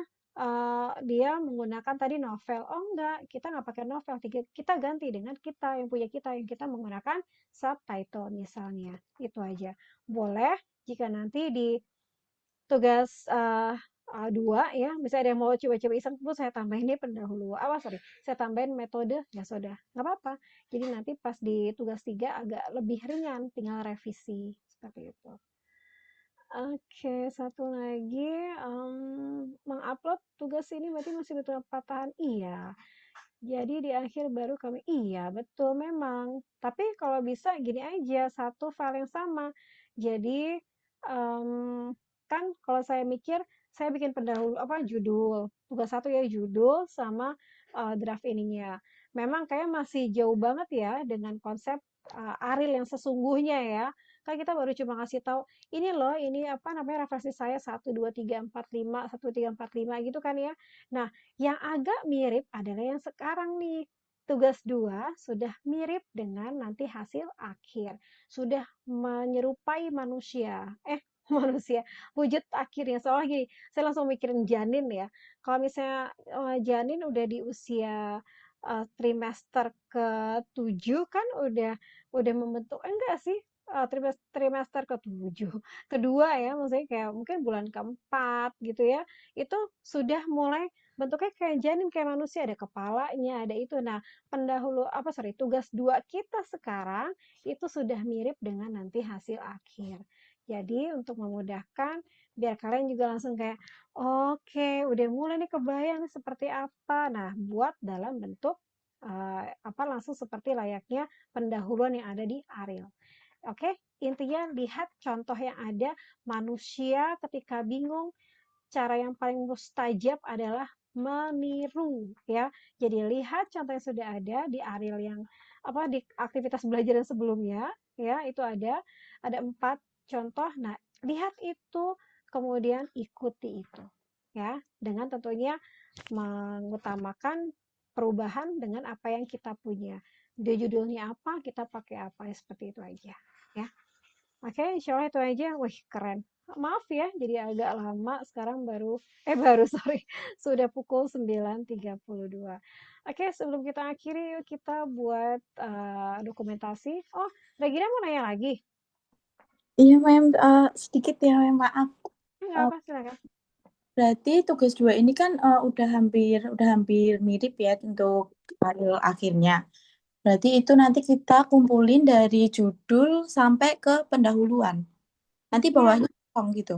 dia menggunakan tadi novel. Oh enggak, kita nggak pakai novel. Kita ganti dengan kita yang punya kita yang kita menggunakan subtitle misalnya. Itu aja. Boleh jika nanti di tugas 2 ya, misalnya ada yang mau coba-coba iseng pun saya tambahin di pendahulu. Sorry, saya tambahin metode ya sudah, nggak apa-apa. Jadi nanti pas di tugas 3 agak lebih ringan, tinggal revisi seperti itu. Oke, satu lagi, mengupload tugas ini berarti masih butuh patahan? Iya. Jadi di akhir baru kami, iya betul memang. Tapi kalau bisa gini aja, satu file yang sama. Jadi kan kalau saya mikir, saya bikin pendahulu judul. Tugas 1 ya judul sama draft ininya. Memang kayak masih jauh banget ya dengan konsep Ariel yang sesungguhnya ya. Kan kita baru cuma ngasih tahu ini loh, ini apa namanya referensi saya 1, 2, 3, 4, 5, 1, 3, 4, 5 gitu kan ya. Nah, yang agak mirip adalah yang sekarang nih. Tugas 2 sudah mirip dengan nanti hasil akhir. Sudah menyerupai manusia. Manusia. Wujud akhirnya. Soalnya gini, saya langsung mikirin janin ya. Kalau misalnya janin udah di usia trimester ke-7 kan udah membentuk enggak sih trimester ke-7 kedua ya maksudnya kayak mungkin bulan keempat gitu ya itu sudah mulai bentuknya kayak janin kayak manusia ada kepalanya ada itu nah tugas 2 kita sekarang itu sudah mirip dengan nanti hasil akhir jadi untuk memudahkan biar kalian juga langsung kayak oke udah mulai nih kebayang nih seperti apa nah buat dalam bentuk langsung seperti layaknya pendahuluan yang ada di Ariel. Oke, intinya lihat contoh yang ada manusia ketika bingung cara yang paling mustajab adalah meniru ya. Jadi lihat contoh yang sudah ada di Ariel yang di aktivitas belajar yang sebelumnya ya, itu ada 4 contoh. Nah, lihat itu kemudian ikuti itu ya, dengan tentunya mengutamakan perubahan dengan apa yang kita punya. Dia judulnya apa, kita pakai apa, seperti itu aja ya. Oke, insya Allah itu aja. Wih, keren. Maaf ya, jadi agak lama. Sekarang sorry. Sudah pukul 9.32. Oke, sebelum kita akhiri, yuk kita buat dokumentasi. Oh, Regina mau nanya lagi? Iya, Mem, sedikit ya, Mem, maaf. Nggak Eh, apa, silakan. Berarti tugas 2 ini kan udah hampir mirip ya untuk file akhirnya. Berarti itu nanti kita kumpulin dari judul sampai ke pendahuluan. Nanti Iya, bawahnya kosong gitu.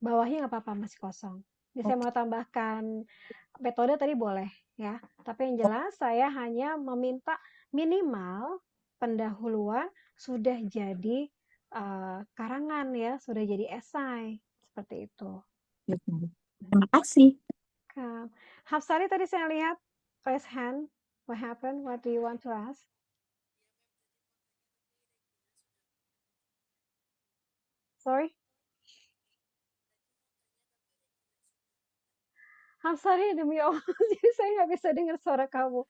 bawahnya nggak apa-apa, masih kosong. Jadi saya Oke. mau tambahkan metode tadi boleh ya. Tapi yang jelas saya hanya meminta minimal pendahuluan sudah jadi karangan ya, sudah jadi esai seperti itu. Terima kasih. Hafsari tadi saya lihat raise hand. What happened? What do you want to ask? Sorry, Hafsari demi Allah, jadi saya nggak bisa dengar suara kamu.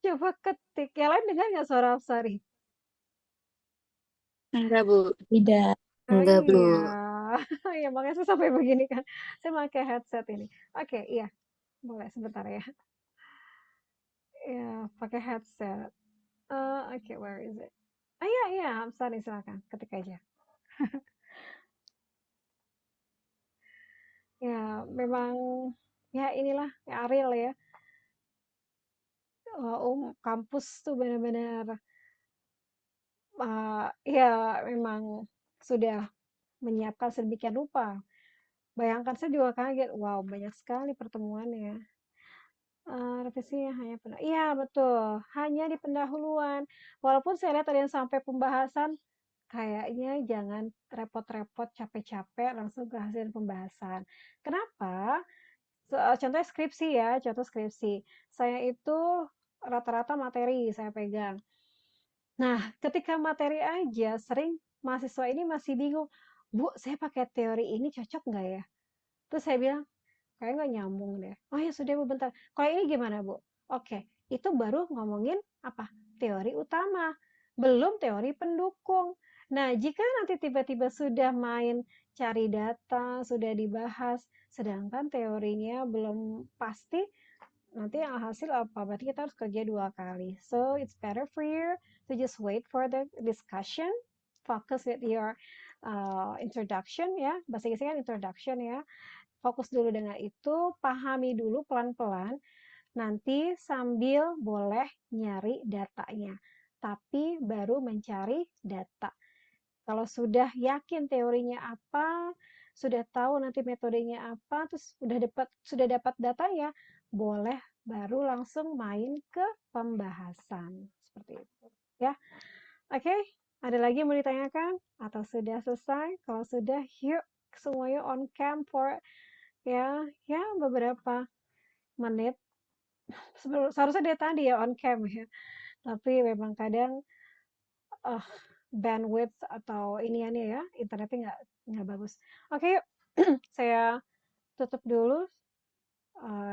Coba ketik. Yang lain dengar nggak suara Hafsari? Enggak, Bu. Tidak. Oh Enggak, Bu. iya, ya makanya saya sampai begini kan. Saya pakai headset ini. Oke, iya, boleh sebentar ya. Ya, pakai headset. Oke, where is it? Ah iya, iya, Hafsari silakan, ketik aja. Ya, memang ya inilah ya Ariel ya. Kampus tuh benar-benar ya memang sudah menyiapkan sedemikian rupa. Bayangkan saya juga kaget, wow banyak sekali pertemuannya. Revisinya hanya iya betul, hanya di pendahuluan. Walaupun saya lihat ada yang sampai pembahasan, kayaknya jangan repot-repot, capek-capek langsung ke hasil pembahasan. Kenapa? Contohnya skripsi ya, contoh skripsi. Saya itu rata-rata materi saya pegang. Nah, ketika materi aja sering mahasiswa ini masih bingung, Bu, saya pakai teori ini cocok nggak ya? Terus saya bilang, kayak nggak nyambung deh. Oh ya sudah Bu, bentar. Kalau ini gimana Bu? Oke, itu baru ngomongin apa? Teori utama, belum teori pendukung. Nah, jika nanti tiba-tiba sudah main cari data, sudah dibahas, sedangkan teorinya belum pasti, nanti hasil apa? Berarti kita harus kerja 2 kali. So, it's better for you to just wait for the discussion, focus with your introduction ya. Bahasa Inggrisnya kan introduction ya. Fokus dulu dengan itu, pahami dulu pelan-pelan, nanti sambil boleh nyari datanya. Tapi baru mencari data. Kalau sudah yakin teorinya apa, sudah tahu nanti metodenya apa, terus sudah dapat datanya, boleh baru langsung main ke pembahasan. Seperti itu. Ya. Oke, ada lagi yang mau ditanyakan? Atau sudah selesai? Kalau sudah, yuk semuanya on cam for ya beberapa menit. Seharusnya dari tadi ya on cam ya. Tapi memang kadang uh, bandwidth atau iniannya ya, internetnya nggak bagus. Oke, yuk. Saya tutup dulu.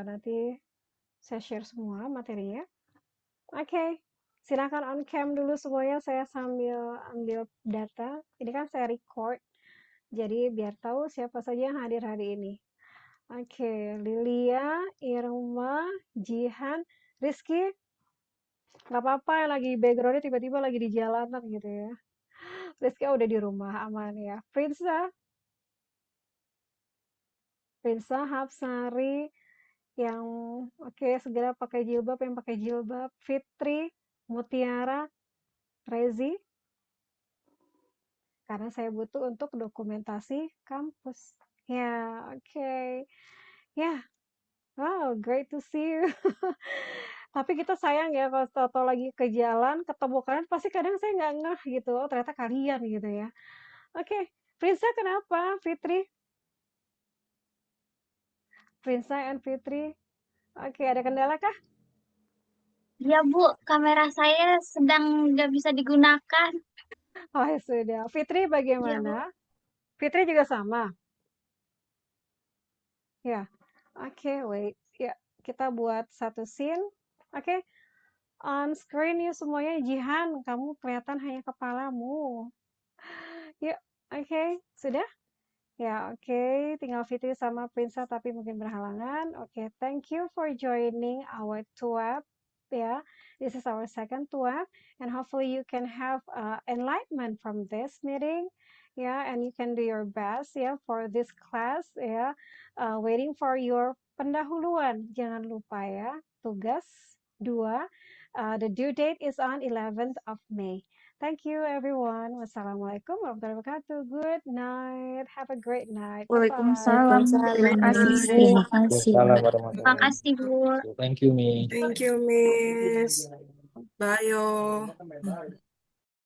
Nanti saya share semua materinya. Oke, silakan on cam dulu semuanya. Saya sambil ambil data. Ini kan saya record. Jadi biar tahu siapa saja yang hadir hari ini. Oke, Lilia, Irma, Jihan, Rizky, nggak apa-apa ya lagi backgroundnya tiba-tiba lagi di jalanan gitu ya. Rizky udah di rumah aman ya. Prinsa, Hapsari, yang oke segera pakai jilbab, yang pakai jilbab, Fitri, Mutiara, Rezi, karena saya butuh untuk dokumentasi kampus. Ya, oke. Ya, wow, great to see you. Tapi kita sayang ya kalau tahu lagi ke jalan, ketemu kalian, pasti kadang saya nggak ngeh gitu, oh ternyata kalian gitu ya. Oke, Prinsa kenapa? Fitri? Prinsa and Fitri? Oke, ada kendala kah? Ya, Bu, kamera saya sedang nggak bisa digunakan. Oh ya sudah. Fitri Ya, Bu. bagaimana? Fitri juga sama? Ya. Oke, wait. Ya, kita buat satu scene. Oke, on screen yuk semuanya. Jihan, kamu kelihatan hanya kepalamu. Yuk, oke. Sudah? Ya, oke. Tinggal Fitri sama Prinsa tapi mungkin berhalangan. Oke, thank you for joining our tour. Yeah, this is our second TWAP, and hopefully you can have enlightenment from this meeting. Yeah, and you can do your best ya for this class ya. Waiting for your pendahuluan. Jangan lupa ya, tugas 2. The due date is on 11th of May. Thank you everyone. Wassalamualaikum warahmatullahi wabarakatuh. Good night. Have a great night. Bye-bye. Waalaikumsalam. Terima Waalaikumsalam. kasih, Bu. Terima kasih. Waalaikumsalam Terima warahmatullahi kasih, Bu. wabarakatuh. Thank you, Mi. Thank you, Miss. Bye, yo.